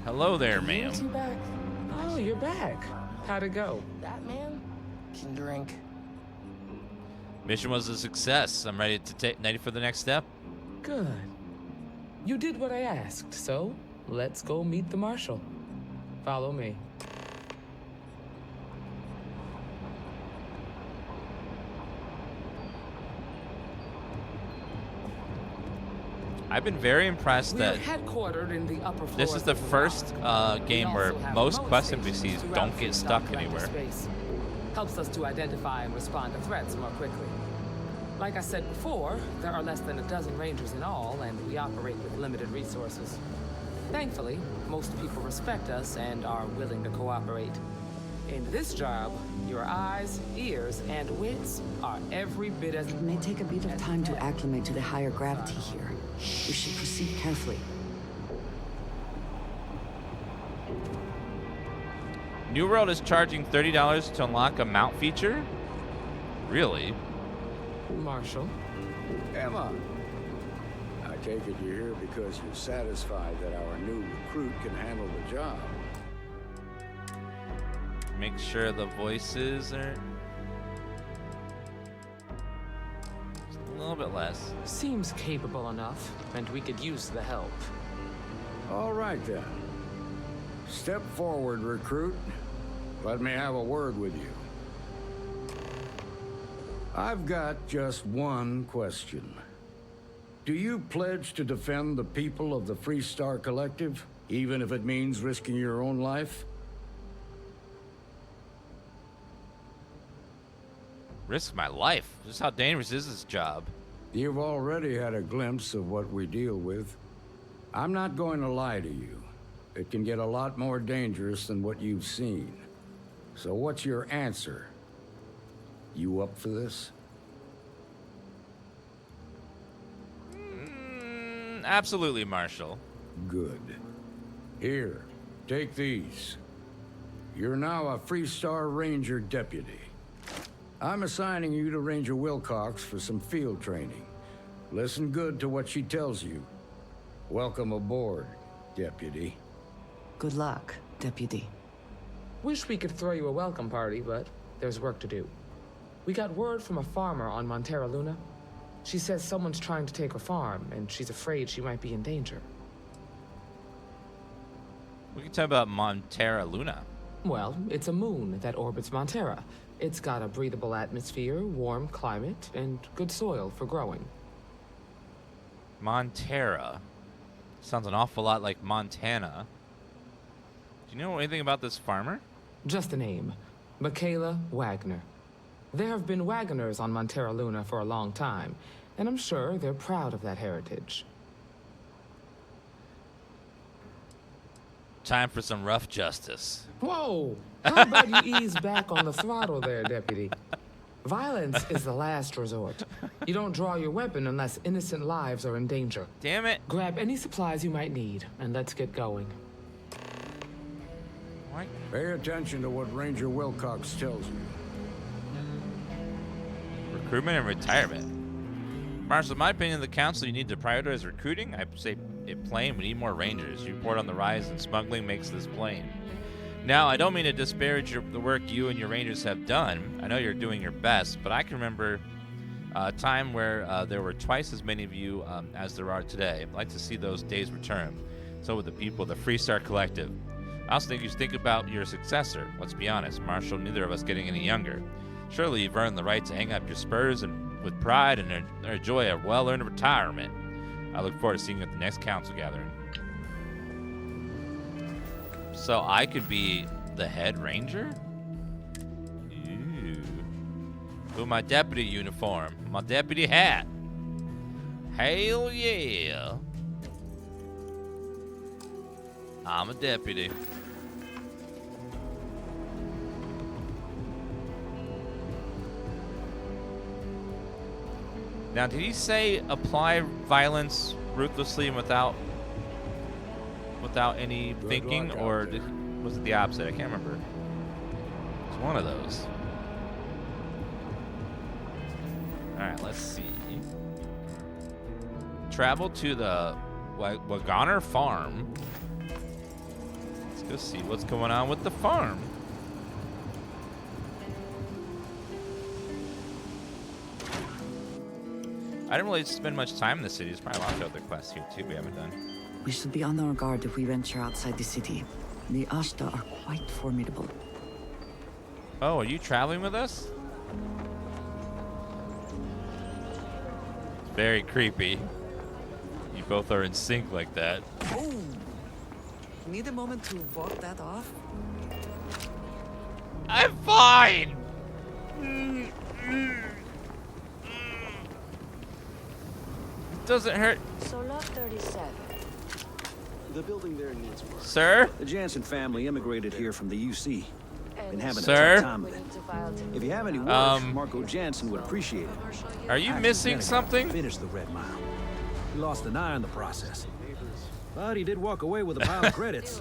Hello there, ma'am. You back? Oh, you're back. How'd it go? That man can drink. Mission was a success. I'm ready for the next step. Good. You did what I asked, so let's go meet the marshal. Follow me. I've been very impressed We're that headquartered in the upper floors this is the of first game where also have most remote quest stations NPCs throughout don't get Freestar stuck collective anywhere. space. Helps us to identify and respond to threats more quickly. Like I said before, there are less than a dozen rangers in all, and we operate with limited resources. Thankfully, most people respect us and are willing to cooperate. In this job, your eyes, ears, and wits are every bit as... It may take a bit of time to acclimate to the higher gravity here. We should proceed carefully. New World is charging $30 to unlock a mount feature? Really? Marshal? Emma, I take it you're here because you're satisfied that our new recruit can handle the job. Make sure the voices are just a little bit less. Seems capable enough, and we could use the help. All right then. Step forward, recruit. Let me have a word with you. I've got just one question. Do you pledge to defend the people of the Freestar Collective, even if it means risking your own life? Risk my life? Just how dangerous is this job? You've already had a glimpse of what we deal with. I'm not going to lie to you. It can get a lot more dangerous than what you've seen. So what's your answer? You up for this? Absolutely, Marshal. Good. Here, take these. You're now a Freestar Ranger deputy. I'm assigning you to Ranger Wilcox for some field training. Listen good to what she tells you. Welcome aboard, deputy. Good luck, deputy. Wish we could throw you a welcome party, but there's work to do. We got word from a farmer on Montera Luna. She says someone's trying to take her farm, and she's afraid she might be in danger. We can talk about Montera Luna. Well, it's a moon that orbits Montera. It's got a breathable atmosphere, warm climate, and good soil for growing. Montera. Sounds an awful lot like Montana. Do you know anything about this farmer? Just a name. Michaela Wagner. There have been Wagoners on Montera Luna for a long time, and I'm sure they're proud of that heritage. Time for some rough justice. Whoa! How about you ease back on the throttle there, deputy? Violence is the last resort. You don't draw your weapon unless innocent lives are in danger. Damn it. Grab any supplies you might need, and let's get going. What? Pay attention to what Ranger Wilcox tells you. Recruitment and retirement. Marshal, in my opinion, the council, you need to prioritize recruiting. I say it plain, we need more rangers. You report on the rise and smuggling makes this plain. Now, I don't mean to disparage the work you and your rangers have done. I know you're doing your best, but I can remember a time where there were twice as many of you as there are today. I'd like to see those days return. So would the people of the Freestar Collective. I also think you should think about your successor. Let's be honest, Marshal, neither of us getting any younger. Surely you've earned the right to hang up your spurs and with pride and enjoy a well-earned retirement. I look forward to seeing you at the next council gathering. So I could be the head ranger? Ooh. With my deputy uniform, my deputy hat. Hell yeah. I'm a deputy. Now, did he say apply violence ruthlessly and without any thinking, or was it the opposite? I can't remember. It's one of those. All right, let's see. Travel to the Gagarin farm. Let's go see what's going on with the farm. I didn't really spend much time in the city. There's probably lots of other quests here too we haven't done. We should be on our guard if we venture outside the city. The Ashta are quite formidable. Oh, are you traveling with us? Very creepy. You both are in sync like that. Oh! Need a moment to walk that off? I'm fine! It doesn't hurt. So lot 37. The building there needs work. Sir? The Jansen family immigrated here from the UC. Been having Sir? a tough time of it. If you have any work, Marco Jansen would appreciate it. Are you missing something? Finished the Red Mile. He lost an eye in the process. But he did walk away with a pile of credits.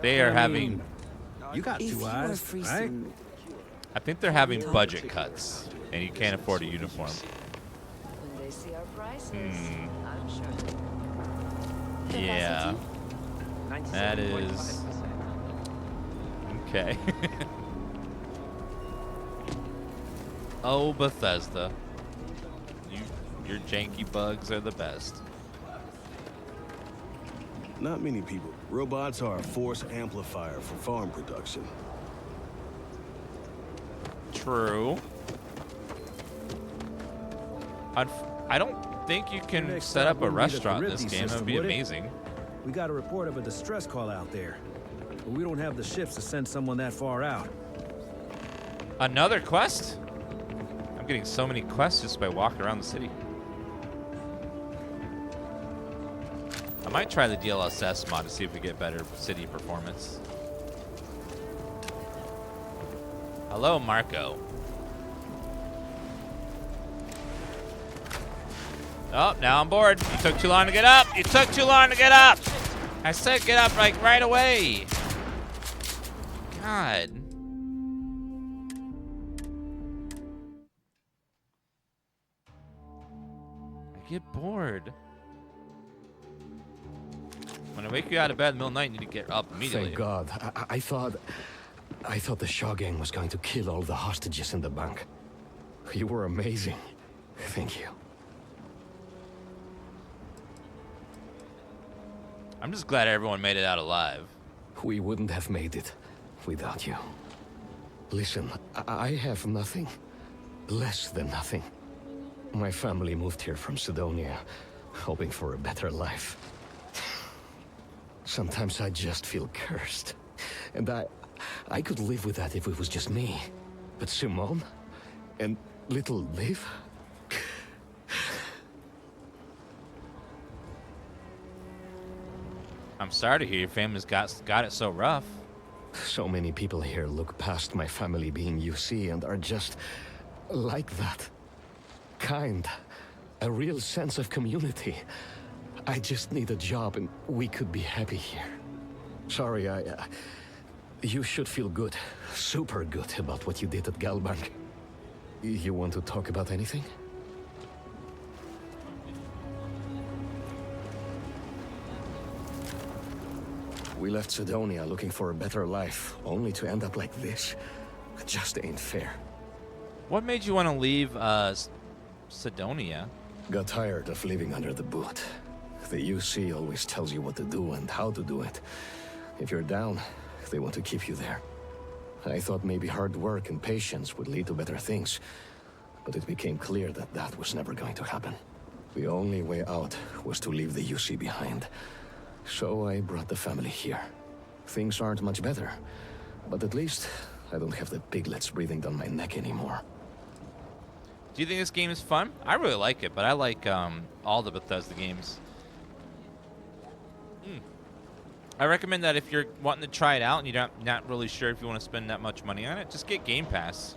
They are having... You got two eyes, right? I think they're having budget cuts, and you can't afford a uniform. When they see our prices, Hmm. I'm sure. Yeah. That is... Okay. Oh, Bethesda. Your janky bugs are the best. Not many people. Robots are a force amplifier for farm production. True. I don't think you can set up a restaurant in this game. That would be amazing. We got a report of a distress call out there. But we don't have the ships to send someone that far out. Another quest? I'm getting so many quests just by walking around the city. I might try the DLSS mod to see if we get better city performance. Hello, Marco. Oh, now I'm bored. You took too long to get up. You took too long to get up. I said get up like right away. God. I get bored. When I wake you out of bed in the middle of the night, you need to get up immediately. Thank God. I thought the Shaw gang was going to kill all the hostages in the bank. You were amazing. Thank you. I'm just glad everyone made it out alive. We wouldn't have made it without you. Listen, I have nothing. Less than nothing. My family moved here from Sidonia, hoping for a better life. Sometimes I just feel cursed. And I could live with that if it was just me. But Simone and little Liv? I'm sorry to hear your family's got it so rough. So many people here look past my family being UC and are just like that. Kind. A real sense of community. I just need a job and we could be happy here. Sorry, you should feel good. Super good about what you did at Galbank. You want to talk about anything? We left Sidonia looking for a better life, only to end up like this. It just ain't fair. What made you want to leave Sidonia? Got tired of living under the boot. The UC always tells you what to do and how to do it. If you're down, they want to keep you there. I thought maybe hard work and patience would lead to better things, but it became clear that that was never going to happen. The only way out was to leave the UC behind. So I brought the family here. Things aren't much better, but at least I don't have the piglets breathing down my neck anymore. Do you think this game is fun? I really like it, but I like all the Bethesda games. I recommend that if you're wanting to try it out and you're not really sure if you want to spend that much money on it, just get Game Pass.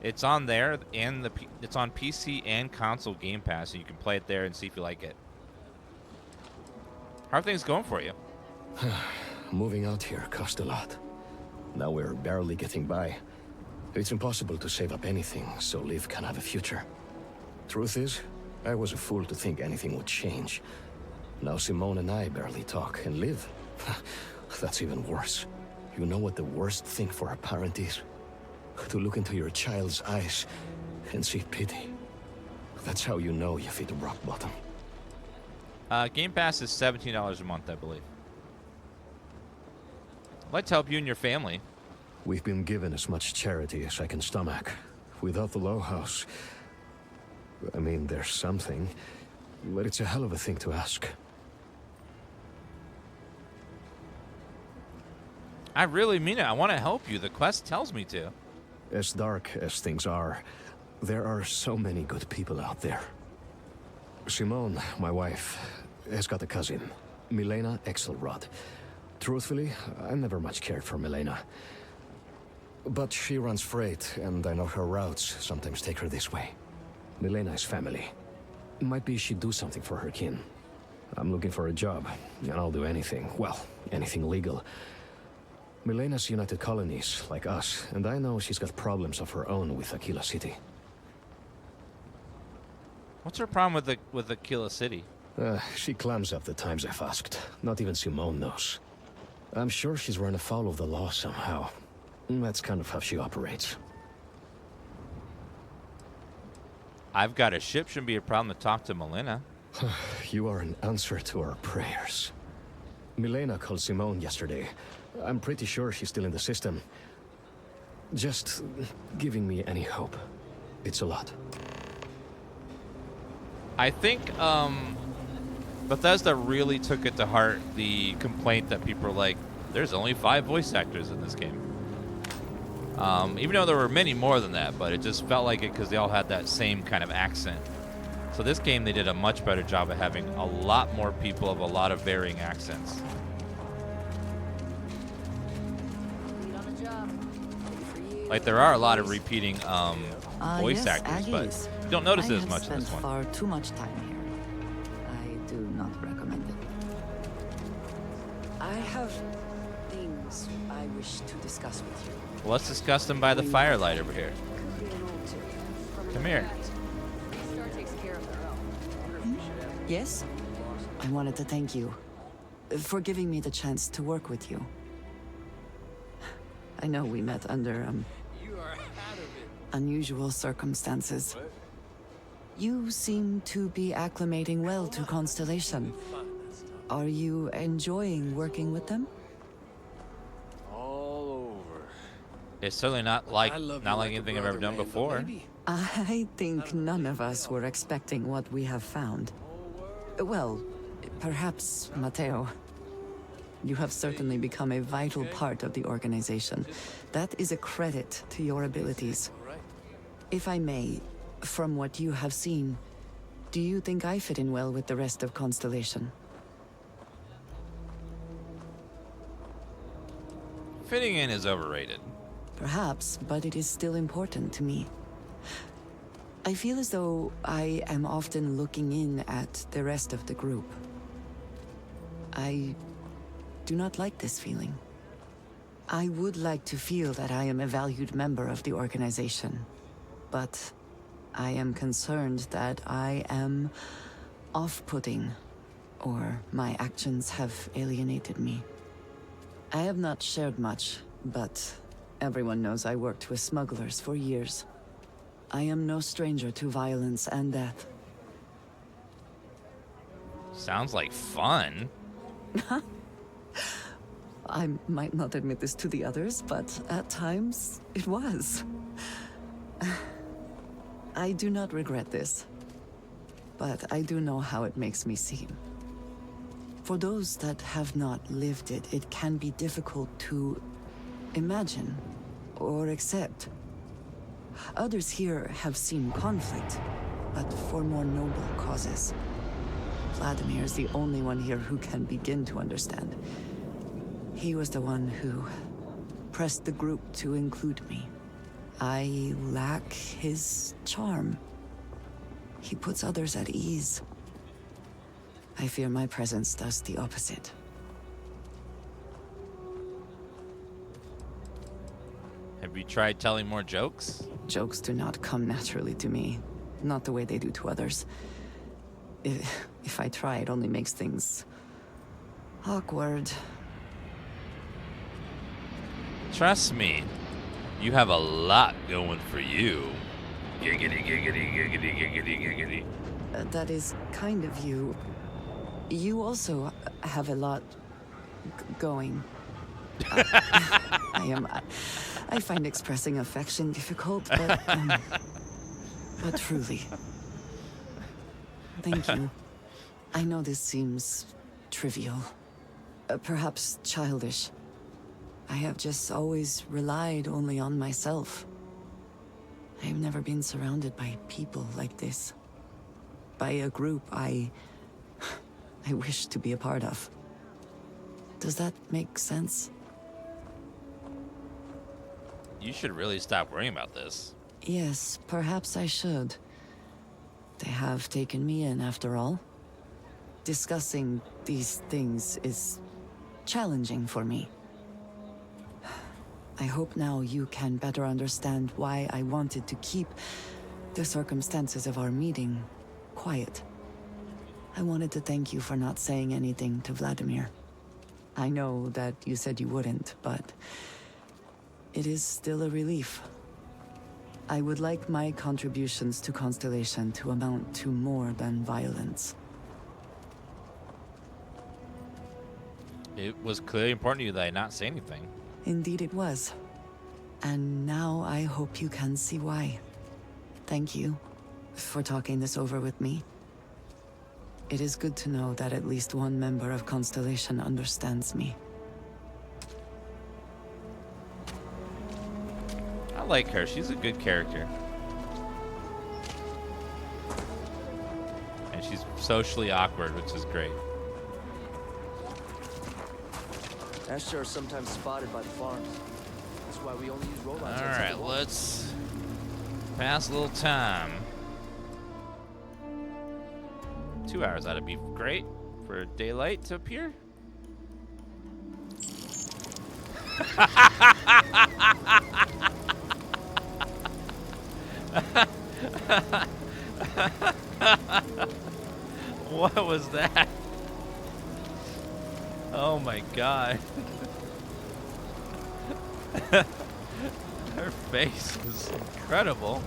It's on there, and it's on PC and console Game Pass, so you can play it there and see if you like it. How are things going for you? Moving out here cost a lot. Now we're barely getting by. It's impossible to save up anything so Liv can have a future. Truth is, I was a fool to think anything would change. Now Simone and I barely talk, and Liv, that's even worse. You know what the worst thing for a parent is? To look into your child's eyes and see pity. That's how you know you've hit rock bottom. Game Pass is $17 a month, I believe. I'd like to help you and your family. We've been given as much charity as I can stomach. Without the Low House, I mean, there's something, but it's a hell of a thing to ask. I really mean it. I want to help you. The quest tells me to. As dark as things are, there are so many good people out there. Simone, my wife, has got a cousin, Milena Exelrod. Truthfully, I never much cared for Milena. But she runs freight, and I know her routes sometimes take her this way. Milena is family. Might be she'd do something for her kin. I'm looking for a job, and I'll do anything. Well, anything legal. Milena's United Colonies, like us, and I know she's got problems of her own with Aquila City. What's her problem with Aquila City? She clams up the times I've asked. Not even Simone knows. I'm sure she's run afoul of the law somehow. That's kind of how she operates. I've got a ship. Shouldn't be a problem to talk to Milena. You are an answer to our prayers. Milena called Simone yesterday. I'm pretty sure she's still in the system. Just giving me any hope. It's a lot. I think Bethesda really took it to heart, the complaint that people are like, there's only 5 voice actors in this game. Even though there were many more than that, but it just felt like it because they all had that same kind of accent. So this game, they did a much better job of having a lot more people of a lot of varying accents. Like, there are a lot of repeating voice actors, but you don't notice it as much in this one. I have spent far too much time here. I do not recommend it. I have things I wish to discuss with you. Well, let's discuss them by the firelight over here. Come here. Yes? I wanted to thank you for giving me the chance to work with you. I know we met under unusual circumstances. You seem to be acclimating well to Constellation. Are you enjoying working with them? All over. It's certainly not like anything I've ever done before. I think none of us were expecting what we have found. Well, perhaps Matteo. You have certainly become a vital part of the organization. That is a credit to your abilities. If I may, from what you have seen, do you think I fit in well with the rest of Constellation? Fitting in is overrated. Perhaps, but it is still important to me. I feel as though I am often looking in at the rest of the group. I do not like this feeling. I would like to feel that I am a valued member of the organization, but I am concerned that I am off-putting, or my actions have alienated me. I have not shared much, but everyone knows I worked with smugglers for years. I am no stranger to violence and death. Sounds like fun. I might not admit this to the others, but at times it was. I do not regret this, but I do know how it makes me seem. For those that have not lived it, it can be difficult to imagine or accept. Others here have seen conflict, but for more noble causes. Vladimir is the only one here who can begin to understand. He was the one who pressed the group to include me. I lack his charm. He puts others at ease. I fear my presence does the opposite. Have you tried telling more jokes? Jokes do not come naturally to me, not the way they do to others. If I try, it only makes things awkward. Trust me, you have a lot going for you. Giggity, giggity, giggity, giggity, giggity. That is kind of you. You also have a lot going. I find expressing affection difficult, but truly. Thank you. I know this seems trivial, perhaps childish. I have just always relied only on myself. I have never been surrounded by people like this. By a group I wish to be a part of. Does that make sense? You should really stop worrying about this. Yes, perhaps I should. They have taken me in after all. Discussing these things is challenging for me. I hope now you can better understand why I wanted to keep the circumstances of our meeting quiet. I wanted to thank you for not saying anything to Vladimir. I know that you said you wouldn't, but it is still a relief. I would like my contributions to Constellation to amount to more than violence. It was clearly important to you that I not say anything. Indeed it was. And now I hope you can see why. Thank you for talking this over with me. It is good to know that at least one member of Constellation understands me. I like her. She's a good character. And she's socially awkward, which is great. Asher are sometimes spotted by the farms. That's why we only use robots. Alright, let's pass a little time. 2 hours ought to be great for daylight to appear. What was that? Oh my god. Her face is incredible.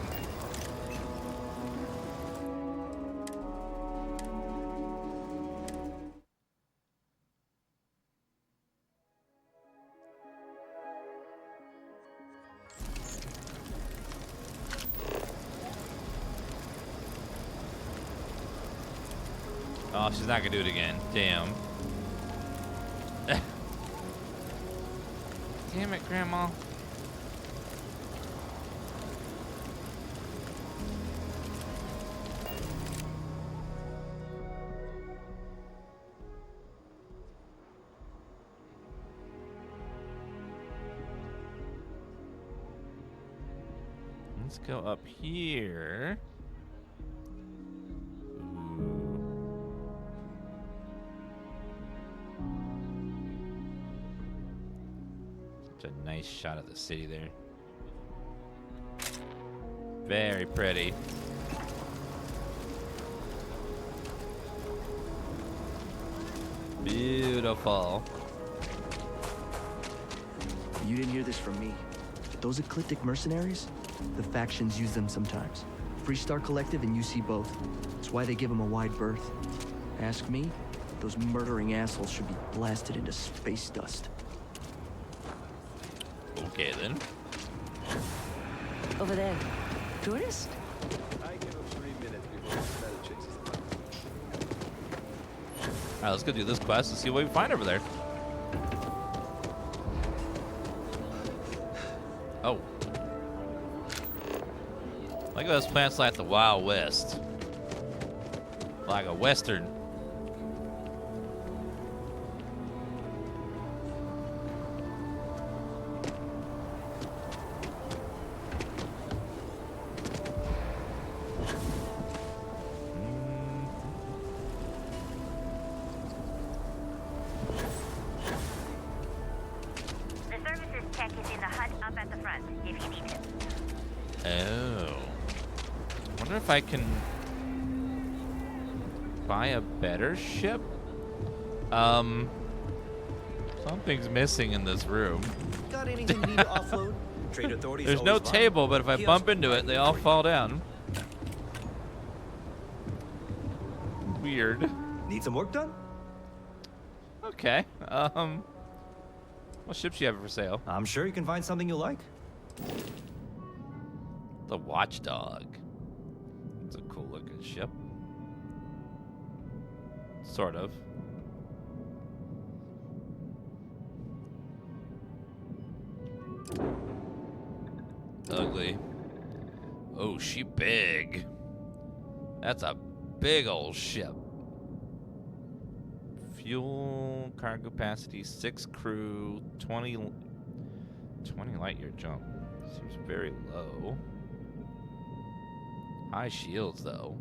Oh, she's not gonna do it again. Damn. Damn it, Grandma. Let's go up here. Such a nice shot of the city there. Very pretty. Beautiful. You didn't hear this from me. But those eclectic mercenaries, the factions use them sometimes. Freestar Collective and UC both. That's why they give them a wide berth. Ask me, those murdering assholes should be blasted into space dust. Okay, then. Over there. Tourist? I give him 3 minutes before the smell chases him out. All right, let's go do this quest and see what we find over there. Oh. Look at those plants like the Wild West. Like a Western. The services tech is in the hut up at the front, if you need it. Oh. Wonder if I can buy a better ship? Something's missing in this room. Got anything you need to offload? Trade authorities. There's no always fine. table, but if I bump into it, they all fall down. Weird. Need some work done? Okay. What ships do you have for sale? I'm sure you can find something you like. The Watchdog. It's a cool looking ship. Sort of. Ugly. Oh, she big. That's a big old ship. Fuel, cargo capacity, 6 crew, 20 light year jump. Seems very low. High shields, though.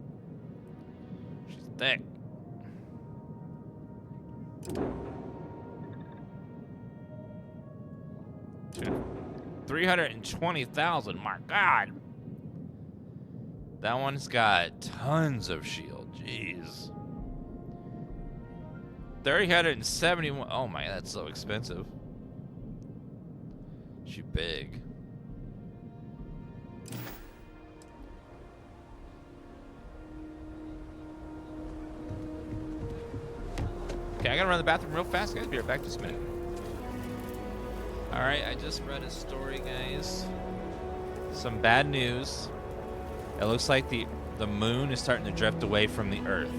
She's thick. $320,000. My God. That one's got tons of shield. Jeez. 371. Oh my, that's so expensive. She big. Okay, I gotta run to the bathroom real fast, guys. Be right back just a minute. Alright, I just read a story, guys. Some bad news. It looks like the moon is starting to drift away from the Earth.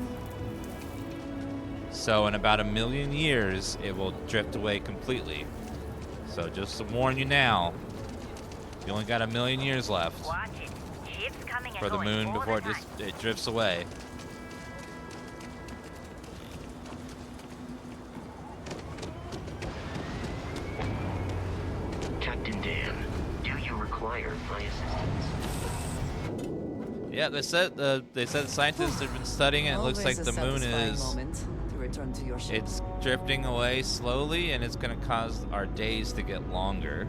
So in about 1 million years, it will drift away completely. So just to warn you now, you only got 1 million years left for the moon before it drifts away. Captain Dan, do you require my assistance? Yeah, they said the scientists have been studying it. It looks like the moon is it's drifting away slowly, and it's going to cause our days to get longer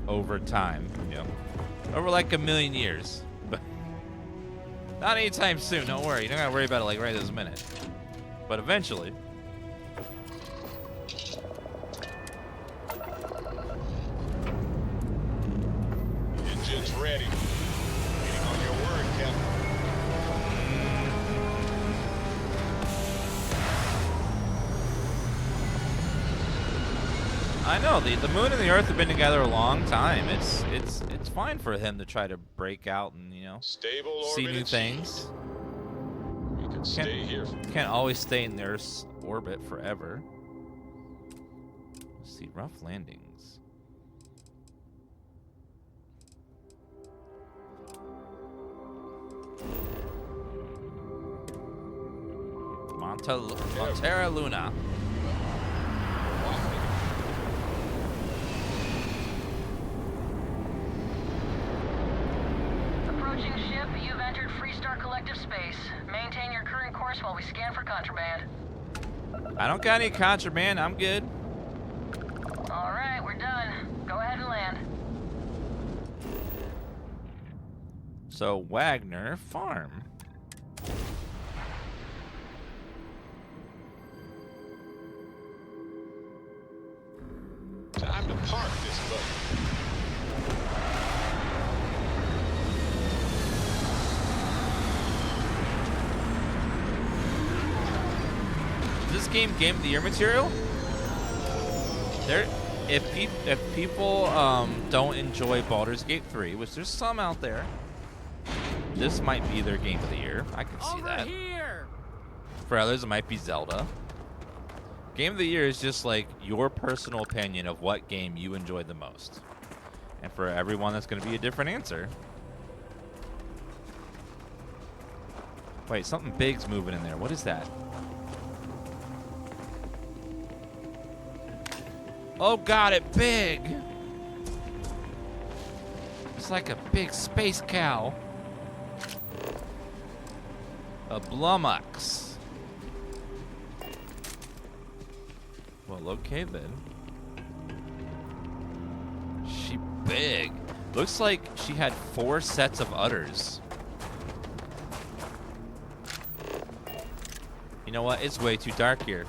over time. You know, over like 1 million years, but not anytime soon. Don't worry, you don't got to worry about it like right this minute. But eventually. Engine's ready. Waiting on your word, Captain. I know the moon and the Earth have been together a long time. It's fine for him to try to break out and Stable see orbit new achieved. things. We can stay here. Can't always stay in the Earth's orbit forever. Let's see, rough landings. Montera Luna. Approaching ship, you've entered Freestar collective space. Maintain your current course while we scan for contraband. I don't got any contraband. I'm good. All right, we're done. Go ahead and land. So Wagner Farm. Time to park this boat. Is this game of the year material? If people don't enjoy Baldur's Gate 3, which there's some out there, this might be their game of the year. I can see that. Here. For others, it might be Zelda. Game of the year is just like your personal opinion of what game you enjoyed the most. And for everyone, that's going to be a different answer. Wait, something big's moving in there. What is that? Oh god, it's big! It's like a big space cow. A Blumux. Well, okay then. She big. Looks like she had 4 sets of udders. You know what? It's way too dark here.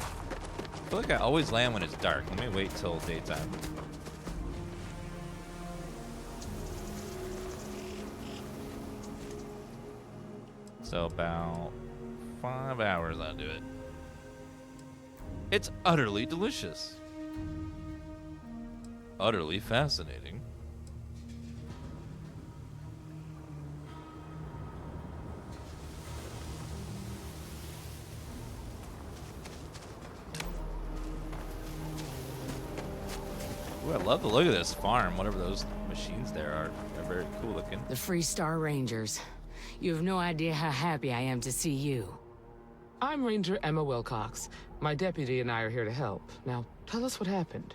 I feel like I always land when it's dark. Let me wait till daytime. So about 5 hours I'll do it. It's utterly delicious. Utterly fascinating. Ooh, I love the look of this farm. Whatever those machines there are, they're very cool looking. The Freestar Rangers. You have no idea how happy I am to see you. I'm Ranger Emma Wilcox. My deputy and I are here to help. Now, tell us what happened.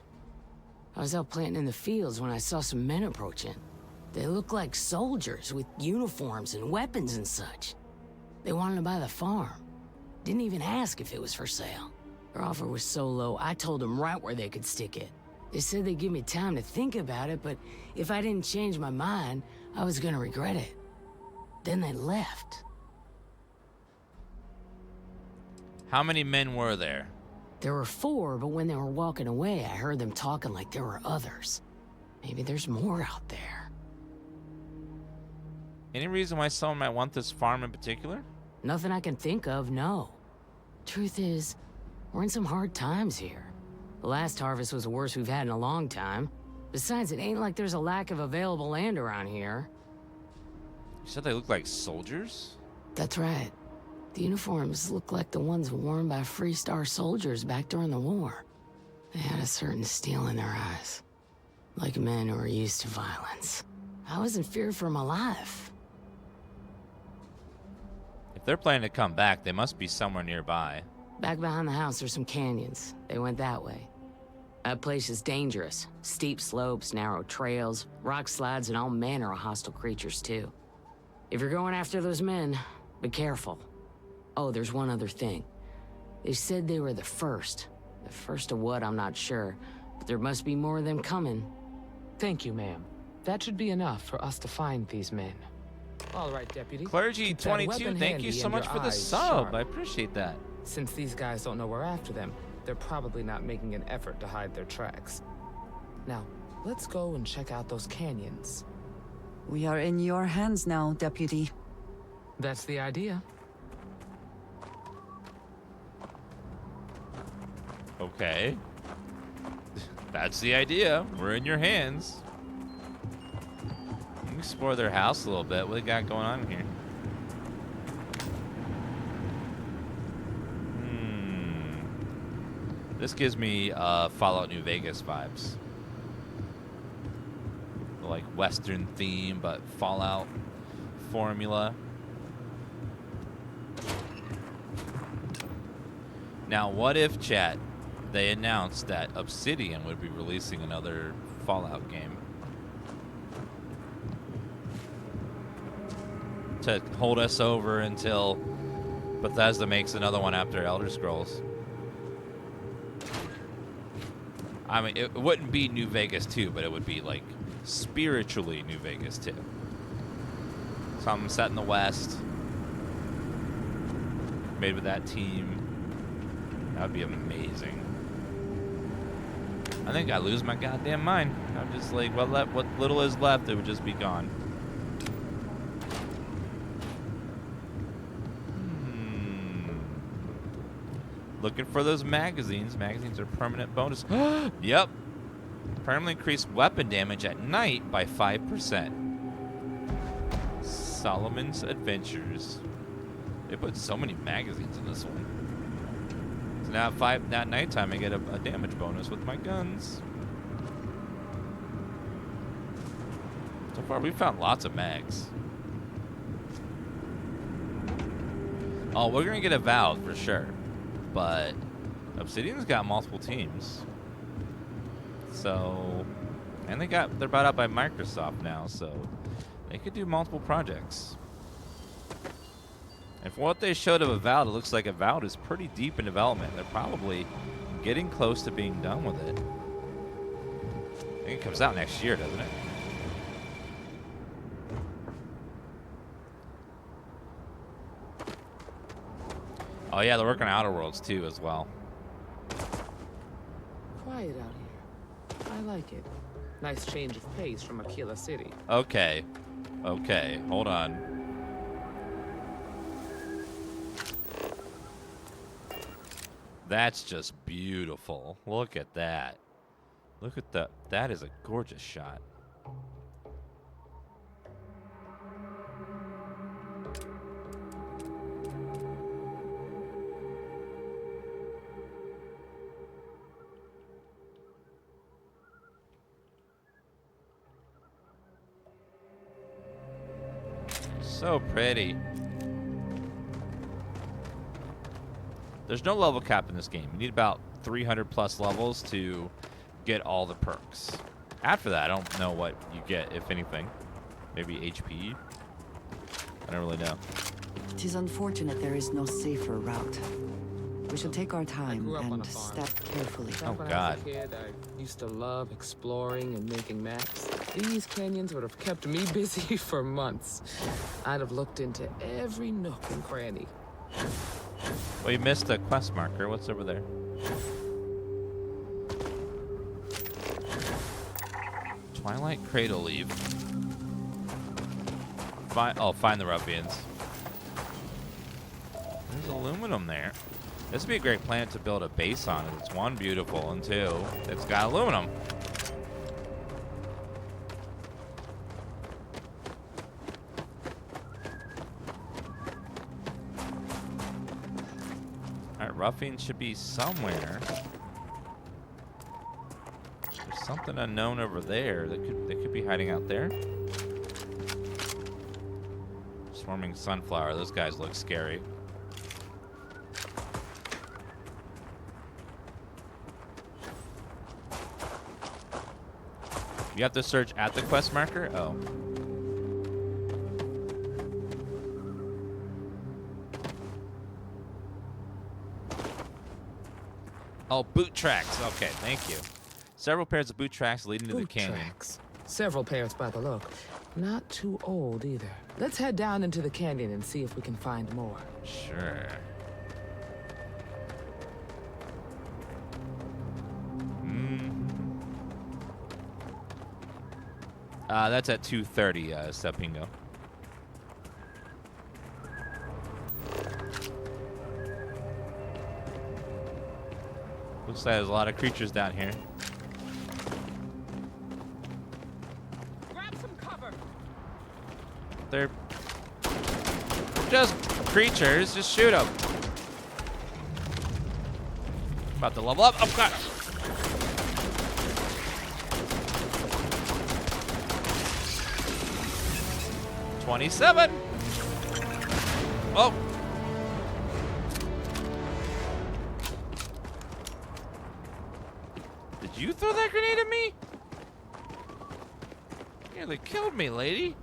I was out planting in the fields when I saw some men approaching. They looked like soldiers with uniforms and weapons and such. They wanted to buy the farm. Didn't even ask if it was for sale. Their offer was so low, I told them right where they could stick it. They said they'd give me time to think about it, but if I didn't change my mind, I was gonna regret it. Then they left. How many men were there? There were 4, but when they were walking away, I heard them talking like there were others. Maybe there's more out there. Any reason why someone might want this farm in particular? Nothing I can think of, no. Truth is, we're in some hard times here. The last harvest was the worst we've had in a long time. Besides, it ain't like there's a lack of available land around here. You said they look like soldiers? That's right. The uniforms look like the ones worn by Freestar soldiers back during the war. They had a certain steel in their eyes. Like men who are used to violence. I was in fear for my life. If they're planning to come back, they must be somewhere nearby. Back behind the house, there's some canyons. They went that way. That place is dangerous. Steep slopes, narrow trails, rock slides, and all manner of hostile creatures, too. If you're going after those men, be careful. Oh, there's one other thing. They said they were the first. The first of what, I'm not sure. But there must be more of them coming. Thank you, ma'am. That should be enough for us to find these men. All right, Deputy. Clergy 22, thank you so much for the sub. I appreciate that. Since these guys don't know we're after them, they're probably not making an effort to hide their tracks. Now, let's go and check out those canyons. We are in your hands now, Deputy. That's the idea. Okay. That's the idea. We're in your hands. Let me explore their house a little bit. What they got going on here? This gives me Fallout New Vegas vibes. Like Western theme, but Fallout formula. Now, what if, chat, they announced that Obsidian would be releasing another Fallout game to hold us over until Bethesda makes another one after Elder Scrolls? I mean, it wouldn't be New Vegas 2, but it would be like spiritually New Vegas 2. Something set in the West, made with that team. That would be amazing. I think I lose my goddamn mind. I'm just like, what little is left, it would just be gone. Looking for those magazines. Magazines are permanent bonus. Yep. Permanently increase weapon damage at night by 5%. Solomon's Adventures. They put so many magazines in this one. So now at nighttime I get a damage bonus with my guns. So far we've found lots of mags. Oh, we're gonna get a Valve for sure. But Obsidian's got multiple teams. So, and they're bought out by Microsoft now, so they could do multiple projects. And from what they showed of Avowed, it looks like Avowed is pretty deep in development. They're probably getting close to being done with it. I think it comes out next year, doesn't it? Oh yeah, they're working on Outer Worlds too as well. Quiet out here. I like it. Nice change of pace from Aquila City. Okay. Okay, hold on. That's just beautiful. Look at that. Look at that. That is a gorgeous shot. So pretty. There's no level cap in this game. You need about 300 plus levels to get all the perks. After that, I don't know what you get, if anything. Maybe HP? I don't really know. It is unfortunate there is no safer route. We should take our time and step carefully. Oh, When God. I was a kid, I used to love exploring and making maps. These canyons would have kept me busy for months. I'd have looked into every nook and cranny. Well, you missed a quest marker. What's over there? Twilight Cradle Leaf. Find the ruffians. There's aluminum there. This would be a great planet to build a base on. It's one, beautiful, and two, it's got aluminum. Alright, ruffians should be somewhere. There's something unknown over there that could be hiding out there. Swarming sunflower. Those guys look scary. You have to search at the quest marker? Oh. Oh, boot tracks. Okay, thank you. Several pairs of boot tracks leading to the canyon. Tracks. Several pairs by the look. Not too old either. Let's head down into the canyon and see if we can find more. Sure. That's at 2:30, Stepingo. Looks like there's a lot of creatures down here. Grab some cover. They're just creatures. Just shoot them. About to level up. Oh, God. $27. Oh. Did you throw that grenade at me? You nearly killed me, lady.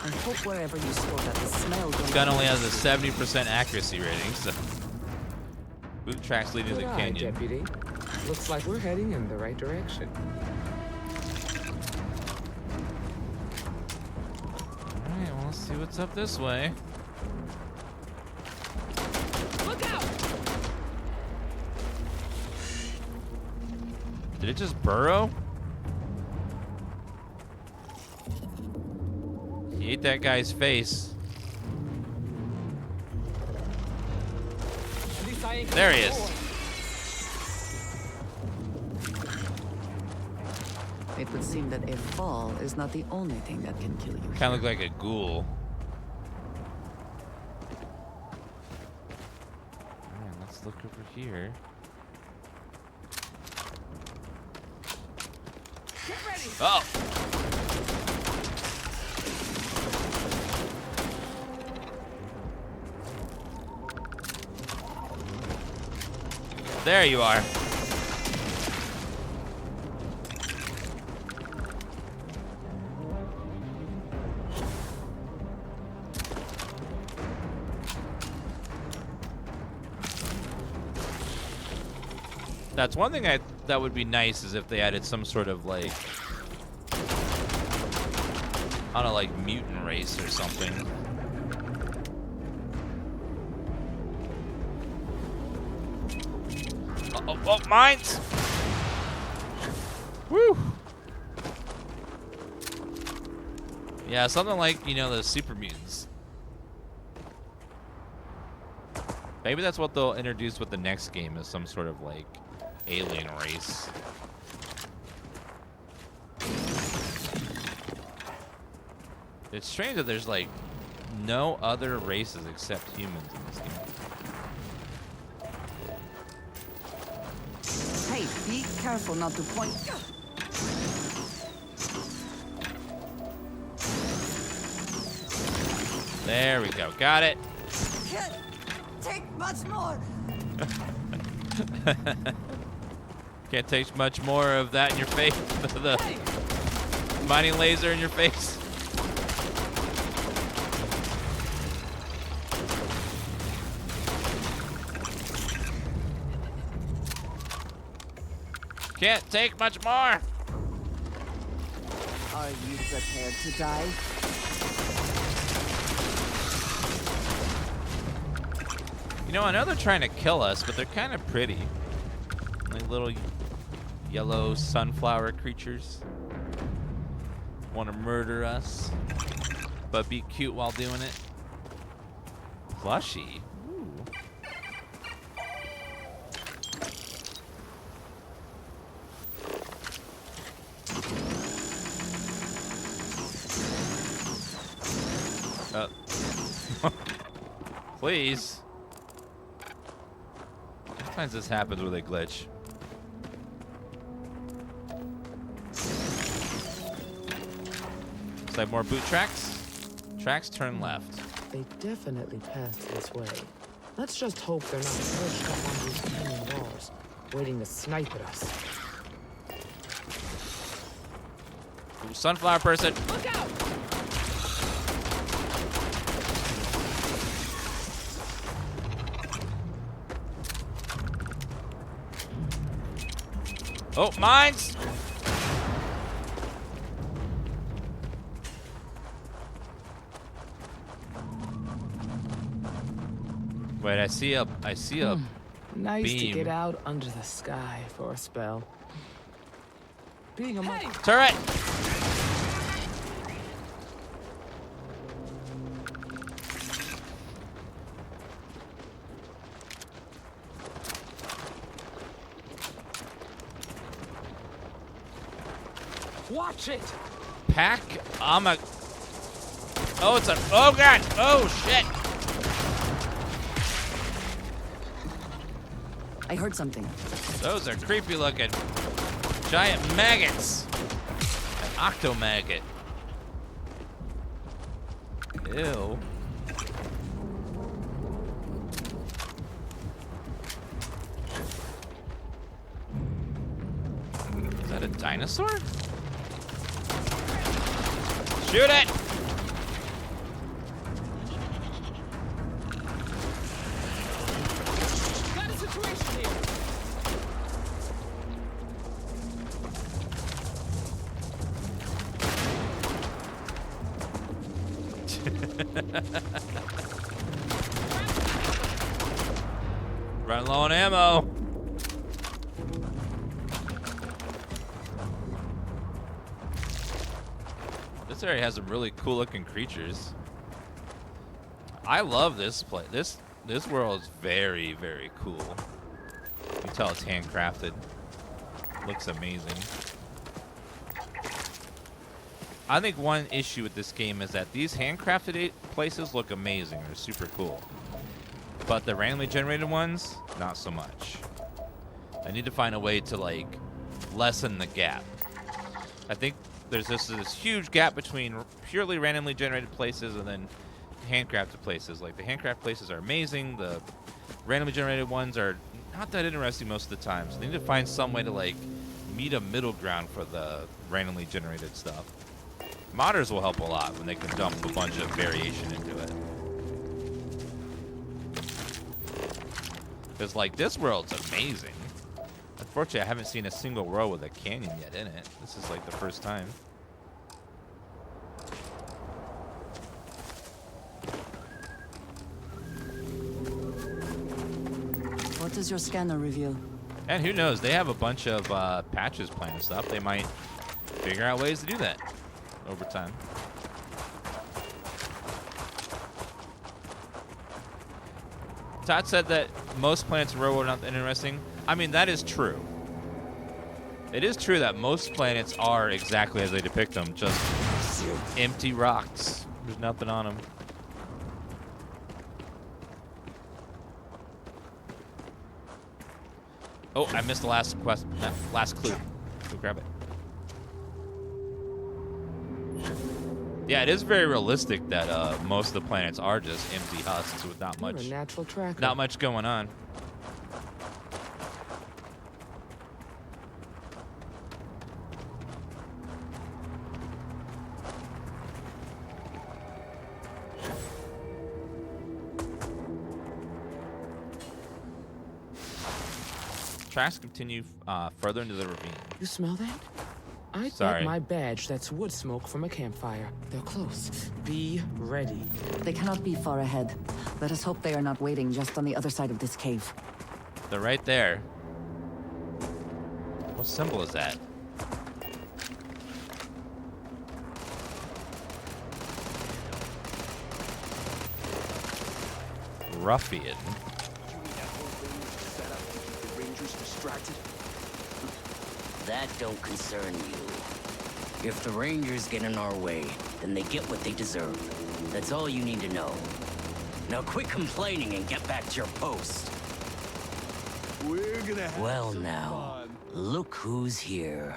I hope wherever you store that the smell This gun only has a 70% accuracy rating, so. Boot tracks leading to the Good eye, canyon. Deputy. Looks like we're heading in the right direction. Alright, well, let's see what's up this way. Look out! Did it just burrow? He ate that guy's face. There he is. It would seem that a fall is not the only thing that can kill you. Kind of look like a ghoul. Alright, let's look over here. Get ready. Oh! There you are. That's one thing that would be nice is if they added some sort of like, I don't know, like mutant race or something. Oh, mines! Woo! Yeah, something like, you know, the super mutants. Maybe that's what they'll introduce with the next game, is some sort of like alien race. It's strange that there's like no other races except humans in this game. Hey, be careful not to point. There we go. Got it. Can't take much more. Can't take much more of that in your face. The mining laser in your face. Can't take much more. Are you prepared to die? You know, I know they're trying to kill us, but they're kind of pretty. Like little yellow sunflower creatures. Want to murder us, but be cute while doing it. Plushy. Ooh. Please. Sometimes this happens with a glitch. Looks like more boot tracks. Tracks turn left. They definitely passed this way. Let's just hope they're not perched up on these canyon walls, waiting to snipe at us. Ooh, sunflower person. Look out! Oh, mines! Wait, I see a Nice beam. to get out under the sky for a spell. Being a Turret! Watch it! Pack Ama. Oh, it's a. Oh, God! Oh, shit! I heard something. Those are creepy looking. Giant maggots. An octomaggot. Ew. Is that a dinosaur? Shoot it! Got a situation here. Run low on ammo. This area has some really cool looking creatures. I love this place. This world is very, very cool. You can tell it's handcrafted. Looks amazing. I think one issue with this game is that these handcrafted places look amazing. They're super cool. But the randomly generated ones, not so much. I need to find a way to, like, lessen the gap. I think there's this huge gap between purely randomly generated places and then handcrafted places. Like, the handcrafted places are amazing. The randomly generated ones are not that interesting most of the time. So they need to find some way to, like, meet a middle ground for the randomly generated stuff. Modders will help a lot when they can dump a bunch of variation into it. Because, like, this world's amazing. Unfortunately, I haven't seen a single row with a canyon yet in it. This is, like, the first time. What does your scanner reveal? And who knows? They have a bunch of patches planned and stuff. They might figure out ways to do that over time. Todd said that most planets in Robo are not that interesting. I mean, that is true. It is true that most planets are exactly as they depict them, just empty rocks. There's nothing on them. Oh, I missed the last quest, last clue. Go grab it. Yeah, it is very realistic that most of the planets are just empty husks with not much, natural tracker. not much going on. Tracks continue further into the ravine. You smell that? I Sorry. think my badge, that's wood smoke from a campfire. They're close. Be ready. They cannot be far ahead. Let us hope they are not waiting just on the other side of this cave. They're right there. What symbol is that? Ruffian. That don't concern you. If the Rangers get in our way, then they get what they deserve. That's all you need to know. Now quit complaining and get back to your post. We're gonna have Well now, look who's here.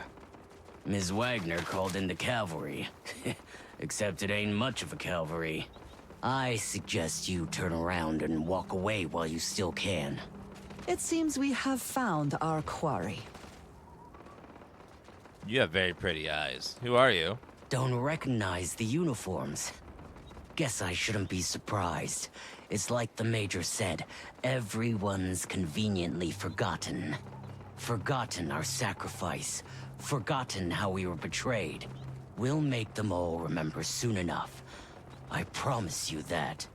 Ms. Wagner called in the cavalry. Except it ain't much of a cavalry. I suggest you turn around and walk away while you still can. It seems we have found our quarry. You have very pretty eyes. Who are you? Don't recognize the uniforms. Guess I shouldn't be surprised. It's like the Major said, everyone's conveniently forgotten. Forgotten our sacrifice. Forgotten how we were betrayed. We'll make them all remember soon enough. I promise you that.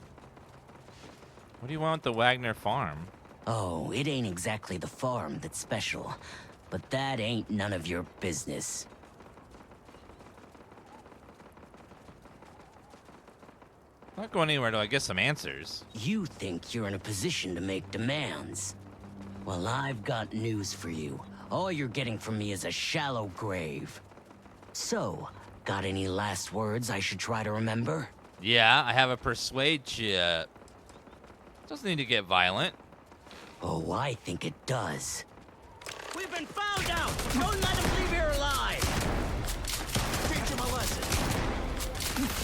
What do you want with the Wagner farm? Oh, it ain't exactly the farm that's special. But that ain't none of your business. I'm not going anywhere till I get some answers. You think you're in a position to make demands. Well, I've got news for you. All you're getting from me is a shallow grave. So, got any last words I should try to remember? Yeah, I have a persuade chip. Doesn't need to get violent. Oh, I think it does. We've been found out! Don't let him leave here alive! Teach him a lesson.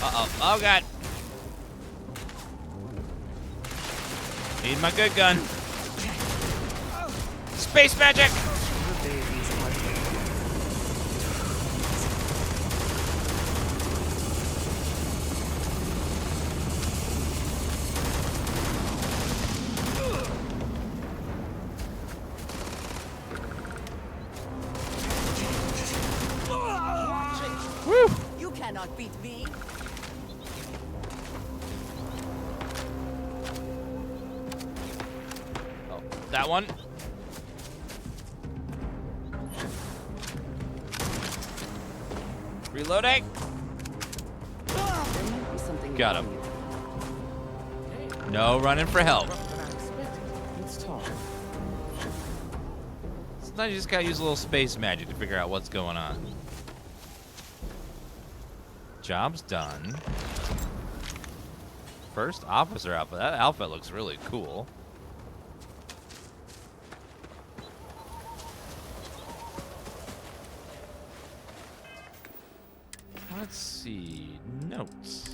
Uh-oh. Oh, God. Need my good gun. Space magic! You cannot beat me. Oh, that one. Reloading. Got him. No running for help. farm. Sometimes you just gotta use a little space magic to figure out what's going on. Job's done. First officer outfit. That outfit looks really cool. Let's see. Notes.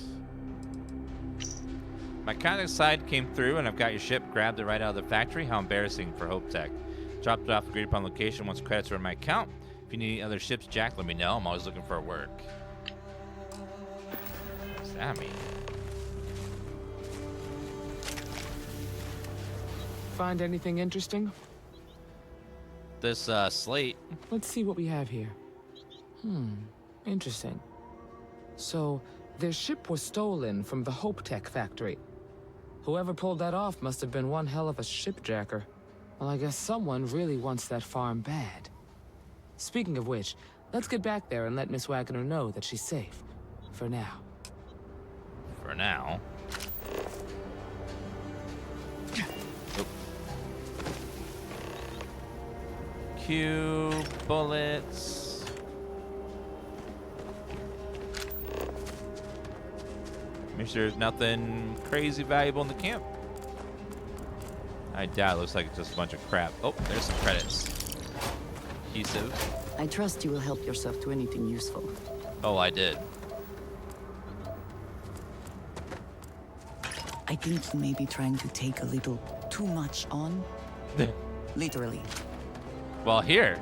My contact side came through and I've got your ship. Grabbed it right out of the factory. How embarrassing for Hope Tech. Dropped it off agreed upon location once credits are in my account. If you need any other ships, Jack, let me know. I'm always looking for work. What's that mean? Find anything interesting? This slate. Let's see what we have here. Interesting. So, their ship was stolen from the Hope Tech factory. Whoever pulled that off must have been one hell of a shipjacker. Well, I guess someone really wants that farm bad. Speaking of which, let's get back there and let Miss Wagner know that she's safe. For now. For now. Oh. Q bullets. Make sure there's nothing crazy valuable in the camp. I doubt it. Looks like it's just a bunch of crap. Oh, there's some credits. Adhesive. I trust you will help yourself to anything useful. Oh, I did. I think you may be trying to take a little too much on. Literally. Well, here.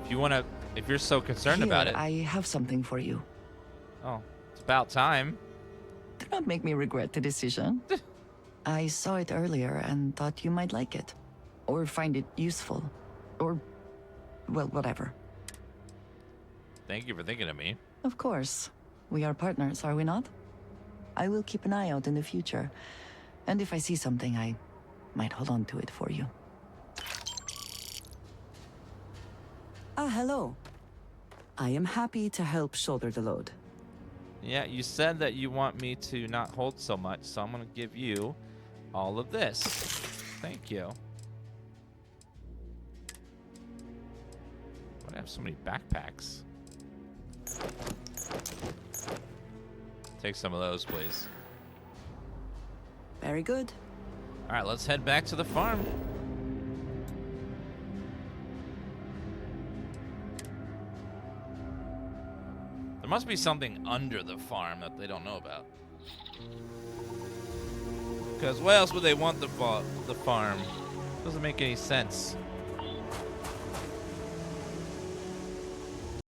If you want to, if you're so concerned about it. I have something for you. Oh, it's about time. Do not make me regret the decision. I saw it earlier and thought you might like it. Or find it useful. Or, well, whatever. Thank you for thinking of me. Of course. We are partners, are we not? I will keep an eye out in the future. And if I see something, I might hold on to it for you. Ah, hello. I am happy to help shoulder the load. Yeah, you said that you want me to not hold so much, so I'm going to give you all of this. Thank you. Why do I have so many backpacks? Take some of those, please. Very good. All right, let's head back to the farm. There must be something under the farm that they don't know about. Because why else would they want the farm? Doesn't make any sense.